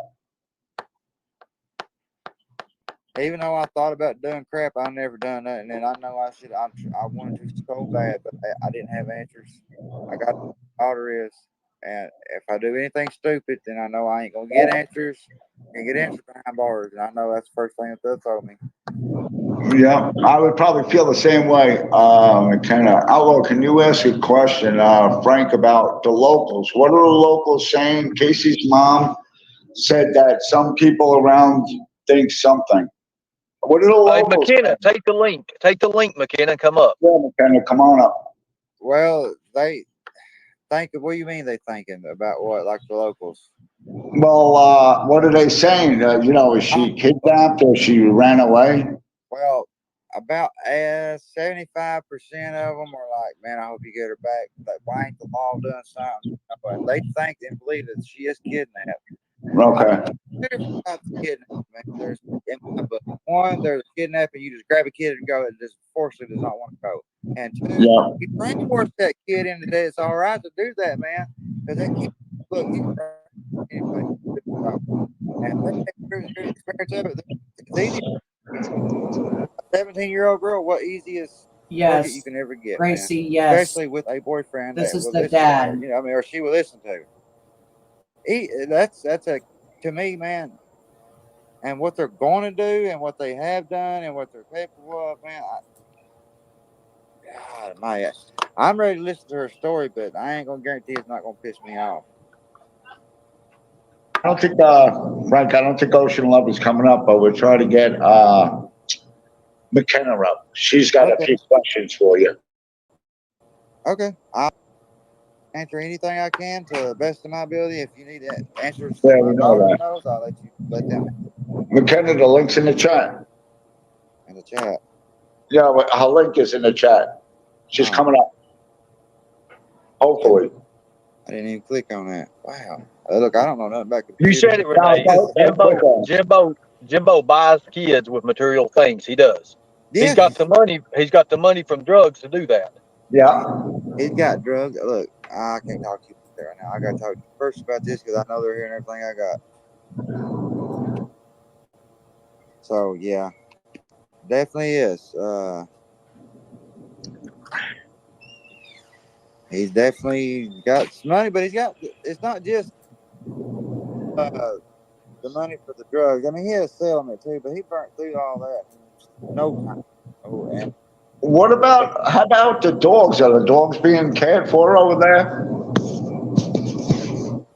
Even though I thought about doing crap, I never done that, and then I know I should. I wanted to so bad, but I didn't have answers. I got what the order is, and if I do anything stupid, then I know I ain't gonna get answers. And get answers behind bars, and I know that's the first thing that they'll tell me. Yeah, I would probably feel the same way. McKenna. Outlaw, can you ask a question, Frank, about the locals? What are the locals saying? Casey's mom said that some people around think something. What are the locals? McKenna, take the link. Take the link, McKenna. Come up. Yeah, McKenna, come on up. Well, they think. What do you mean they thinking about what? Like the locals? Well, what are they saying? Is she kidnapped or she ran away? Well, about 75% of them are like, man, I hope you get her back. Like, why ain't the law doing something? But they think and believe that she is kidnapped. Okay. There's about the kidnapping, man. There's in my book. One, there's kidnapping. You just grab a kid and go. It just forcibly does not want to go. And two, you brainwash that kid into that. It's all right to do that, man. Because that kid, look, anyway. And here's the experience of it. It's easy. A 17-year-old girl, what easiest target you can ever get, Gracie, man. yes. Especially with a boyfriend This that is will the listen dad. to her, or she will listen to her. That's a, to me, man. And what they're going to do, and what they have done, and what they're capable of, man. I'm ready to listen to her story, but I ain't gonna guarantee it's not gonna piss me off. I don't think, Frank, I don't think Ocean Love is coming up, but we'll try to get McKenna up. She's got a few questions for you. Okay. I'll answer anything I can to the best of my ability. If you need answers Yeah, to we my know daughter that. knows, I'll let them McKenna, the link's in the chat. in the chat. Yeah, but her link is in the chat. She's coming up. Hopefully. I didn't even click on that. Wow. Look, I don't know nothing about You computers. said it, Renee. Jimbo buys kids with material things. He does. Yeah. He's got the money. He's got the money from drugs to do that. Yeah. He's got drugs. Look, I can't talk to you right now. I got to talk to you first about this because I know they're hearing everything I got. So, yeah. Definitely is. He's definitely got some money, but it's not just the money for the drugs. I mean, he has settlement too, but he burnt through all that in no time. Oh, and How about the dogs? Are the dogs being cared for over there?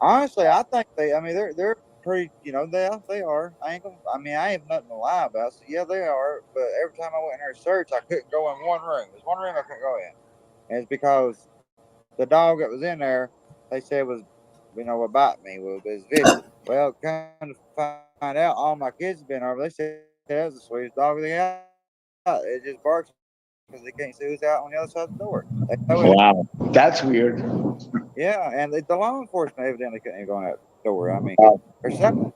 honestly, I think they're pretty, they are. I have nothing to lie about. So yeah, they are. But every time I went in there to search, I couldn't go in one room. There's one room I couldn't go in. And it's because the dog that was in there, they said was, what bite me was vicious. Well, kind of find out, all my kids have been over. They said that was the sweetest dog they had. It just barks because they can't see who's out on the other side of the door. Wow, that's weird. Yeah, and the law enforcement evidently couldn't even go on that door. I mean, there's something.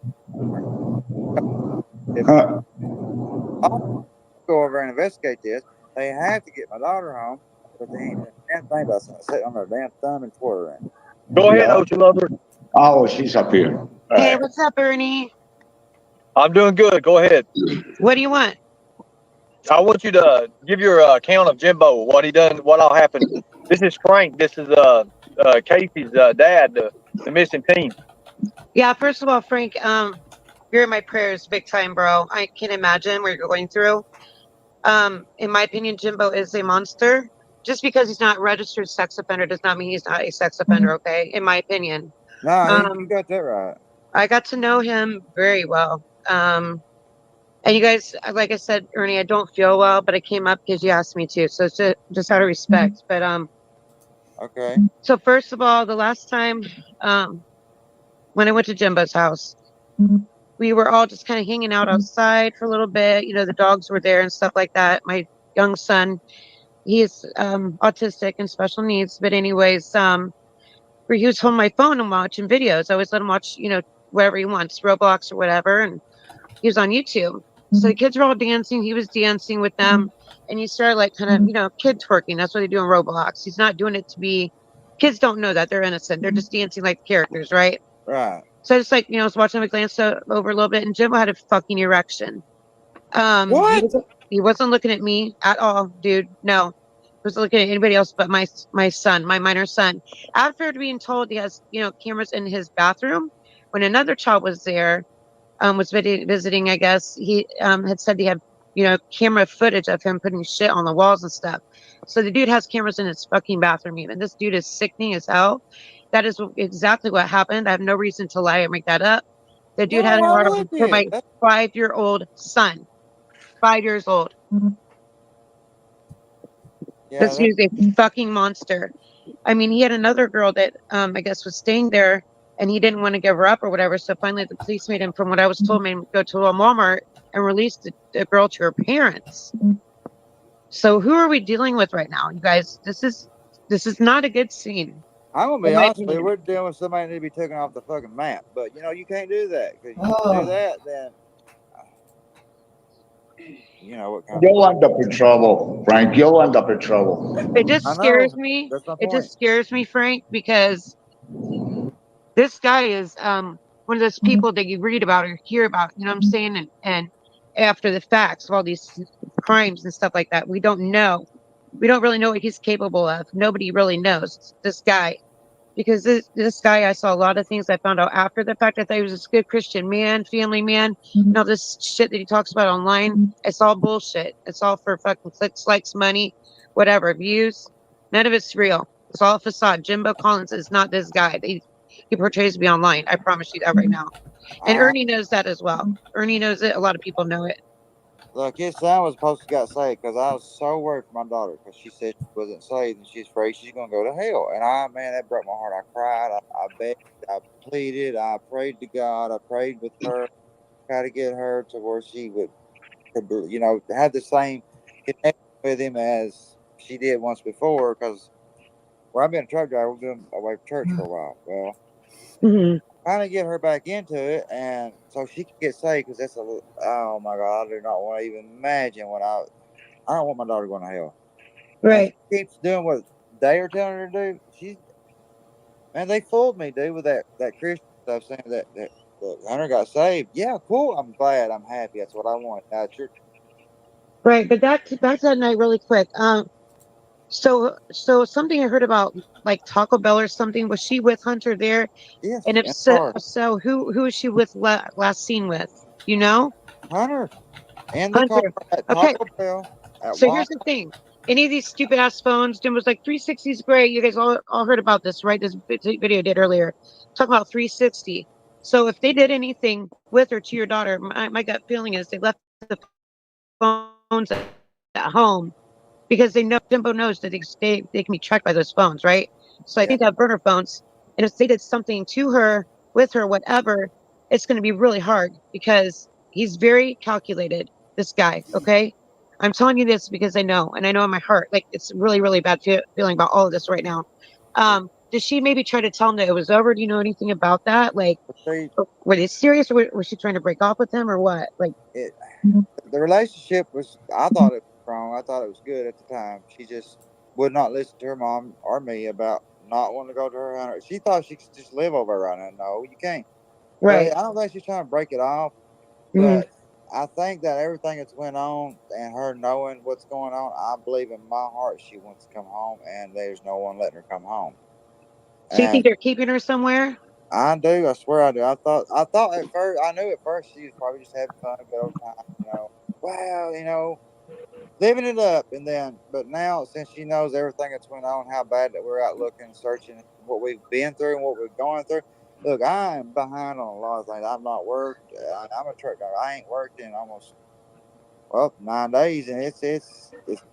If I'll go over and investigate this, they have to get my daughter home, but they ain't done a damn thing about sitting on their damn thumb and twittering. Go ahead, Ocean Lover. Oh, she's up here. Hey, what's up, Ernie? I'm doing good. Go ahead. What do you want? I want you to give your account of Jimbo, what he done, what all happened. This is Frank. This is Casey's dad, the missing teen. Yeah, first of all, Frank, You're in my prayers big time, bro. I can imagine what you're going through. In my opinion, Jimbo is a monster. Just because he's not a registered sex offender does not mean he's not a sex offender, okay? In my opinion. No, you got that right. I got to know him very well. And you guys, like I said, Ernie, I don't feel well, but I came up because you asked me to. So it's just out of respect. But Okay. so first of all, the last time when I went to Jimbo's house, we were all just kind of hanging out outside for a little bit. You know, the dogs were there and stuff like that. My young son, he is autistic and special needs. But anyways, where he was holding my phone and watching videos. I always let him watch, you know, whatever he wants, Roblox or whatever. And he was on YouTube. So the kids were all dancing. He was dancing with them. And he started like kind of, you know, kid twerking. That's what they do in Roblox. He's not doing it to be, kids don't know that. They're innocent. They're just dancing like characters, right? Right. So I just like, you know, I was watching him, I glanced over a little bit, and Jimbo had a fucking erection. What? He wasn't looking at me at all, dude. No. He wasn't looking at anybody else but my son, my minor son. After being told he has, you know, cameras in his bathroom, when another child was there, was visiting, I guess, he had said he had, you know, camera footage of him putting shit on the walls and stuff. So the dude has cameras in his fucking bathroom even. This dude is sickening as hell. That is exactly what happened. I have no reason to lie or make that up. The dude No, had a why heart would for you? my 5-year-old son. 5 years old. Yeah, This dude is a fucking monster. I mean, he had another girl that I guess was staying there and he didn't want to give her up or whatever. So finally the police made him, from what I was told, made him go to a Walmart and release the girl to her parents. So who are we dealing with right now, you guys? This is not a good scene. I'm gonna be in my honest with you. opinion. We're dealing with somebody that need to be taken off the fucking map. But you know, you can't do that because you Oh. do that, then you know what kind You'll end up in trouble, Frank. You'll end up in trouble. It just I scares know. me. That's my It point. just scares me, Frank, because this guy is one of those people that you read about or hear about, you know what I'm saying? And after the facts of all these crimes and stuff like that, we don't know. We don't really know what he's capable of. Nobody really knows this guy. Because this guy, I saw a lot of things I found out after the fact. I thought he was this good Christian man, family man, and all this shit that he talks about online. It's all bullshit. It's all for fucking clicks, likes, money, whatever, views. None of it's real. It's all a facade. Jimbo Collins is not this guy that he portrays to be online. I promise you that right now. And I Ernie knows that as well. Ernie knows it. A lot of people know it. Look, his son was supposed to get saved because I was so worried for my daughter because she said she wasn't saved and she's afraid she's gonna go to hell. And man, that broke my heart. I cried. I begged. I pleaded. I prayed to God. I prayed with her, try to get her to where she would, you know, have the same connection with him as she did once before. Because where I've been a truck driver, we've been away from church for a while. Well, Mm-hmm. trying to get her back into it, and so she can get saved. Because that's oh my God, I do not want to even imagine what I don't want my daughter going to hell. And Right. she keeps doing what they are telling her to do. Man, they fooled me, dude, with that Christian stuff, saying that look, Hunter got saved. Yeah, cool. I'm glad. I'm happy. That's what I want. Now, Right. But back to that night really quick. So something I heard about like Taco Bell or something. Was she with Hunter there? yes, And if and so, who is she with last seen with? You know, Hunter in the car Hunter. at Okay. Taco Bell at So Walmart. here's the thing. Any of these stupid ass phones, Jim was like 360 is great. You guys all heard about this, right? This video I did earlier. Talking about 360. So if they did anything with or to your daughter, my gut feeling is they left the phones at home because they know Jimbo knows that they can be tracked by those phones, right? So I Yeah. think that burner phones, and if they did something to her, with her, whatever, it's going to be really hard because he's very calculated. This guy, okay. I'm telling you this because I know, and I know in my heart, like it's really, really bad feeling about all of this right now. Did she maybe try to tell him that it was over? Do you know anything about that? Like, See, were they serious, or was she trying to break off with him, or what? Like, it, the relationship was, I thought it was strong. I thought it was good at the time. She just would not listen to her mom or me about not wanting to go to her Hunter. She thought she could just live over right now. No, you can't. right? But I don't think she's trying to break it off. Mm-hmm. But I think that everything that's went on and her knowing what's going on, I believe in my heart she wants to come home, and there's no one letting her come home. So you think And they're keeping her somewhere? I do. I swear I do. I thought at first, I knew at first she was probably just having fun, a good old time, wow, living it up. And then, but now since she knows everything that's went on, how bad that we're out looking, searching what we've been through and what we're going through. Look, I am behind on a lot of things. I've not worked. I'm a truck driver. I ain't worked in almost 9 days, and it's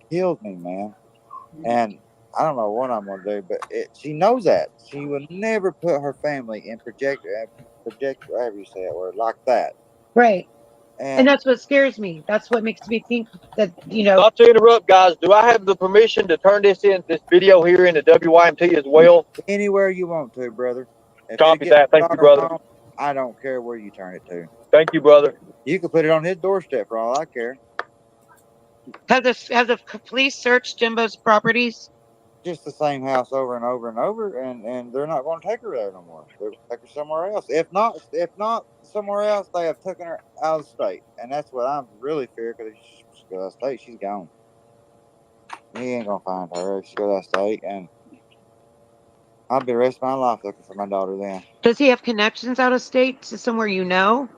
killed me, man. And I don't know what I'm gonna do, but she knows that she will never put her family in project, whatever you say that word, like that. Right. And And that's what scares me. That's what makes me think that, Not to interrupt, guys. Do I have the permission to turn this video here into WYMT as well? anywhere you want to, brother. If it Copy gets that. Thank you, brother. home, I don't care where you turn it to. Thank you, brother. You can put it on his doorstep for all I care. have the police searched Jimbo's properties? Just the same house over and over and over, and they're not going to take her there no more. They're going to take her somewhere else. If not somewhere else, they have taken her out of the state, and that's what I'm really fearing. Because if she goes out of state, she's gone. He ain't gonna find her if she goes out of state, and I'll be the rest of my life looking for my daughter. Then Does he have connections out of state to somewhere you know?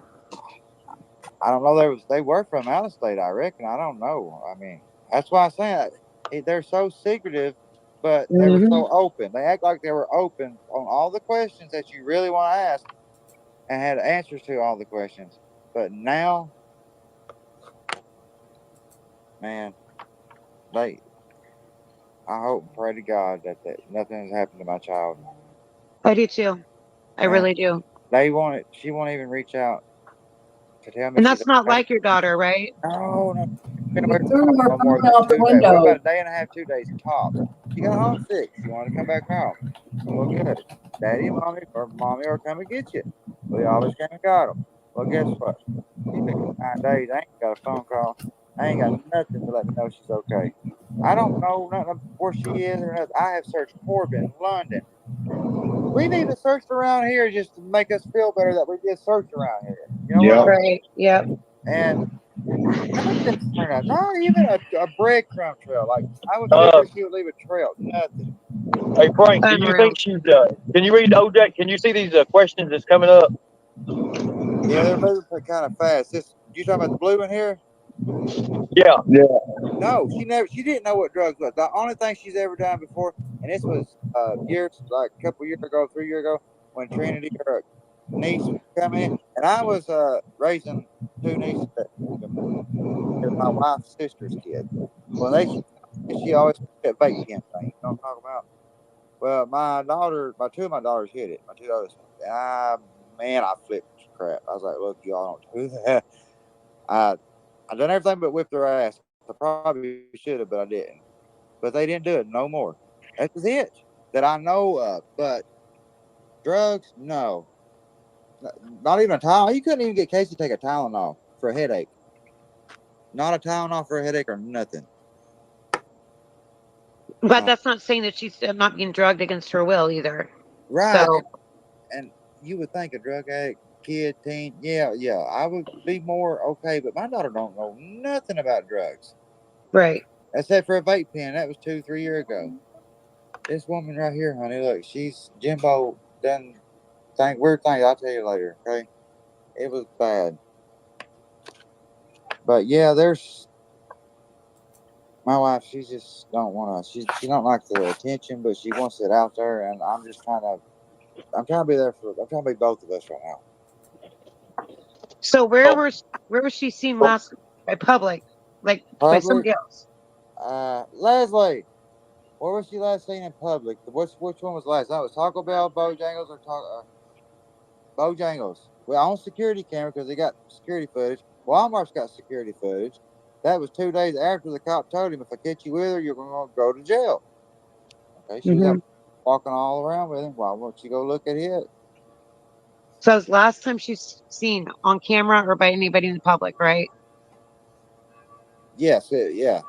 I don't know. They were from out of state, I reckon. I don't know. I mean, that's why I'm saying they're so secretive. But they were so open. They act like they were open on all the questions that you really want to ask and had answers to all the questions. But now, man, I hope and pray to God that nothing has happened to my child. I do too. I And really do. she won't even reach out to tell me And she's that's not okay. like your daughter, right? No. Been away You from threw home her no more phone than out the 2 days. What window. about a day and a half, 2 days tops? She got home sick. She wanted to come back home. Well, good. Daddy and mommy will come and get you. We always came and got them. Well, guess what? She's been 9 days. I ain't got a phone call. I ain't got nothing to let me know she's okay. I don't know nothing where she is or nothing. I have searched Corbin, London. We've even searched around here just to make us feel better that we did search around here. You know what I mean? Right. Yep. And nothing turned out. Not even a breadcrumb trail. Like I would figure she would leave a trail. Nothing. Hey, Frank, do you Unreal. think she's, can you read OJ? Can you see these questions that's coming up? Yeah, they're moving kind of fast. You talking about the blue one here? Yeah. No, she didn't know what drugs was. The only thing she's ever done before, and this was years, like a couple years ago, 3 years ago, when Trinity, her niece, was coming in, and I was raising 2 nieces that my wife's sister's kid. Well, she always did vape pen thing. You know what I'm talking about? Well, my 2 of my daughters hit it. My 2 others. Man, I flipped crap. I was like, look, y'all don't do that. I done everything but whip their ass. I probably should have, but I didn't. But they didn't do it no more. That was it that I know of. But drugs, no. Not even a Tylenol. You couldn't even get Casey to take a Tylenol for a headache. Not a Tylenol for a headache or nothing. But that's not saying that she's not being drugged against her will either. Right. So, And you would think a drug addict, kid, teen, yeah, I would be more okay. But my daughter don't know nothing about drugs. right. Except for a vape pen. That was 2-3 years ago. This woman right here, honey, look, she's Jimbo done weird things. I'll tell you later, okay? It was bad. But yeah, there's my wife, she just don't want to, she don't like the attention, but she wants it out there, and I'm trying to be there I'm trying to be both of us right now. So where was she seen last by public? Like by Public, somebody else? Leslie, where was she last seen in public? Which one was last? That was Taco Bell, Bojangles, or Bojangles. Well, on security camera because they got security footage. Walmart's got security footage. That was 2 days after the cop told him, if I catch you with her, you're going to go to jail. Okay, she was out walking all around with him. Why won't you go look at it? So it was last time she's seen on camera or by anybody in the public, right? Yes, yeah.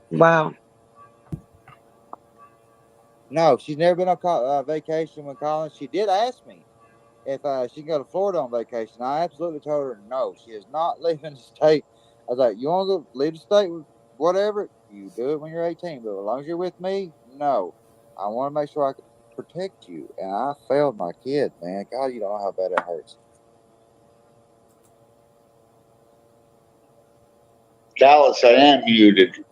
Wow. No, she's never been on vacation with Collins. She did ask me if she can go to Florida on vacation. I absolutely told her no. She is not leaving the state. I was like, you want to go leave the state with whatever? You do it when you're 18. But as long as you're with me, no. I want to make sure I can protect you, and I failed my kid, man. God, you don't know how bad it hurts. Dallas, I am muted.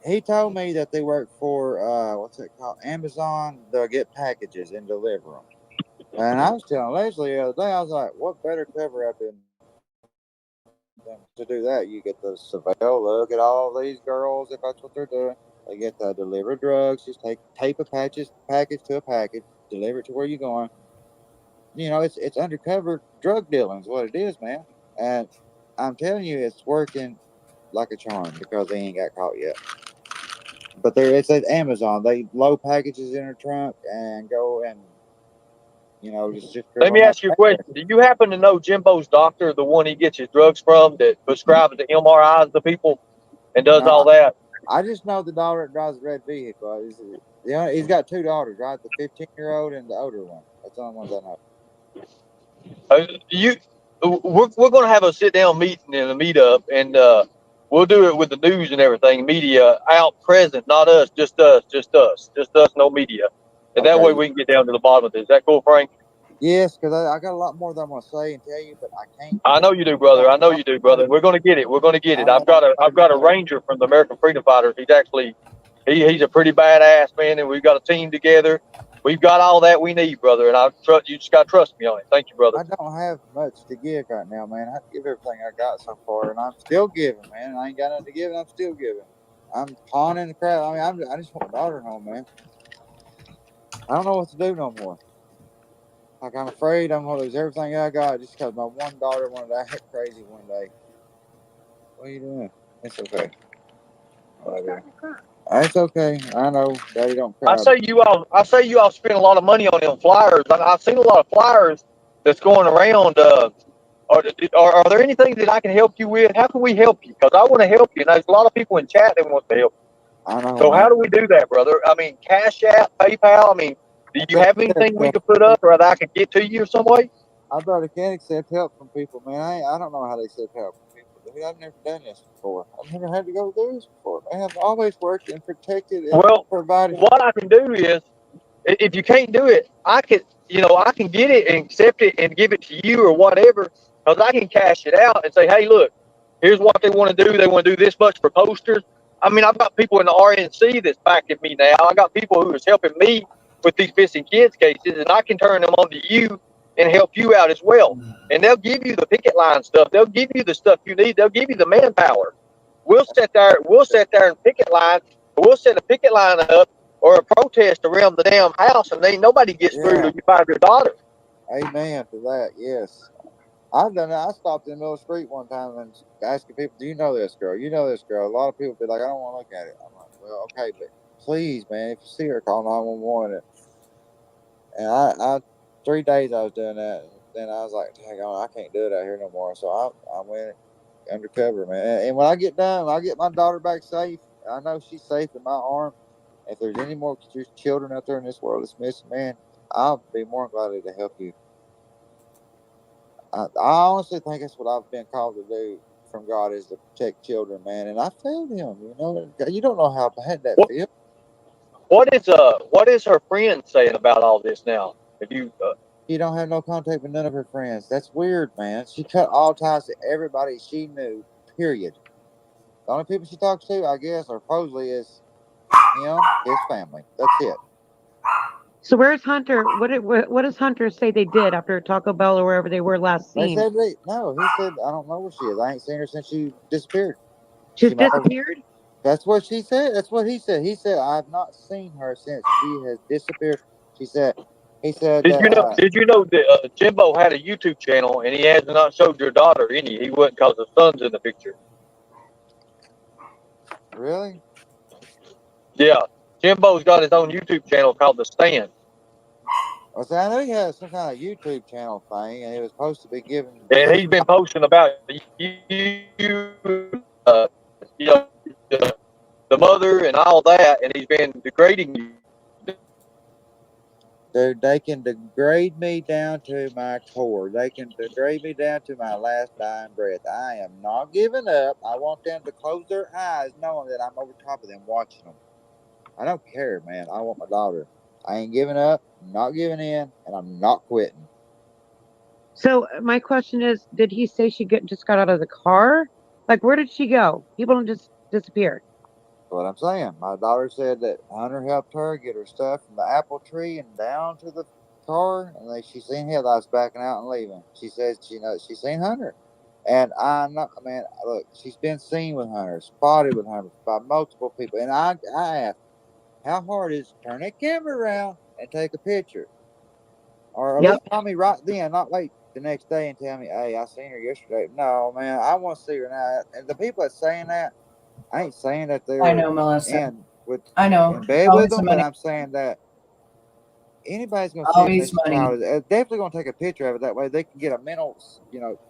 He told me that they work for what's it called, Amazon. They'll get packages and deliver them. And I was telling Leslie the other day, I was like, what better cover up than to do that? You get the surveil, look at all these girls, if that's what they're doing. They get the deliver drugs, just tape a package to a package, deliver it to where you're going. You know, it's undercover drug dealing is what it is, man. And I'm telling you, it's working like a charm because they ain't got caught yet. But it's at Amazon. They load packages in their trunk and go and, you know, just Let me ask you a question. Do you happen to know Jimbo's doctor, the one he gets his drugs from, that prescribes the MRIs to people and does all that? I just know the daughter that drives the red vehicle. He's got two daughters, right? The 15-year-old and the older one. That's the only ones I know. We're going to have a sit down meeting and a meetup, and we'll do it with the news and everything, media out present, not us, just us, no media, and that way we can get down to the bottom of this. Is that cool, Frank? Yes, because I got a lot more that I'm going to say and tell you, but I can't. I know you do, brother. I know you do, brother. We're going to get it. We're going to get it. I've got a ranger from the American Freedom Fighters. He's actually he's a pretty badass man, and we've got a team together. We've got all that we need, brother, and I trust you. Just got to trust me on it. Thank you, brother. I don't have much to give right now, man. I have to give everything I got so far, and I'm still giving, man. I ain't got nothing to give, and I'm still giving. I'm pawning the crap. I mean, I just want my daughter home, man. I don't know what to do no more. Like, I'm afraid I'm going to lose everything I got just because my one daughter wanted to act crazy one day. What are you doing? It's okay. It's okay. I know. Daddy don't cry. I say you all spend a lot of money on them flyers. I've seen a lot of flyers that's going around. Are there anything that I can help you with? How can we help you? Because I want to help you. And there's a lot of people in chat that want to help you. I know. So how do we do that, brother? I mean, Cash App, PayPal. I mean, do you have anything we can put up or that I could get to you some way? I brother can't accept help from people, man. I don't know how they accept help from people. I've never done this before. I've never had to go through this before. Man, I've always worked and protected and provided. What I can do is, if you can't do it, I can get it and accept it and give it to you or whatever, because I can cash it out and say, hey, look, here's what they want to do. They want to do this much for posters. I mean, I've got people in the RNC that's backing me now. I got people who is helping me with these missing kids cases, and I can turn them on to you and help you out as well. And they'll give you the picket line stuff. They'll give you the stuff you need. They'll give you the manpower. We'll sit there and picket line. We'll set a picket line up or a protest around the damn house, and ain't nobody gets through till you find your daughter. Amen to that. Yes, I've done that. I stopped in the middle of the street one time and asking people, "Do you know this girl? You know this girl?" A lot of people be like, "I don't want to look at it." I'm like, "Well, okay, but please, man, if you see her, call 911." And I 3 days I was doing that. And then I was like, "Dang on, I can't do it out here no more." So I went undercover, man. And when I get done, I get my daughter back safe. I know she's safe in my arms. If there's any more children out there in this world that's missing, man, I'll be more than glad to help you. I honestly think that's what I've been called to do from God, is to protect children, man. And I failed him. You know, you don't know how bad that feels. What is her friend saying about all this now? If you She don't have no contact with none of her friends. That's weird, man. She cut all ties to everybody she knew. Period. The only people she talks to, I guess, or supposedly, is him, his family. That's it. So where's Hunter? What does Hunter say they did after Taco Bell or wherever they were last seen? He said, I don't know where she is. I ain't seen her since she disappeared. She's disappeared? That's what she said. That's what he said. He said, I've not seen her since she has disappeared. He said, Did you know that Jimbo had a YouTube channel and he has not showed your daughter any? He wouldn't because the son's in the picture. Really? Yeah. Jimbo's got his own YouTube channel called The Stand. Well, see, I know he has some kind of YouTube channel thing, and he was supposed to be giving. And he's been posting about you, the mother and all that, and he's been degrading you. Dude, they can degrade me down to my core. They can degrade me down to my last dying breath. I am not giving up. I want them to close their eyes knowing that I'm over top of them watching them. I don't care, man. I want my daughter. I ain't giving up, not giving in, and I'm not quitting. So my question is, did he say just got out of the car? Like, where did she go? People don't just disappear. That's what I'm saying. My daughter said that Hunter helped her get her stuff from the apple tree and down to the car, and she seen headlights backing out and leaving. She says she knows she seen Hunter, and I'm not. Man, look, she's been seen with Hunter, spotted with Hunter by multiple people, and I asked, how hard is it to turn that camera around and take a picture, or at least tell me right then, not wait the next day and tell me, hey, I seen her yesterday. No, man, I want to see her now. And the people that's saying that, I ain't saying that they're I know, Melissa. in I know. bed with Always them, the but money. I'm saying that anybody's gonna see Always this money. child, definitely gonna take a picture of it. That way they can get a mental,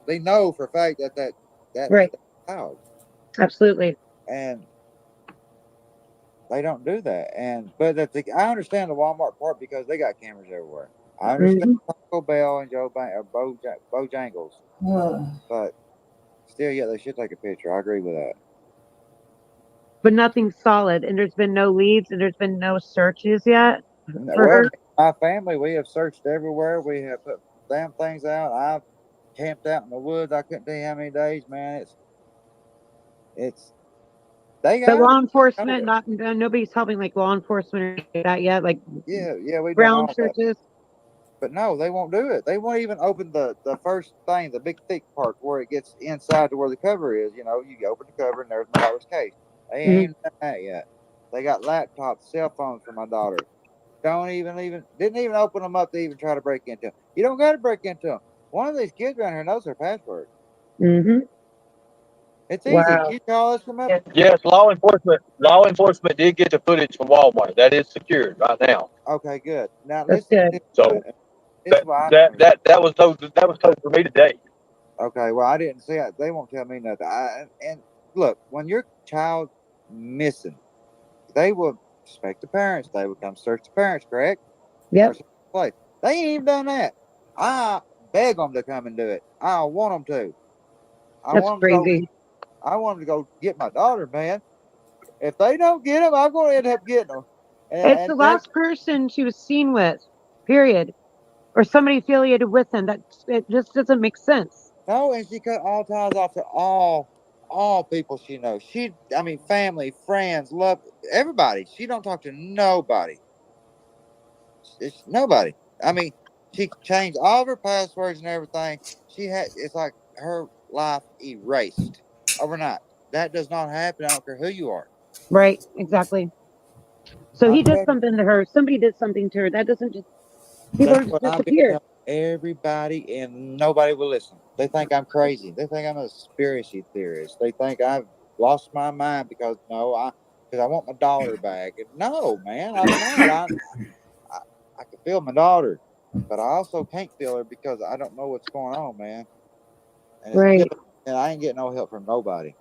they know for a fact that Right. child. Absolutely. And they don't do that. But I understand the Walmart part because they got cameras everywhere. I understand Taco Bell and Bojangles, but still, yeah, they should take a picture. I agree with that. But nothing solid, and there's been no leads, and there's been no searches yet for Well, her. my family, we have searched everywhere. We have put damn things out. I've camped out in the woods. I couldn't tell you how many days, man. They But got law it. enforcement, nobody's helping like law enforcement or that yet. Like Yeah, we done ground all that. searches. But no, they won't do it. They won't even open the first thing, the big thick part where it gets inside to where the cover is. You open the cover and there's my daughter's case. They ain't done that yet. They got laptops, cell phones for my daughter. Didn't even open them up to even try to break into them. You don't got to break into them. One of these kids around here knows their password. It's easy. Wow. Can you call us from up? Yes, law enforcement did get the footage from Walmart. That is secured right now. Okay, good. Now That's listen. good. So This is why I that was told for me today. Okay, well, I didn't see it. They won't tell me nothing. And look, when your child missing, they will suspect the parents. They will come search the parents, correct? Yep. Place. They ain't even done that. I beg them to come and do it. I want them to. That's crazy. I want them to go get my daughter, man. If they don't get them, I'm going to end up getting them. It's the last person she was seen with, period. Or somebody affiliated with him. It just doesn't make sense. No, and she cut all ties off to all people she knows. Family, friends, love everybody. She don't talk to nobody. It's nobody. She changed all of her passwords and everything. It's like her life erased overnight. That does not happen. I don't care who you are. Right, exactly. So he did something to her. Somebody did something to her. That doesn't just people don't just disappear. Everybody, and nobody will listen. They think I'm crazy. They think I'm a conspiracy theorist. They think I've lost my mind because I want my daughter back. And no, man, I'm not. I can feel my daughter, but I also can't feel her because I don't know what's going on, man. And and I ain't getting no help from nobody.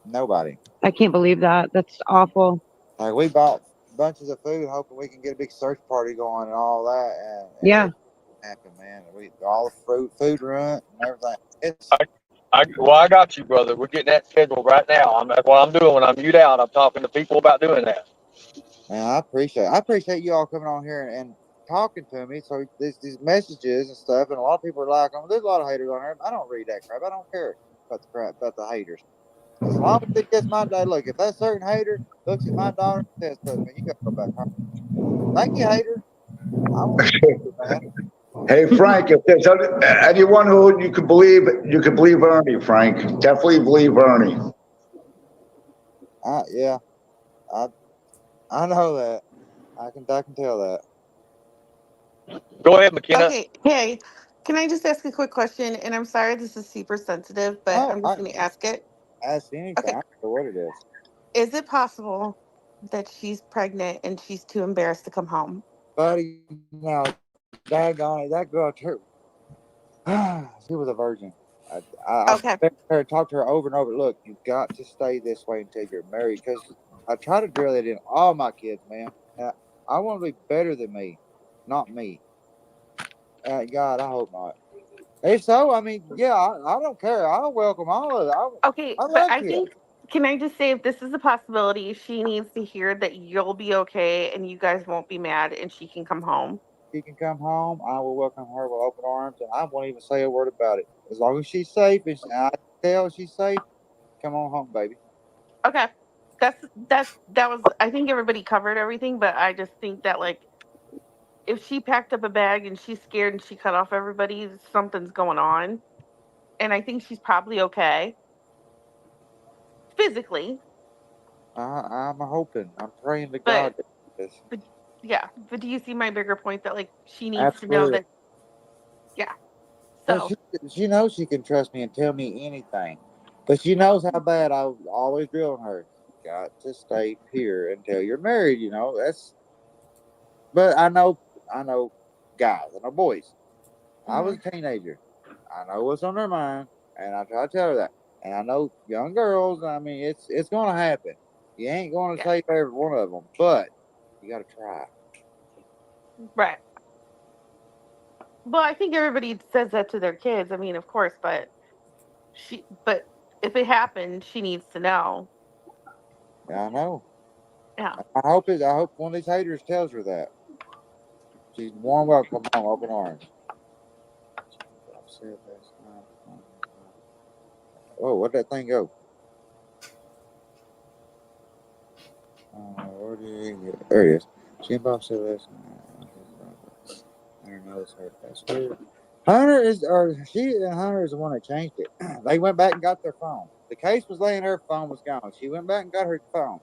Nobody. I can't believe that. That's awful. Like we bought bunches of food, hoping we can get a big search party going and all that. And yeah. Happen, man. We all the food run and everything. I got you, brother. We're getting that scheduled right now. That's what I'm doing when I mute out. I'm talking to people about doing that. Man, I appreciate you all coming on here and talking to me. So these messages and stuff, and a lot of people are like, there's a lot of haters on here. I don't read that crap. I don't care about the haters. As long as it gets my day. Look, if that certain hater looks at my daughter and says to me, you gotta go back home. Thank you, hater. I want you, man. Hey Frank, if there's anyone who you could believe Ernie, Frank. Definitely believe Ernie. Yeah, I know that. I can tell that. Go ahead, McKenna. Okay, hey, can I just ask a quick question? And I'm sorry this is super sensitive, but I'm just going to ask it. Ask anything. Okay. I don't know what it is. Is it possible that she's pregnant and she's too embarrassed to come home? Buddy, now, daggone it, that girl, she was a virgin. I talked to her over and over. Look, you got to stay this way until you're married. Because I try to drill it in all my kids, man. I want to be better than me. not me. God, I hope not. If so, I mean, yeah, I don't care. I'll welcome all of it. Okay, I but love I kids. think, can I just say, if this is a possibility, she needs to hear that you'll be okay and you guys won't be mad and she can come home. She can come home. I will welcome her with open arms, and I won't even say a word about it. As long as she's safe, and I tell she's safe, come on home, baby. Okay. That was, I think everybody covered everything, but I just think that, like, if she packed up a bag and she's scared and she cut off everybody, something's going on. And I think she's probably okay. Physically. I'm hoping. I'm praying to But God. That but yeah. But do you see my bigger point that, like, she needs to know absolutely. that, yeah. But So she knows she can trust me and tell me anything. But she knows how bad I was always drilling her. Got to stay here until you're married, you know. But I know guys, I know boys. I was a teenager. I know what's on their mind, and I try to tell her that. And I know young girls. I mean, it's going to happen. You ain't going to yeah. save every one of them, but you got to try. Right. Well, I think everybody says that to their kids. I mean, of course, but if it happens, she needs to know. Yeah, I know. Yeah. I hope one of these haters tells her that. She's warm welcome home, open arms. Oh, where'd that thing go? Where did it go? There it is. Jimbo said last night. Hunter knows her password. She and Hunter is the one that changed it. They went back and got their phone. The case was laying, her phone was gone. She went back and got her phone.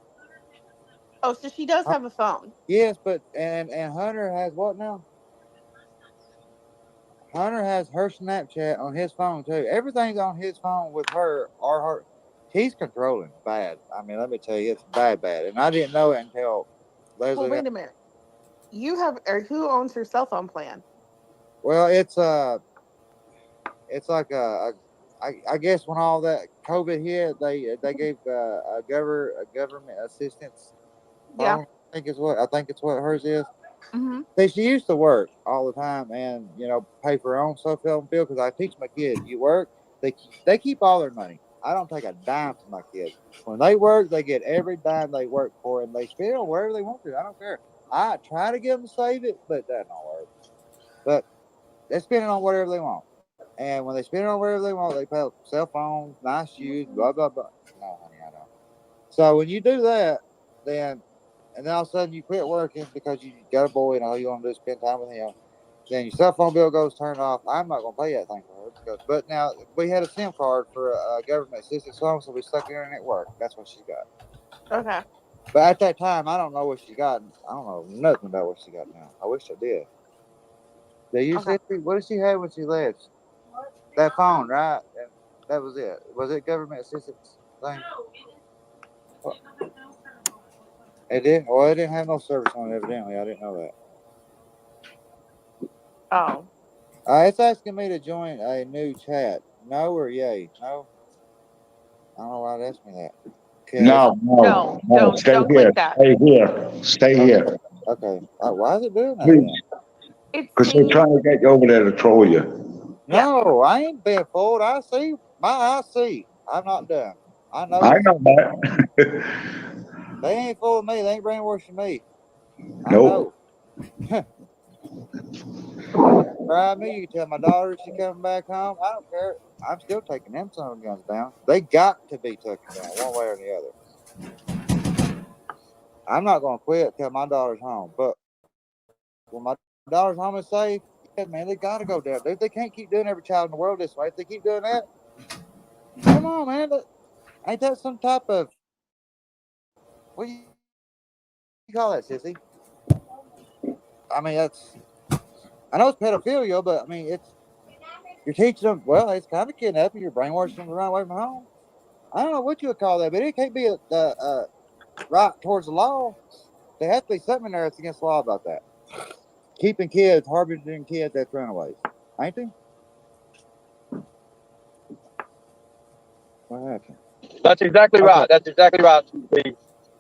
Oh, so she does have a phone. Yes, but and Hunter has what now? Hunter has her Snapchat on his phone too. Everything's on his phone with her or her. He's controlling bad. I mean, let me tell you, it's bad. And I didn't know it until Well, Leslie. wait a minute. You have, or who owns her cell phone plan? Well, it's like I guess when all that COVID hit, they gave a government assistance. Yeah. I think it's what hers is. Mm-hmm. See, she used to work all the time and pay for her own cell phone bill because I teach my kids. You work, they keep all their money. I don't take a dime from my kids. When they work, they get every dime they work for, and they spend it wherever they want to. I don't care. I try to get them to save it, but that don't work. But they spend it on whatever they want. And when they spend it on whatever they want, they pay cell phones, nice shoes, blah, blah, blah. No, honey, I don't. So when you do that, and then all of a sudden you quit working because you got a boy and all you want to do is spend time with him, then your cell phone bill goes turned off. I'm not going to pay that thing for her. But now we had a SIM card for a government assistance phone, so we stuck internet work. That's what she got. Okay. But at that time, I don't know what she got. I don't know nothing about what she got now. I wish I did. What did she have when she left? That phone, right? And that was it. Was it government assistance thing? Well, it didn't. Well, it didn't have no service on it, evidently. I didn't know that. Oh. It's asking me to join a new chat. No or yay? No. I don't know why it asked me that. Okay. No. Stay Don't here. click that. Stay here. Stay here. Okay. Why is it doing that Please. then? It's Because they're saying, trying to get you over there to troll you. No, I ain't being fooled. I see. I see. I'm not done. I know. I know that. They ain't fooling me. They ain't brainwashing me. I Nope. know. You can try me. You can tell my daughter she's coming back home. I don't care. I'm still taking them son of a guns down. They got to be taken down one way or the other. I'm not going to quit till my daughter's home. But when my daughter's home and safe, yeah, man, they got to go down. They can't keep doing every child in the world this way. If they keep doing that, come on, man. Ain't that some type of, what do you call that, sissy? I mean, I know it's pedophilia, but I mean, you're teaching them, well, it's kind of kidnapping. You're brainwashing them to run away from home. I don't know what you would call that, but it can't be right towards the law. There has to be something in there that's against the law about that. Keeping kids, harboring kids that's runaways. Ain't they? What happened? That's exactly right. That's exactly right.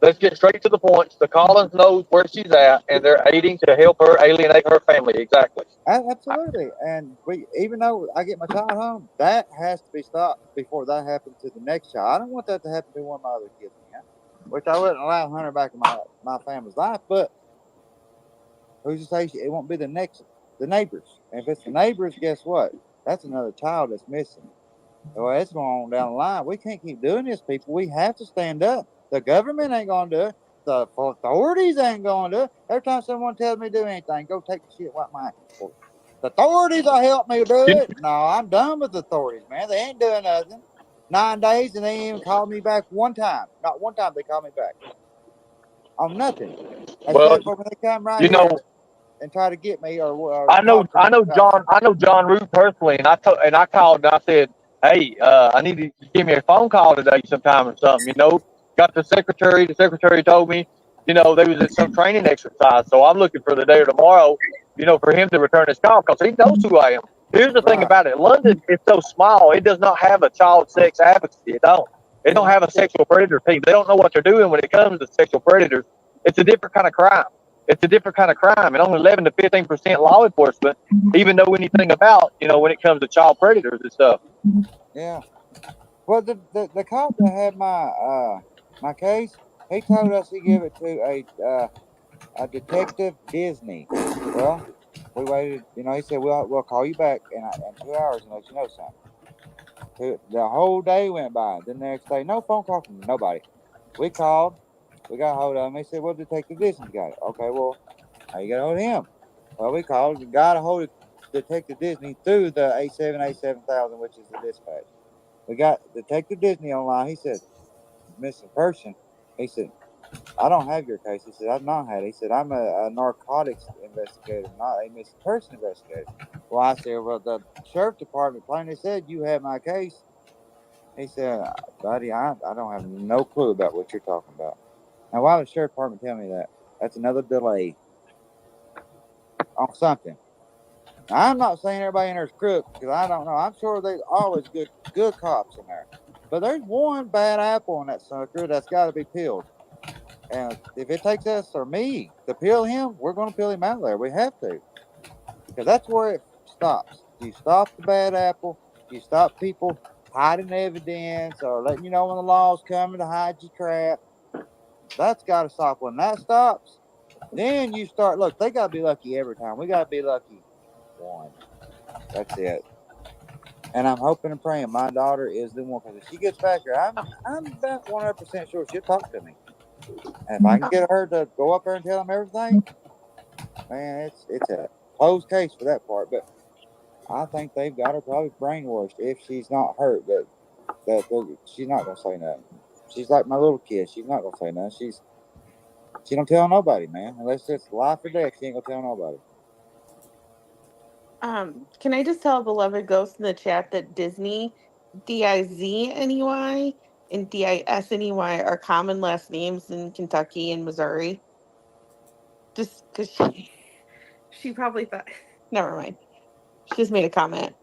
Let's get straight to the point. The Collins knows where she's at, and they're aiding to help her alienate her family. Exactly. Absolutely. And even though I get my child home, that has to be stopped before that happens to the next child. I don't want that to happen to one of my other kids again, which I wouldn't allow Hunter back in my family's life. But who's to say it won't be the neighbors? And if it's the neighbors, guess what? That's another child that's missing. Well, it's going on down the line. We can't keep doing this, people. We have to stand up. The government ain't going to do it. The authorities ain't going to do it. Every time someone tells me to do anything, go take the shit, wipe my ass. The authorities will help me do it. No, I'm done with the authorities, man. They ain't doing nothing. 9 days and they ain't even called me back one time. Not one time they called me back. On nothing. Except for when they come right here and try to get me or I know John Root personally, and I called and I said, hey, I need you to give me a phone call today sometime or something. Got the secretary. The secretary told me, they was at some training exercise. So I'm looking for the day or tomorrow, for him to return his call because he knows who I am. Here's the thing about it: London is so small; it does not have a child sex advocacy. It don't. They don't have a sexual predator team. They don't know what they're doing when it comes to sexual predators. It's a different kind of crime. It's a different kind of crime, and only 11 to 15% law enforcement even know anything about, when it comes to child predators and stuff. Yeah. Well, the cop that had my case, he told us he gave it to a detective Disney. Well, we waited. He said we'll call you back in 2 hours and let you know something. The whole day went by. The next day, no phone call from nobody. We called. We got a hold of him. He said, well, Detective Disney's got it. Okay, well, how you got a hold of him? Well, we called and got a hold of Detective Disney through the 878000, which is the dispatch. We got Detective Disney online. He said, missing person. He said, I don't have your case. He said, I've not had it. He said, I'm a narcotics investigator, not a missing person investigator. Well, I said, well, the sheriff department plainly said you had my case. He said, buddy, I don't have no clue about what you're talking about. Now, why would the sheriff department tell me that? That's another delay on something. Now, I'm not saying everybody in there is crook because I don't know. I'm sure there's always good cops in there. But there's one bad apple in that sucker that's got to be peeled. And if it takes us or me to peel him, we're going to peel him out there. We have to. Because that's where it stops. You stop the bad apple. You stop people hiding evidence or letting you know when the law's coming to hide your trap. That's got to stop. When that stops, then you start. Look, they got to be lucky every time. We got to be lucky one. That's it. And I'm hoping and praying my daughter is the one. Because if she gets back here, I'm about 100% sure she'll talk to me. And if I can get her to go up there and tell them everything, man, it's a closed case for that part. But I think they've got her probably brainwashed if she's not hurt. But she's not gonna say nothing. She's like my little kid. She's not gonna say nothing. She don't tell nobody, man. Unless it's life or death, she ain't gonna tell nobody. Can I just tell beloved ghost in the chat that Disney, Dizney, and Disney are common last names in Kentucky and Missouri? Just because she probably thought. Never mind. She just made a comment.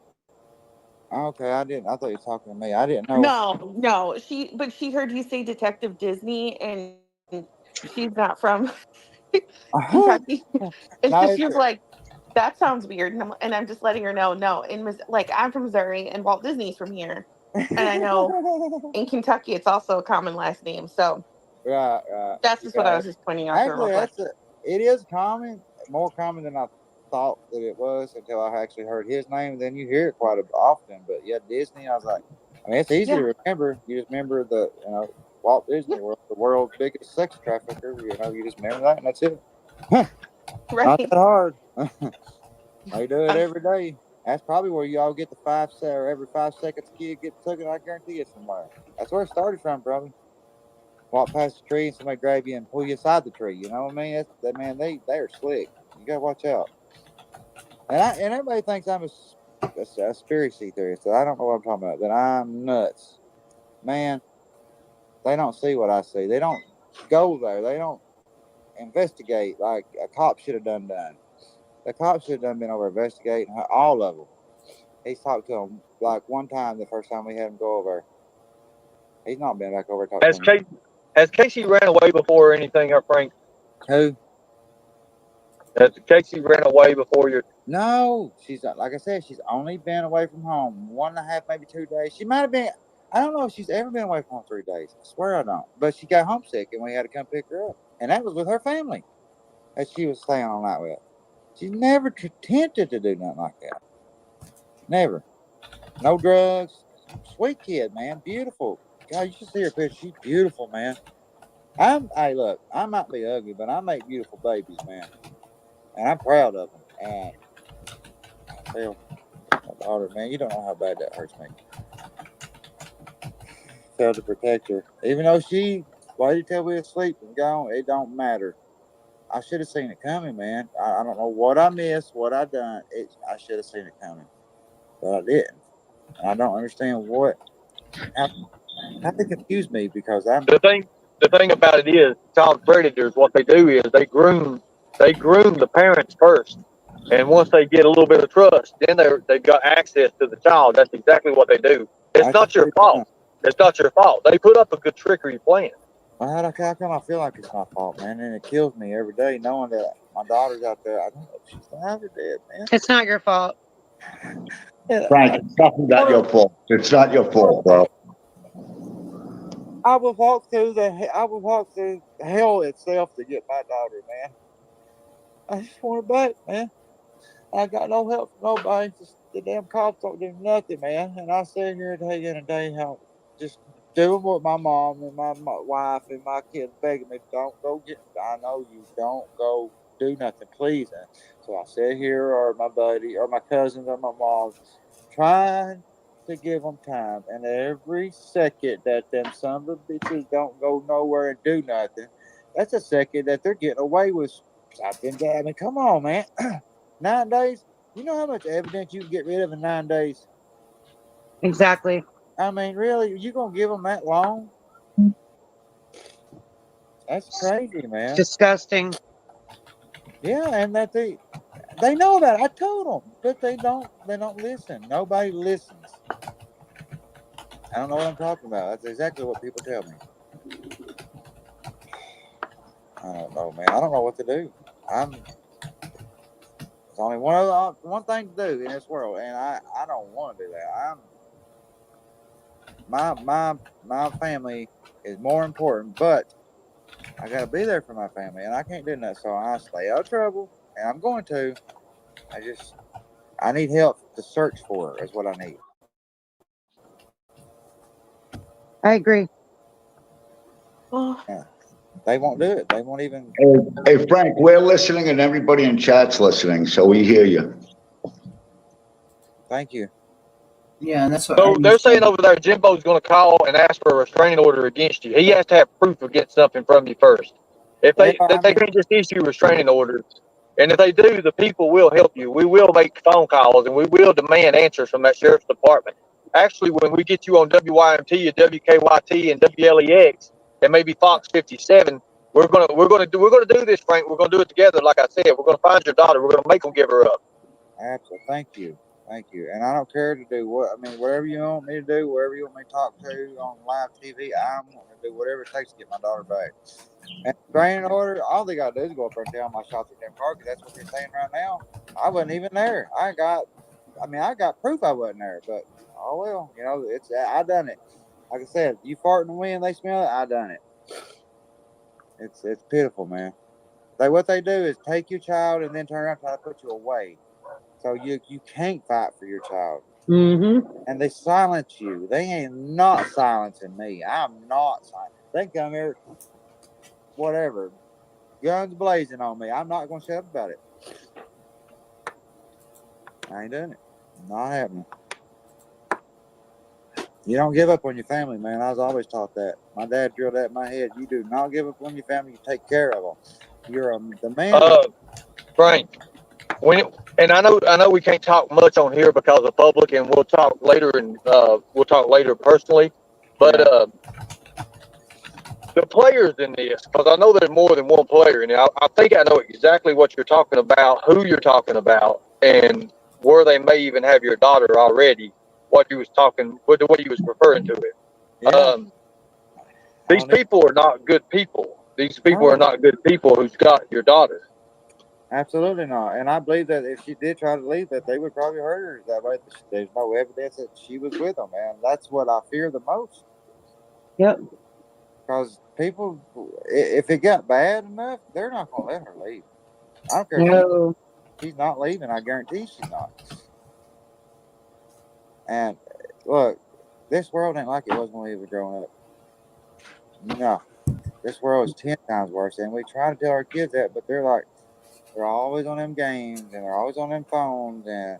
Okay, I didn't. I thought you were talking to me. I didn't know. No. She heard you say Detective Disney, and she's not from Kentucky. And so she was like, "That sounds weird." And I'm just letting her know. No, I'm from Missouri, and Walt Disney's from here, and I know in Kentucky it's also a common last name. So Right. that's just what I was just pointing out to her. Actually, it is common, more common than I thought that it was until I actually heard his name. Then you hear it quite often. But yeah, Disney. I was like, it's easy to remember. You just remember Walt Disney World, the world's biggest sex trafficker. You just remember that, and that's it. Right. Not that hard. They do it every day. That's probably where you all get every 5 seconds a kid gets taken. I guarantee it somewhere. That's where it started from, probably. Walk past the tree and somebody grab you and pull you aside the tree. You know what I mean? They are slick. You gotta watch out. And everybody thinks I'm a conspiracy theorist. That I don't know what I'm talking about. That I'm nuts, man. They don't see what I see. They don't go there. They don't investigate like a cop should have done. The cop should have been over investigating all of them. He's talked to them like one time the first time we had him go over. He's not been back over talking to them. Has Casey ran away before or anything, or Frank? Who? Has Casey ran away before you? No, she's like I said, she's only been away from home 1.5, maybe 2 days. She might have been. I don't know if she's ever been away from home 3 days. I swear I don't. But she got homesick, and we had to come pick her up, and that was with her family that she was staying all night with. She never attempted to do nothing like that. Never. No drugs. Sweet kid, man. Beautiful. God, you should see her picture. She's beautiful, man. Hey, look, I might be ugly, but I make beautiful babies, man. And I'm proud of them. And I tell my daughter, man, you don't know how bad that hurts me. Failed to protect her. Even though she waited till we were asleep and gone, it don't matter. I should have seen it coming, man. I don't know what I missed, what I done. I should have seen it coming. But I didn't. I don't understand how they confuse me because The thing about it is, child predators, what they do is they groom the parents first, and once they get a little bit of trust, then they've got access to the child. That's exactly what they do. It's not your fault. It's not your fault. They put up a good trickery plan. Well, how come I feel like it's my fault, man? And it kills me every day knowing that my daughter's out there. I don't know if she's alive or dead, man. It's not your fault. Frank, it's definitely not your fault. It's not your fault, bro. I would walk through hell itself to get my daughter, man. I just want her back, man. I got no help from nobody. Just the damn cops don't do nothing, man. And I sit here day in and day out, just doing what my mom and my wife and my kids begging me, don't go get. I know you don't go do nothing, please. And so I sit here, or my buddy, or my cousins, or my mom, trying to give them time. And every second that them son of a bitches don't go nowhere and do nothing, that's a second that they're getting away with something. I mean, come on, man. 9 days. You know how much evidence you can get rid of in 9 days? Exactly. I mean, really, you gonna give them that long? That's crazy, man. Disgusting. Yeah, and that they know about it. I told them, but they don't listen. Nobody listens. I don't know what I'm talking about. That's exactly what people tell me. I don't know, man. I don't know what to do. There's only one thing to do in this world, and I don't want to do that. My family is more important, but I gotta be there for my family, and I can't do that. So I stay out of trouble, and I'm going to. I need help to search for her. Is what I need. I agree. Yeah. They won't do it. They won't even. Hey, Frank, we're listening and everybody in chat's listening, so we hear you. Thank you. Yeah, and that's what. So they're saying over there, Jimbo's going to call and ask for a restraining order against you. He has to have proof of getting something from you first. If they can't just issue restraining orders, and if they do, the people will help you. We will make phone calls and we will demand answers from that sheriff's department. Actually, when we get you on WYMT and WKYT and WLEX and maybe Fox 57, we're gonna do this, Frank. We're gonna do it together. Like I said, we're gonna find your daughter. We're gonna make them give her up. Absolutely. Thank you. And I don't care to do whatever you want me to do, wherever you want me to talk to on live TV, I'm going to do whatever it takes to get my daughter back. And training order, all they got to do is go up there and tell my shots at them car, because that's what they're saying right now. I wasn't even there. I got proof I wasn't there, but oh well, I done it. Like I said, you fart in the wind, they smell it. I done it. It's pitiful, man. What they do is take your child and then turn around and try to put you away. So you can't fight for your child. Mm-hmm. And they silence you. They ain't not silencing me. I'm not silent. They come here, whatever, guns blazing on me. I'm not going to shut up about it. I ain't doing it. Not happening. You don't give up on your family, man. I was always taught that. My dad drilled that in my head. You do not give up on your family. You take care of them. You're the man. Frank. And I know we can't talk much on here because of public, and we'll talk later personally. But the players in this, because I know there's more than one player in it. I think I know exactly what you're talking about, who you're talking about, and where they may even have your daughter already. What you was talking, with the way you was referring to it. Yeah. These people are not good people. These people are not good people who's got your daughter. Absolutely not. And I believe that if she did try to leave, that they would probably hurt her that way. There's no evidence that she was with them, and that's what I fear the most. Yep. Because people, if it got bad enough, they're not going to let her leave. I don't care. No. She's not leaving. I guarantee she's not. And look, this world ain't like it was when we were growing up. No, this world is 10 times worse. And we try to tell our kids that, but they're always on them games and they're always on them phones, and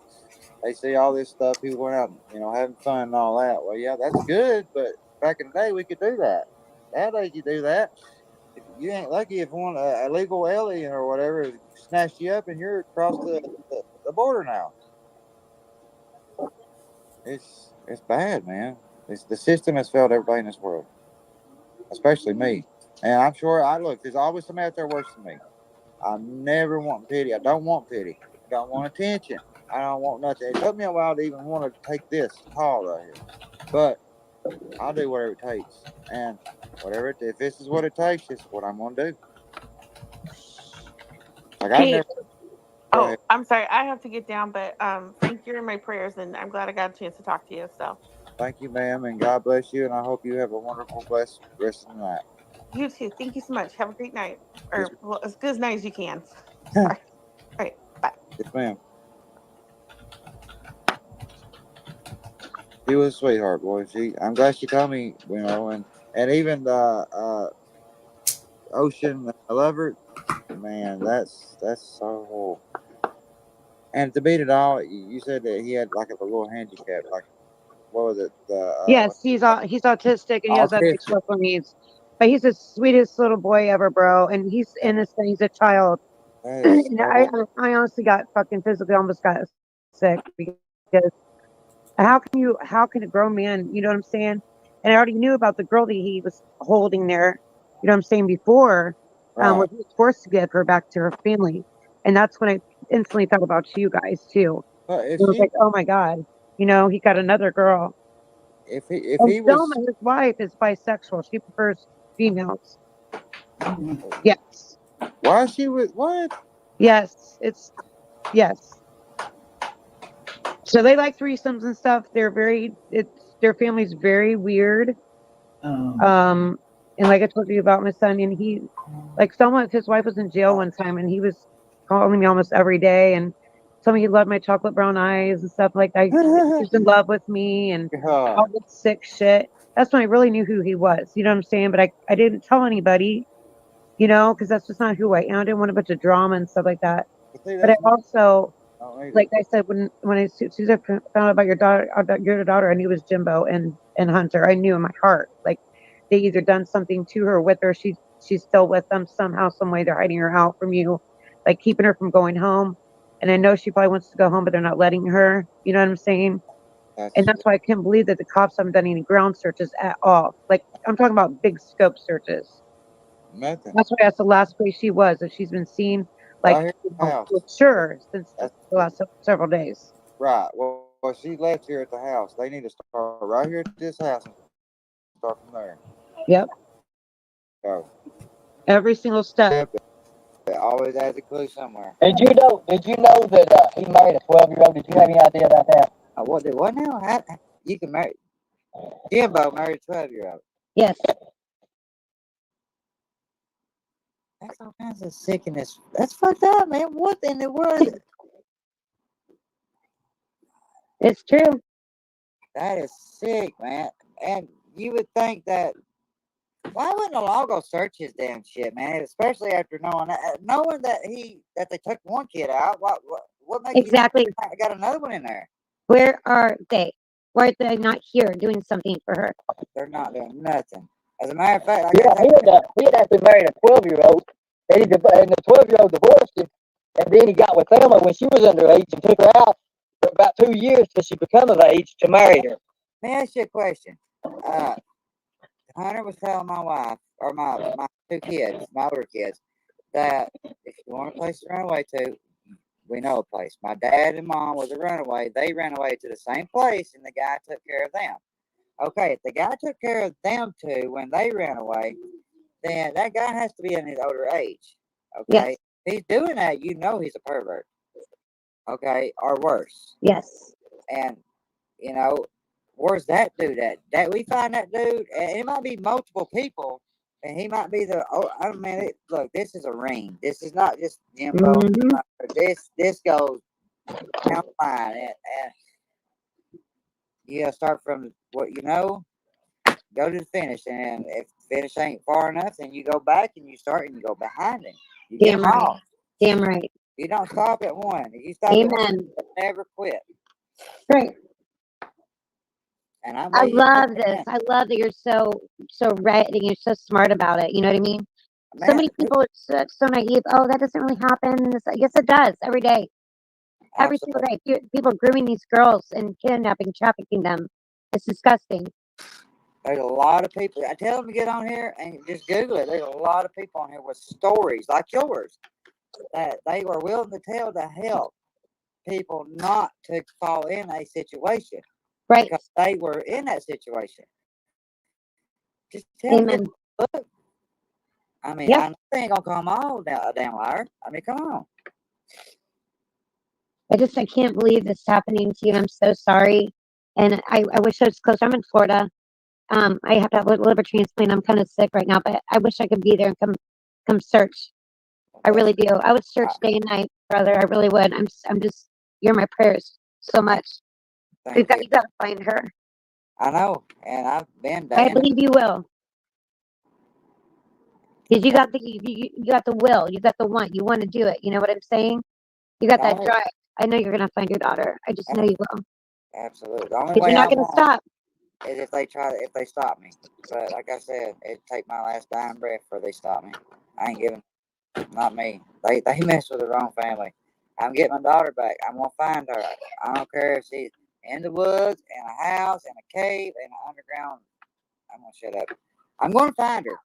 they see all this stuff, people going out, having fun and all that. Well, yeah, that's good, but back in the day, we could do that. Nowadays, you do that. If you ain't lucky if one illegal alien or whatever snatched you up and you're across the border now. It's bad, man. The system has failed everybody in this world, especially me. And I'm sure there's always somebody out there worse than me. I never want pity. I don't want pity. I don't want attention. I don't want nothing. It took me a while to even want to take this call right here. But I'll do whatever it takes. And if this is what it takes, it's what I'm going to do. Hey, I'm sorry. I have to get down, but Frank, you're in my prayers, and I'm glad I got a chance to talk to you. So thank you, ma'am, and God bless you, and I hope you have a wonderful, blessed rest of the night. You too. Thank you so much. Have a great night. Or, well, as good as night as you can. Sorry. All right. Bye. Yes, ma'am. She was a sweetheart, boy. I'm glad she told me, and even Ocean, I love her. Man, that's so. And to beat it all, you said that he had like a little handicap. Like, what was it? Yes, he's autistic and he has autistic. special needs. But he's the sweetest little boy ever, bro. And he's innocent. He's a child. And I honestly got fucking physically almost got sick because how can a grown man, you know what I'm saying? And I already knew about the girl that he was holding there, you know what I'm saying, before, where he was forced to get her back to her family. And that's when I instantly thought about you guys too. It was like, oh my God, he got another girl. If he was, his wife is bisexual. She prefers females. Yes. Why is she with what? Yes, yes. So they like threesomes and stuff. Their family's very weird. And like I told you about my son, and his wife was in jail one time, and he was calling me almost every day and told me he loved my chocolate brown eyes and stuff like that. He was in love with me and all this sick shit. That's when I really knew who he was. You know what I'm saying? But I didn't tell anybody, because that's just not who I am. I didn't want a bunch of drama and stuff like that. But I also, like I said, when as soon as I found out about your daughter, I knew it was Jimbo and Hunter. I knew in my heart, like they either done something to her with her. She's still with them somehow, some way. They're hiding her out from you, like keeping her from going home. And I know she probably wants to go home, but they're not letting her. You know what I'm saying? And that's why I can't believe that the cops haven't done any ground searches at all. Like I'm talking about big scope searches. Nothing. That's why that's the last place she was. That she's been seen, like for sure, since the last several days. Right. Well, she left here at the house. They need to start right here at this house and start from there. Yep. So every single step. It always has a clue somewhere. Did you know that he married a 12-year-old? Did you have any idea about that? What now? You can marry Jimbo married a 12-year-old. Yes. That's all kinds of sickness. That's fucked up, man. What in the world? It's true. That is sick, man. And you would think that. Why wouldn't the law go search his damn shit, man? Especially after knowing that they took one kid out. What makes exactly you got another one in there? Where are they? Why are they not here doing something for her? They're not doing nothing. As a matter of fact, he had actually married a 12-year-old, and the 12-year-old divorced him, and then he got with Thelma when she was underage and took her out for about 2 years till she became of age to marry her. Let me ask you a question. Hunter was telling my wife, or my two kids, my older kids, that if you want a place to run away to, we know a place. My dad and mom was a runaway. They ran away to the same place, and the guy took care of them. Okay, if the guy took care of them two when they ran away, then that guy has to be in his older age. Okay, Yes. if he's doing that, you know he's a pervert. Okay, or worse. Yes. And you know, where's that dude at? That we find that dude, and it might be multiple people, and he might be the. Oh, I mean, look, this is a ring. This is not just Jimbo. This goes down the line, and you gotta start from what you know, go to the finish, and if the finish ain't far enough, then you go back and you start and you go behind him. You get Damn them right. all. Damn right. You don't stop at one. If you stop at one, Amen. you never quit. Right. And I'm I with you. love this. I love that you're so right and you're so smart about it. You know what I mean? So Man, many people are so naive. Oh, that doesn't really happen. Yes, it does. Every day. Every single day. People grooming these girls and kidnapping, trafficking them. It's disgusting. There's a lot of people. I tell them to get on here and just Google it. There's a lot of people on here with stories like yours that they were willing to tell to help people not to fall in a situation. Right. Because they were in that situation. Just tell them, look. I mean, I know they ain't going to come all a damn liar. I mean, come on. I can't believe this is happening to you. I'm so sorry. And I wish I was closer. I'm in Florida. I have to have a liver transplant. I'm kind of sick right now, but I wish I could be there and come search. I really do. I would search day and night, brother. I really would. I'm just, you're my prayers so much. You got to find her. I know, and I've been I believe you will. Because you got the will, you got the want, you want to do it. You know what I'm saying? You got that drive. I know you're gonna find your daughter. I just know you will. Absolutely. The only Because way you're not gonna stop. Is if they stop me. But like I said, it'd take my last dying breath before they stop me. I ain't giving. Not me. They mess with the wrong family. I'm getting my daughter back. I'm gonna find her. I don't care if she's in the woods, in a house, in a cave, in an underground. I'm gonna shut up. I'm gonna find her.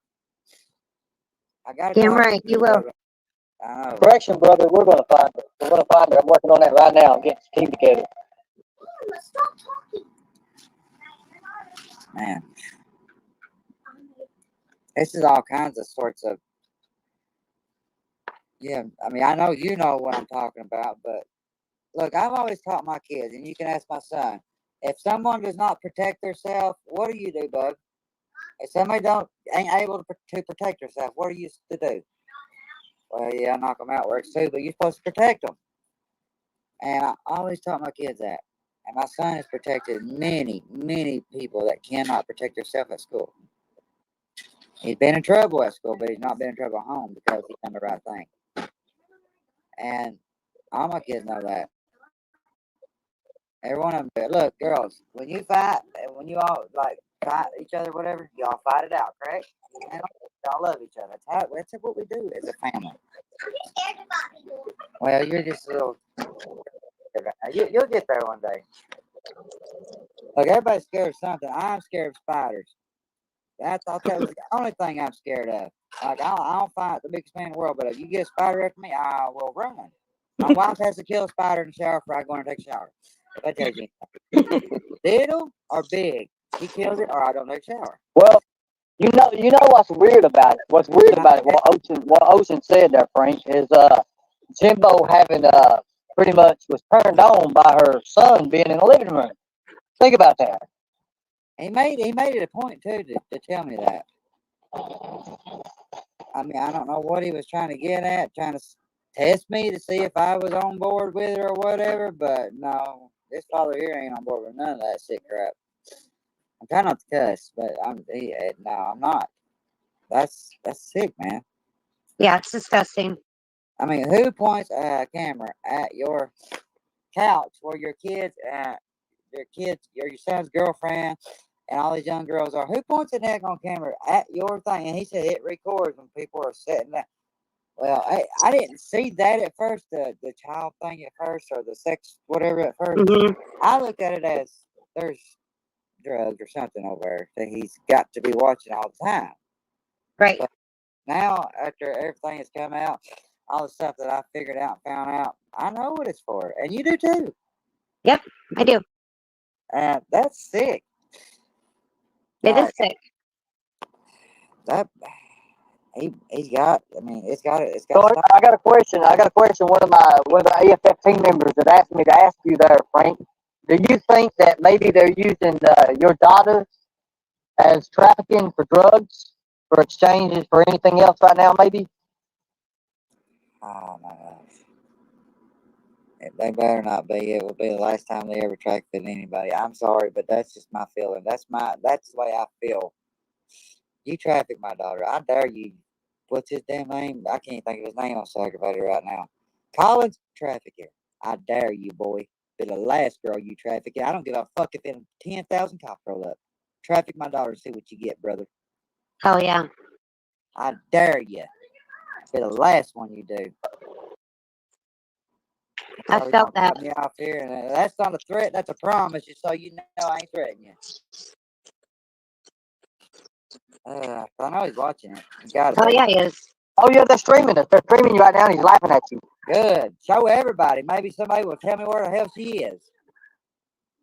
I gotta. Damn right, you will. I know. Correction, brother. We're going to find her. We're going to find her. I'm working on that right now. I'm getting the team together. Stop talking. Man. This is all kinds of sorts of. Yeah, I mean, I know you know what I'm talking about, but look, I've always taught my kids, and you can ask my son, if someone does not protect themselves, what do you do, bud? If somebody ain't able to protect herself, what are you to do? Well, yeah, knock them out works too, but you're supposed to protect them. And I always taught my kids that. And my son has protected many, many people that cannot protect themselves at school. He's been in trouble at school, but he's not been in trouble at home because he's done the right thing. And all my kids know that. Every one of them. Look, girls, when you fight, and when you all like fight each other, whatever, y'all fight it out, correct? And y'all love each other. That's what we do as a family. Well, you're just a little. You'll get there one day. Look, everybody's scared of something. I'm scared of spiders. I thought that was the only thing I'm scared of. Like, I don't fight the biggest man in the world, but if you get a spider after me, I will run. My wife has to kill a spider in the shower before I go and take a shower. If I tell you anything. Little or big, he kills it or I don't take a shower. Well, you know what's weird about it. What's weird about it? What Ocean said there, Frank, is Jimbo having pretty much was turned on by her son being in the living room. Think about that. He made it a point too to tell me that. I mean, I don't know what he was trying to get at, trying to test me to see if I was on board with it or whatever. But no, this father here ain't on board with none of that sick crap. I'm trying not to cuss, but no, I'm not. That's sick, man. Yeah, it's disgusting. I mean, who points a camera at your couch where your kids, your son's girlfriend, and all these young girls are? Who points a neck on camera at your thing? And he said it records when people are sitting there. Well, I didn't see that at first, the child thing at first, or the sex whatever at 1st. I looked at it as there's drugs or something over there that he's got to be watching all the time. Right. But now, after everything has come out, all the stuff that I figured out and found out, I know what it's for. And you do too. Yep, I do. That's sick. It is sick. That he's got. I mean, it's got. So I got a question. One of the AFF team members that asked me to ask you there, Frank. Do you think that maybe they're using your daughters as trafficking for drugs, for exchanges, for anything else right now? Maybe. Oh my gosh. They better not be. It will be the last time they ever tracked anybody. I'm sorry, but that's just my feeling. That's the way I feel. You traffic my daughter. I dare you. What's his damn name? I can't think of his name. I'm so aggravated right now. Collins, traffic her. I dare you, boy. Be the last girl you traffic. I don't give a fuck if it's 10,000 cops roll up. Traffic my daughter and see what you get, brother. Oh yeah. I dare you. Be the last one you do. I felt that. Cut me off here, and that's not a threat. That's a promise. Just so you know, I ain't threatening you. I know he's watching it. Oh yeah, he is. Oh yeah, they're streaming it. They're streaming you right now, and he's laughing at you. Good. Show everybody. Maybe somebody will tell me where the hell she is.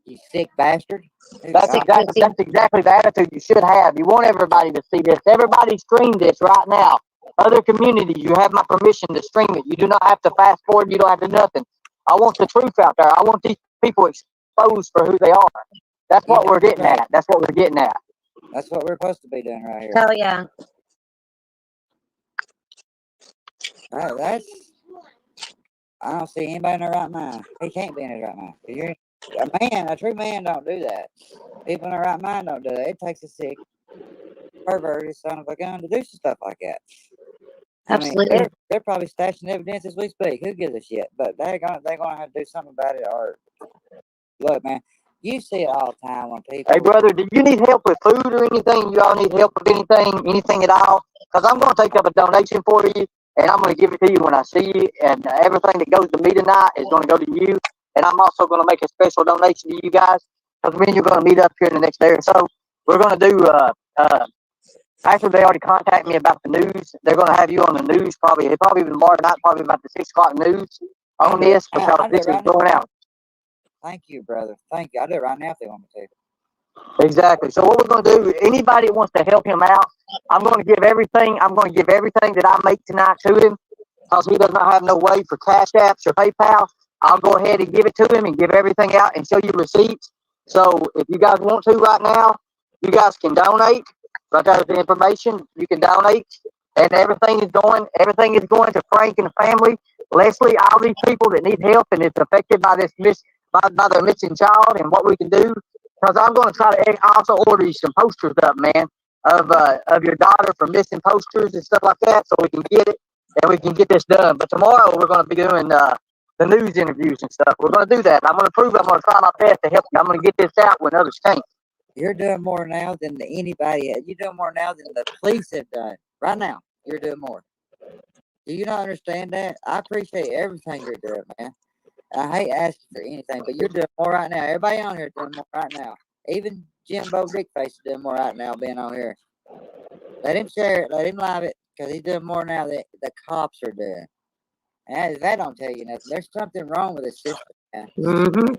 You sick bastard. That's exactly the attitude you should have. You want everybody to see this. Everybody stream this right now. Other communities, you have my permission to stream it. You do not have to fast forward. You don't have to do nothing. I want the truth out there. I want these people exposed for who they are. That's what we're getting at. That's what we're getting at. That's what we're supposed to be doing right here. Oh yeah. That's. I don't see anybody in their right mind. He can't be in his right mind. You're a true man don't do that. People in their right mind don't do that. It takes a sick, perverted son of a gun to do some stuff like that. Absolutely. I mean, they're probably stashing evidence as we speak. Who gives a shit? But they're gonna have to do something about it. Or look, man, you see it all the time when people. Hey, brother, do you need help with food or anything? You all need help with anything at all? Because I'm going to take up a donation for you, and I'm going to give it to you when I see you. And everything that goes to me tonight is going to go to you. And I'm also going to make a special donation to you guys, because me and you're going to meet up here in the next day or so. We're going to do after they already contacted me about the news, they're going to have you on the news probably tomorrow night, probably about the 6 o'clock news on this, because this is going out. Thank you, brother. Thank you. I'll do it right now if they want me to. Exactly. So what we're going to do, anybody that wants to help him out, I'm going to give everything that I make tonight to him, because he does not have no way for Cash Apps or PayPal. I'll go ahead and give it to him and give everything out and show you receipts. So if you guys want to right now, you guys can donate. Right there's the information. You can donate, and everything is going to Frank and the family, Leslie, all these people that need help and is affected by this by their missing child, and what we can do. Because I'm going to try to also order you some posters up, man, of your daughter for missing posters and stuff like that, so we can get it and we can get this done. But tomorrow we're going to be doing the news interviews and stuff. We're going to do that. I'm going to try my best to help you. I'm going to get this out when others can't. You're doing more now than anybody. You're doing more now than the police have done. Right now, you're doing more. Do you not understand that? I appreciate everything you're doing, man. I hate asking for anything, but you're doing more right now. Everybody on here is doing more right now. Even Jimbo Dickface is doing more right now being on here. Let him share it. Let him live it, because he's doing more now than the cops are doing. And that don't tell you nothing. There's something wrong with this system, man. Mm-hmm.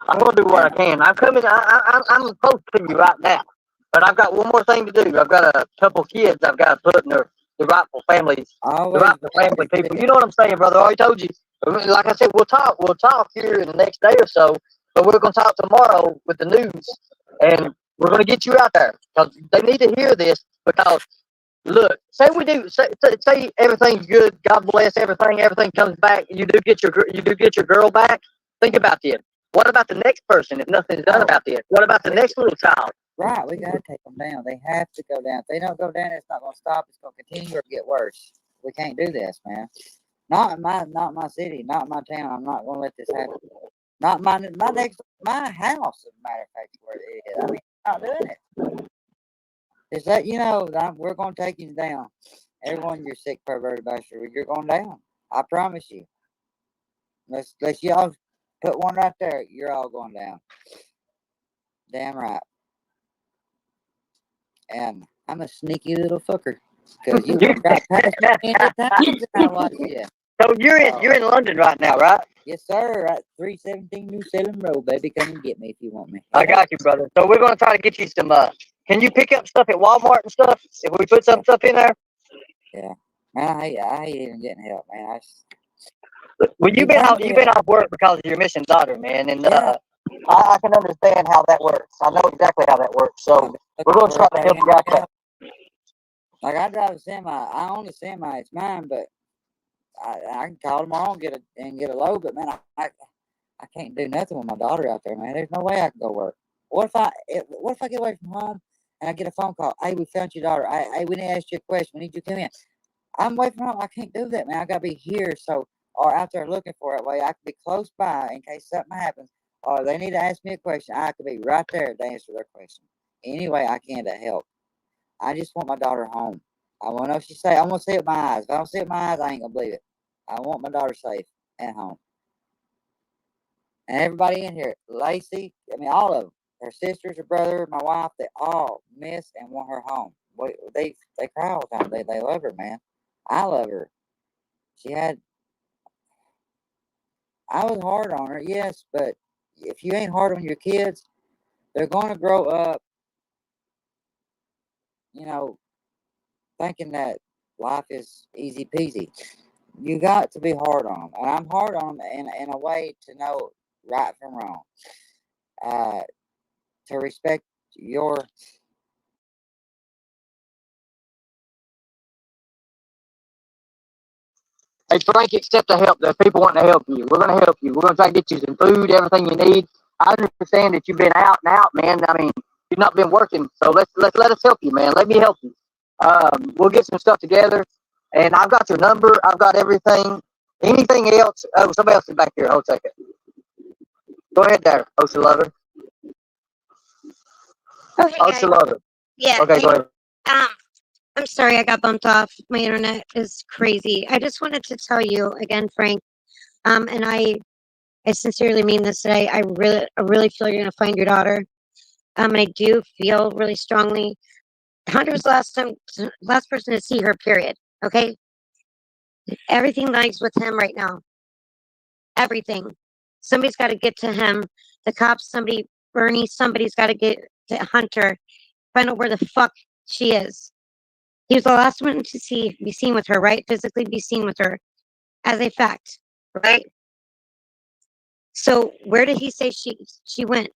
I'm going to do what I can. I'm coming. I'm close to you right now, but I've got one more thing to do. I've got a couple kids I've got to put in the rightful families, the rightful family people. You know what I'm saying, brother? I already told you. Like I said, we'll talk here in the next day or so, but we're going to talk tomorrow with the news, and we're going to get you out there, because they need to hear this. Because look, say everything's good, God bless everything comes back, you do get your girl back. Think about this. What about the next person if nothing's done about this? What about the next little child? Right, we got to take them down. They have to go down. If they don't go down, it's not going to stop. It's going to continue or get worse. We can't do this, man. Not in my city, not in my town. I'm not going to let this happen. Not my house, as a matter of fact, where it is. I mean, I'm not doing it. Just let you know that we're going to take you down. Everyone, you're sick, perverted bastard. You're going down. I promise you. Let's y'all put one right there. You're all going down. Damn right. And I'm a sneaky little fucker. Because you got past me 10 times and I watch you. So you're in London right now, right? Yes, sir. At 317 New Salem Road, baby. Come and get me if you want me. I got you, brother. So we're gonna try to get you some. Can you pick up stuff at Walmart and stuff if we put some stuff in there? Yeah. Man, I hate even getting help, man. Well, you've been off work because of your missing daughter, man, and I can understand how that works. I know exactly how that works. So we're gonna try to help you out there. Like I drive a semi. I own a semi. It's mine, but I can call tomorrow and get a load. But man, I can't do nothing with my daughter out there, man. There's no way I can go work. What if I get away from home and I get a phone call? Hey, we found your daughter. Hey, we need to ask you a question. We need you to come in. I'm away from home. I can't do that, man. I gotta be here, or out there looking for it. Way I can be close by in case something happens, or they need to ask me a question. I could be right there to answer their question. Any way I can to help. I just want my daughter home. I want to know if she's safe. I want to see it with my eyes. If I don't see it with my eyes, I ain't gonna believe it. I want my daughter safe at home. And everybody in here, Lacey, all of them, her sisters, her brother, my wife, they all miss and want her home. They cry all the time. They love her, man. I love her. I was hard on her, yes, but if you ain't hard on your kids, they're going to grow up, thinking that life is easy peasy. You got to be hard on them. And I'm hard on them in a way to know right from wrong. To respect your... Hey, Frank, accept the help. There's people wanting to help you. We're going to help you. We're going to try to get you some food, everything you need. I understand that you've been out and out, man. I mean, you've not been working. So let us help you, man. Let me help you. We'll get some stuff together. And I've got your number. I've got everything. Anything else? Oh, somebody else is back here. Hold a second. Go ahead there, Ocean Lover. Okay, Ocean Lover. Yeah. Okay, go ahead. I'm sorry I got bumped off. My internet is crazy. I just wanted to tell you again, Frank, and I sincerely mean this today. I really feel you're gonna find your daughter. And I do feel really strongly. Hunter was last person to see her, period. Okay? Everything lies with him right now. Everything. Somebody's gotta get to him. The cops, Ernie, somebody's gotta get to Hunter, find out where the fuck she is. He was the last one to be seen with her, right? Physically be seen with her as a fact, right? So where did he say she went?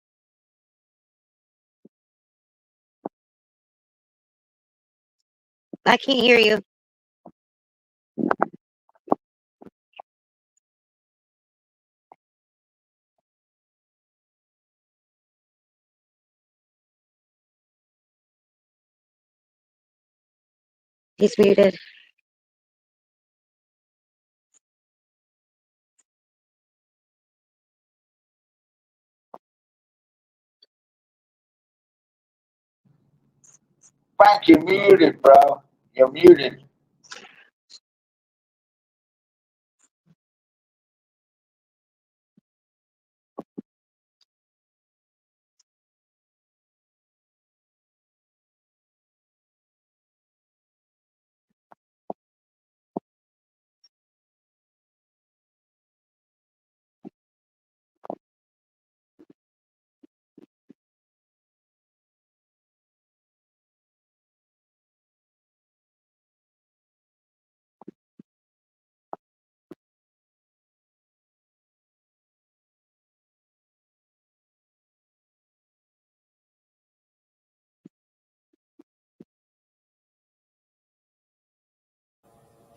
I can't hear you. He's muted. Frank, you're muted, bro. You're muted.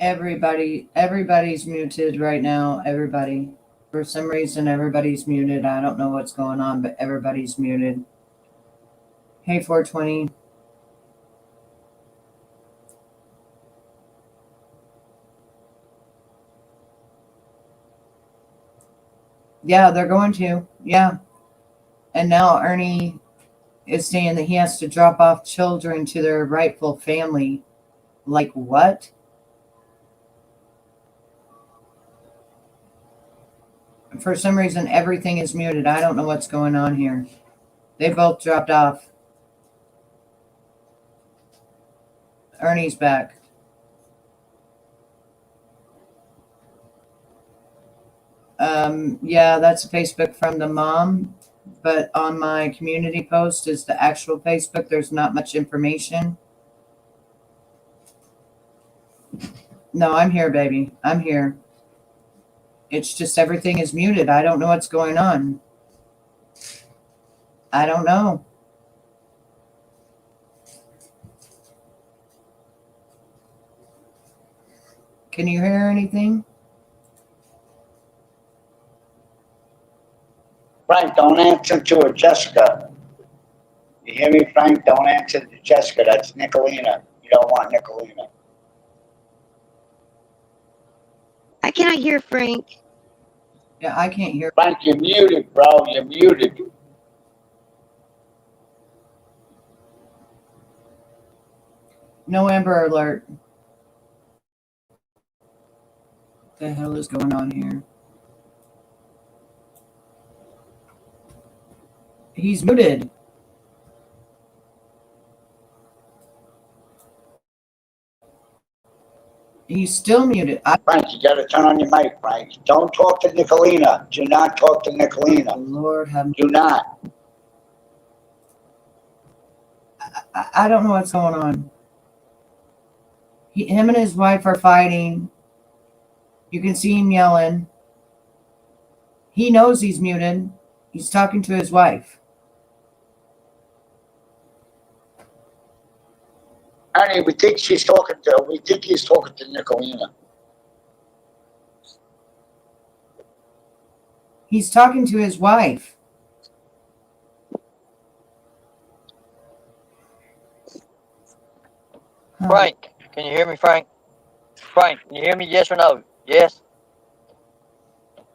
Everybody's muted right now. Everybody. For some reason, everybody's muted. I don't know what's going on, but everybody's muted. Hey, 420. Yeah, they're going to. Yeah. And now Ernie is saying that he has to drop off children to their rightful family. Like what? For some reason, everything is muted. I don't know what's going on here. They both dropped off. Ernie's back. Yeah, that's a Facebook from the mom, but on my community post is the actual Facebook. There's not much information. No, I'm here, baby. I'm here. It's just everything is muted. I don't know what's going on. I don't know. Can you hear anything? Frank, don't answer to her, Jessica. You hear me, Frank? Don't answer to Jessica. That's Nicolina. You don't want Nicolina. I cannot hear Frank. Yeah, I can't hear. Frank, you're muted, bro. You're muted. No Amber Alert. What the hell is going on here? He's muted. He's still muted. Frank, you gotta turn on your mic, Frank. Don't talk to Nicolina. Do not talk to Nicolina. Lord have. Do not. I don't know what's going on. Him and his wife are fighting. You can see him yelling. He knows he's muted. He's talking to his wife. Ernie, we think he's talking to Nicolina. He's talking to his wife. Frank, can you hear me, Frank? Frank, can you hear me? Yes or no? Yes.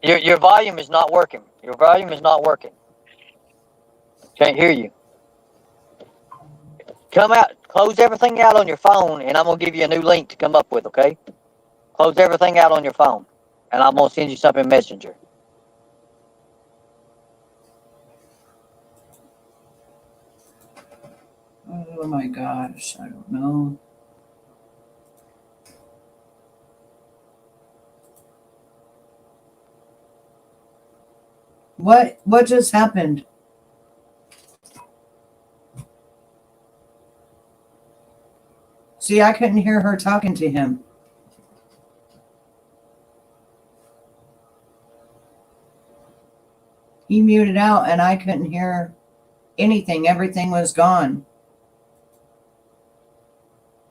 Your volume is not working. Your volume is not working. Can't hear you. Come out, close everything out on your phone, and I'm gonna give you a new link to come up with. Okay? Close everything out on your phone, and I'm gonna send you something in Messenger. Oh my gosh, I don't know. What just happened? See, I couldn't hear her talking to him. He muted out and I couldn't hear anything. Everything was gone.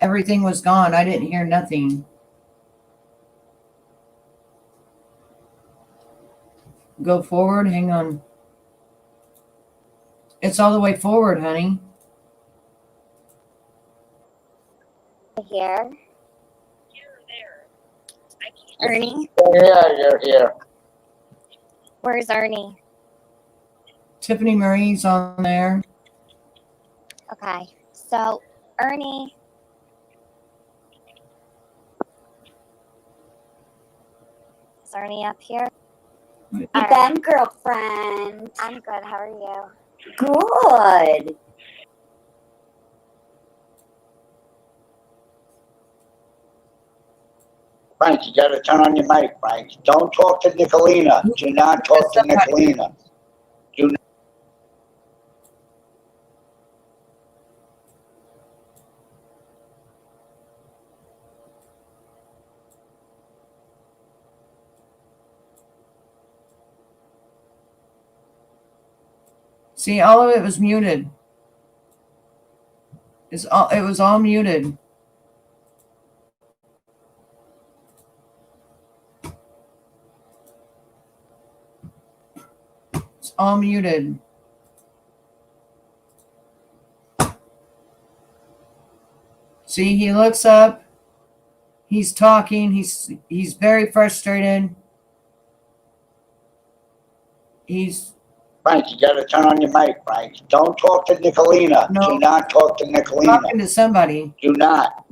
Everything was gone. I didn't hear nothing. Go forward. Hang on. It's all the way forward, honey. Here. Ernie? Yeah, you're here. Where's Ernie? Tiffany Marie's on there. Okay. So, Ernie. Is Ernie up here? You been, girlfriend? I'm good. How are you? Good. Frank, you gotta turn on your mic, Frank. Don't talk to Nicolina. Do not talk to Nicolina. Do not. See, all of it was muted. It was all muted. It's all muted. See, he looks up. He's talking. He's very frustrated. Frank, you gotta turn on your mic, Frank. Don't talk to Nicolina. No. Do not talk to Nicolina. Talking to somebody. Do not.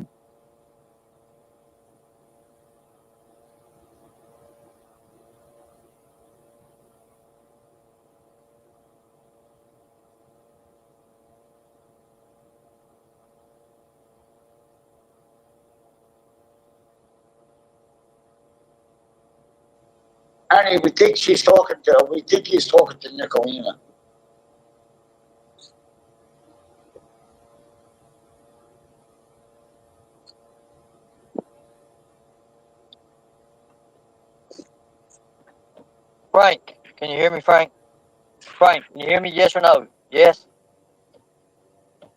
Ernie, we think he's talking to Nicolina. Frank, can you hear me, Frank? Frank, can you hear me? Yes or no? Yes.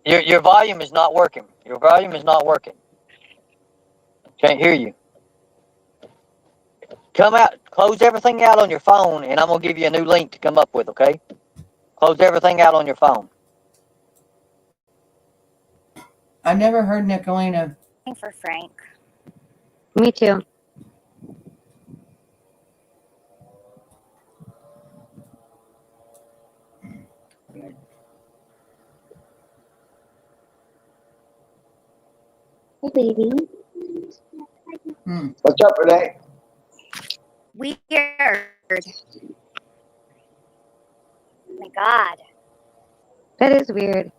Your volume is not working. Your volume is not working. Can't hear you. Come out, close everything out on your phone, and I'm gonna give you a new link to come up with. Okay? Close everything out on your phone. I never heard Nicolina. For Frank. Me too. Hey, baby. What's up, Renee? Weird. Oh my God. That is weird.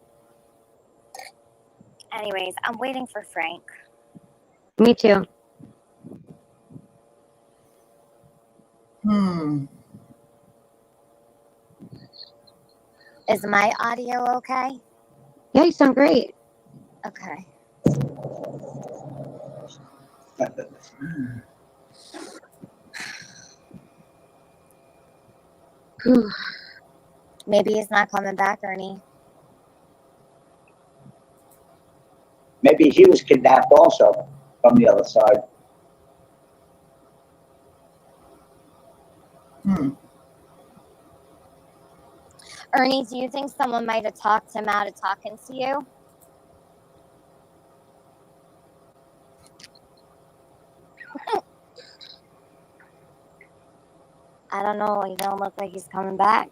Anyways, I'm waiting for Frank. Me too. Is my audio okay? Yeah, you sound great. Okay. Maybe he's not coming back, Ernie. Maybe he was kidnapped also from the other side. Ernie, do you think someone might have talked him out of talking to you? I don't know. He don't look like he's coming back.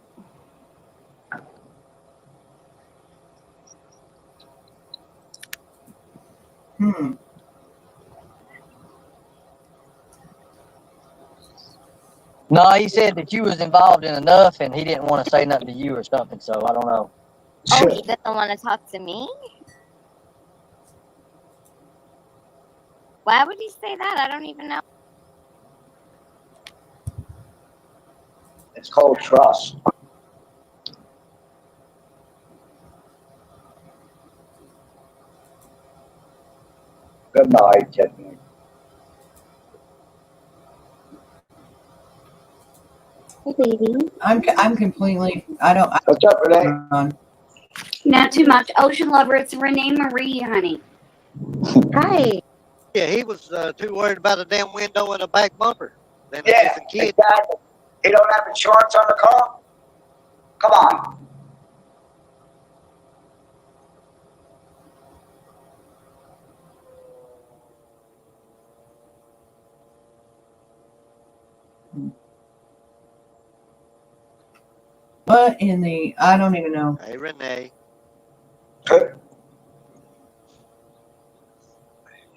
No, he said that you was involved in enough, and he didn't want to say nothing to you or something. So I don't know. Oh, he doesn't want to talk to me? Why would he say that? I don't even know. It's called trust. Good night, Tiffany. Hey, baby. I'm completely. I don't. What's up, Renee? Not too much. Ocean lover, it's Renee Marie, honey. Hi. Yeah, he was too worried about a damn window and a back bumper. Than Yeah, a kid. exactly. He don't have insurance on the car? Come on. What in the? I don't even know. Hey, Renee.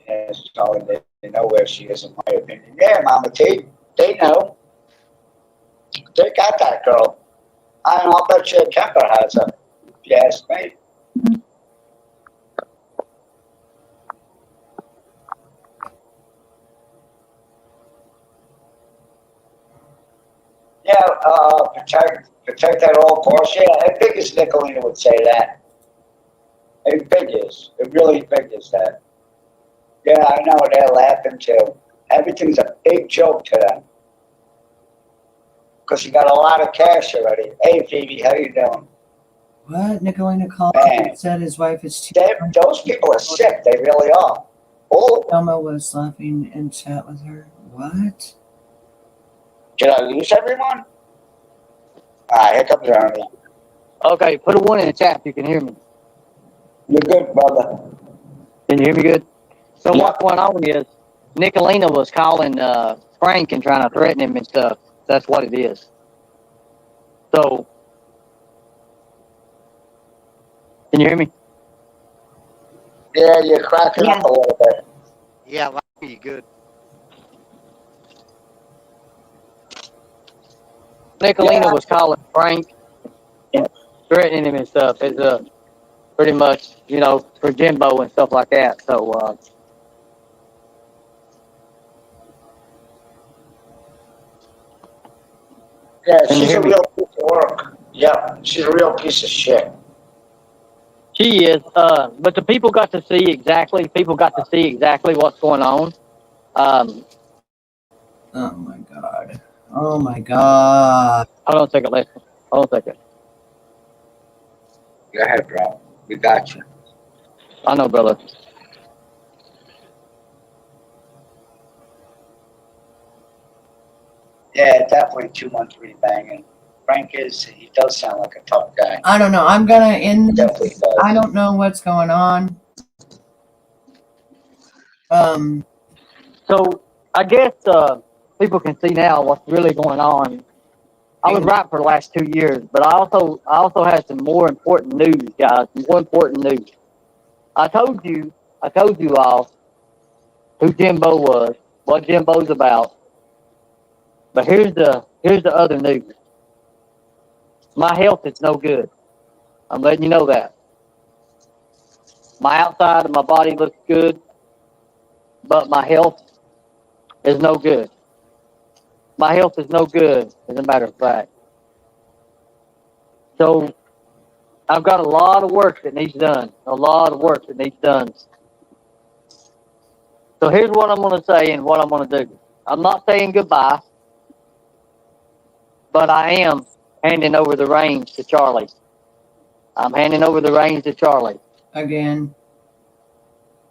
Yes, solid. They know where she is, in my opinion. Yeah, Mama T, they know. They got that girl. I'll bet you Kemper has her, if you ask me. Yeah, protect that old course. Yeah, I figures Nicolina would say that. It figures. It really figures that. Yeah, I know, they're laughing too. Everything's a big joke to them. Because you got a lot of cash already. Hey, Phoebe, how you doing? What? Nicolina called Man. said his wife is too. Those people are sick. They really are. Oh. Elmo was laughing in chat with her. What? Did I lose everyone? Here comes Ernie. Okay, put a 1 in the chat if you can hear me. You're good, brother. Can you hear me good? So Yeah. what's going on is Nicolina was calling Frank and trying to threaten him and stuff. That's what it is. So, can you hear me? Yeah, you're cracking up a little bit. Yeah, I hear you good. Nicolina was calling Frank and threatening him and stuff. It's pretty much, for Jimbo and stuff like that. So, Yeah, Can you she's hear a me? real piece of work. Yeah, she's a real piece of shit. She is. But the people got to see exactly. People got to see exactly what's going on. Oh my God. Oh my God. Hold on a second, listen. Hold on a second. Go ahead, bro. We got you. I know, brother. Yeah, definitely 213 banging. Frank he does sound like a tough guy. I don't know. I'm gonna end Definitely this. does. I don't know what's going on. So I guess people can see now what's really going on. I was right for the last 2 years, but I also had some more important news, guys. More important news. I told you all who Jimbo was, what Jimbo's about. But here's the other news. My health is no good. I'm letting you know that. My outside of my body looks good, but my health is no good. My health is no good, as a matter of fact. So I've got a lot of work that needs done. A lot of work that needs done. So here's what I'm going to say and what I'm going to do. I'm not saying goodbye, but I am handing over the reins to Charlie. I'm handing over the reins to Charlie. Again.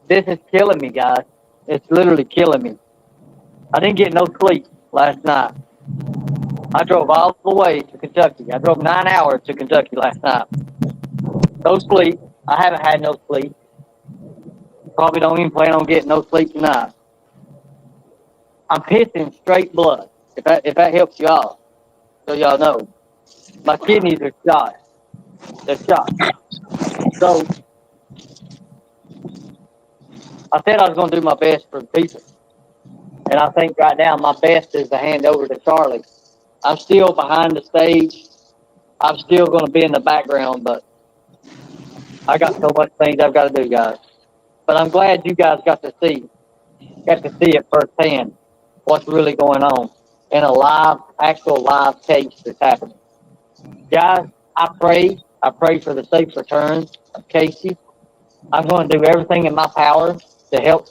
This is killing me, guys. It's literally killing me. I didn't get no sleep last night. I drove all the way to Kentucky. I drove 9 hours to Kentucky last night. No sleep. I haven't had no sleep. Probably don't even plan on getting no sleep tonight. I'm pissing straight blood. If that helps you all, so y'all know, my kidneys are shot. They're shot. So I said I was going to do my best for the people, and I think right now my best is to hand over to Charlie. I'm still behind the stage. I'm still going to be in the background, but I got so much things I've got to do, guys. But I'm glad you guys got to see it firsthand what's really going on in a actual live case that's happening. Guys, I pray for the safe return of Kacy. I'm going to do everything in my power to help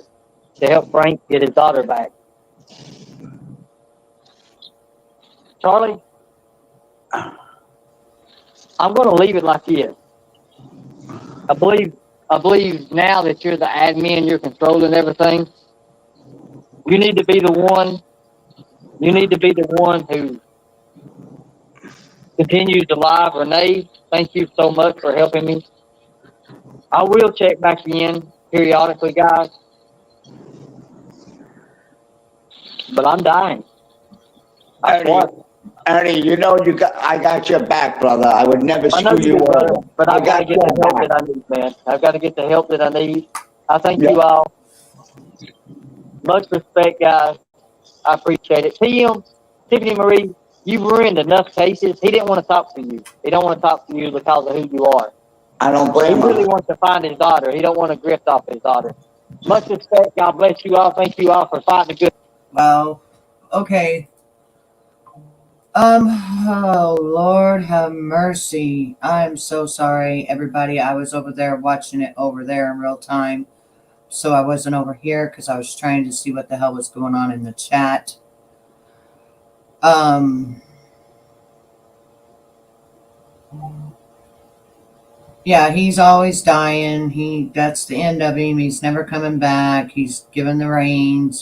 Frank get his daughter back. Charlie, I'm going to leave it like this. I believe now that you're the admin, you're controlling everything. You need to be the one. You need to be the one who continues to live. Renee, thank you so much for helping me. I will check back in periodically, guys. But I'm dying. Ernie, you know I got your back, brother. I would never I know screw you you do, brother, over. but I I've got to got get your the help back. that I need, man. I've got to get the help that I need. I thank you all. Much respect, guys. I appreciate it. Tim, Tiffany Marie, you've ruined enough cases. He didn't want to talk to you. He don't want to talk to you because of who you are. I don't blame him. He really him. wants to find his daughter. He don't want to grift off his daughter. Much respect. God bless you all. Thank you all for fighting the good. Wow. Okay. Oh Lord have mercy. I'm so sorry, everybody. I was over there watching it over there in real time. So I wasn't over here because I was trying to see what the hell was going on in the chat. Yeah, he's always dying. That's the end of him. He's never coming back. He's given the reins.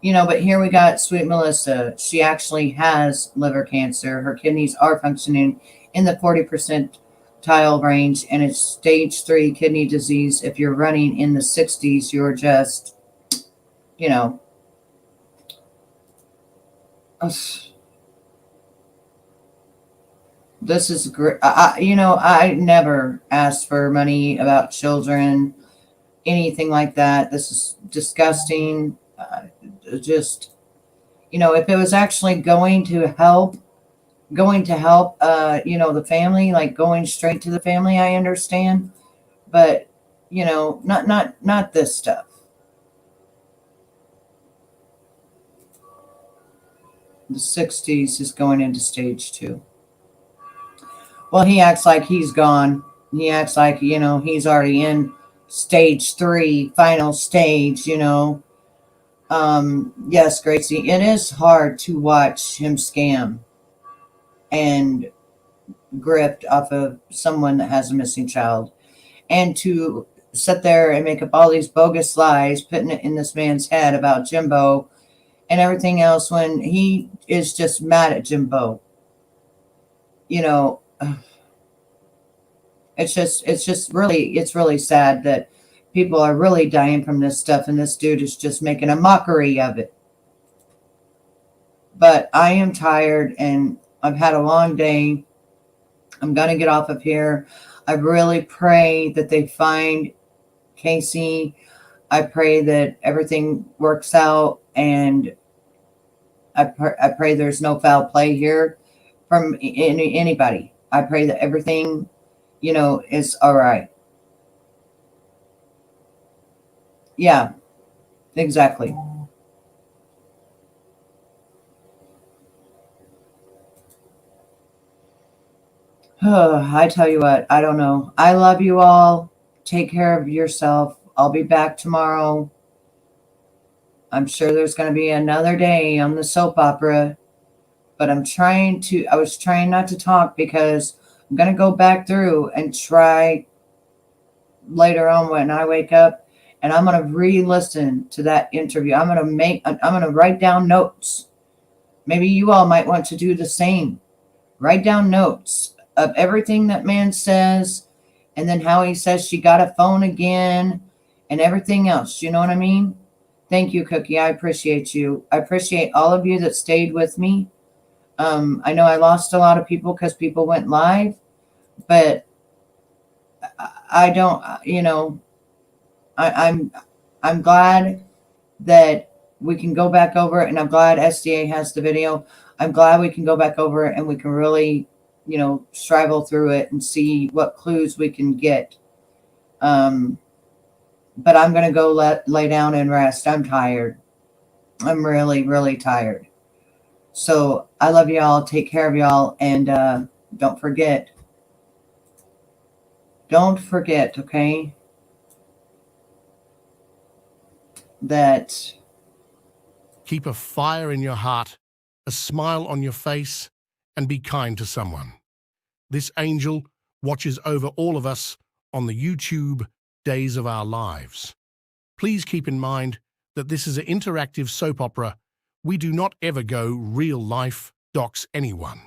But here we got sweet Melissa. She actually has liver cancer. Her kidneys are functioning in the 40 percentile range, and it's stage 3 kidney disease. If you're running in the 60s, you're just, this is great. I never asked for money about children, anything like that. This is disgusting. If it was actually going to help, the family, like going straight to the family, I understand. But, not this stuff. the 60s is going into stage 2. Well, he acts like he's gone. He acts like, he's already in stage 3, final stage, Yes, Gracie, it is hard to watch him scam and grift off of someone that has a missing child, and to sit there and make up all these bogus lies, putting it in this man's head about Jimbo and everything else when he is just mad at Jimbo. It's really sad that people are really dying from this stuff, and this dude is just making a mockery of it. But I am tired, and I've had a long day. I'm going to get off of here. I really pray that they find Kacy. I pray that everything works out, and I pray there's no foul play here from anybody. I pray that everything, is all right. Yeah, exactly. I tell you what, I don't know. I love you all. Take care of yourself. I'll be back tomorrow. I'm sure there's going to be another day on the soap opera, but I was trying not to talk because I'm going to go back through and try later on when I wake up, and I'm going to re-listen to that interview. I'm going to write down notes. Maybe you all might want to do the same. Write down notes of everything that man says, and then how he says she got a phone again and everything else. You know what I mean? Thank you, Cookie. I appreciate you. I appreciate all of you that stayed with me. I know I lost a lot of people because people went live, but I don't, I'm glad that we can go back over it, and I'm glad SDA has the video. I'm glad we can go back over it and we can really, strive through it and see what clues we can get. But I'm going to go lay down and rest. I'm tired. I'm really, really tired. So I love y'all. Take care of y'all. And don't forget, okay, that keep a fire in your heart, a smile on your face, and be kind to someone. This angel watches over all of us on the YouTube Days of Our Lives. Please keep in mind that this is an interactive soap opera. We do not ever go real life dox anyone.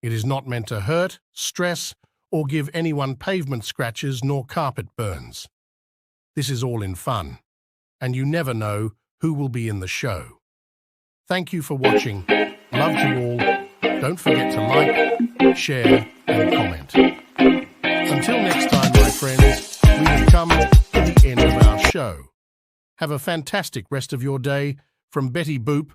It is not meant to hurt, stress, or give anyone pavement scratches nor carpet burns. This is all in fun, and you never know who will be in the show. Thank you for watching. Love to all. Don't forget to like, share, and comment. Until next time, my friends, we have come to the end of our show. Have a fantastic rest of your day from Betty Boop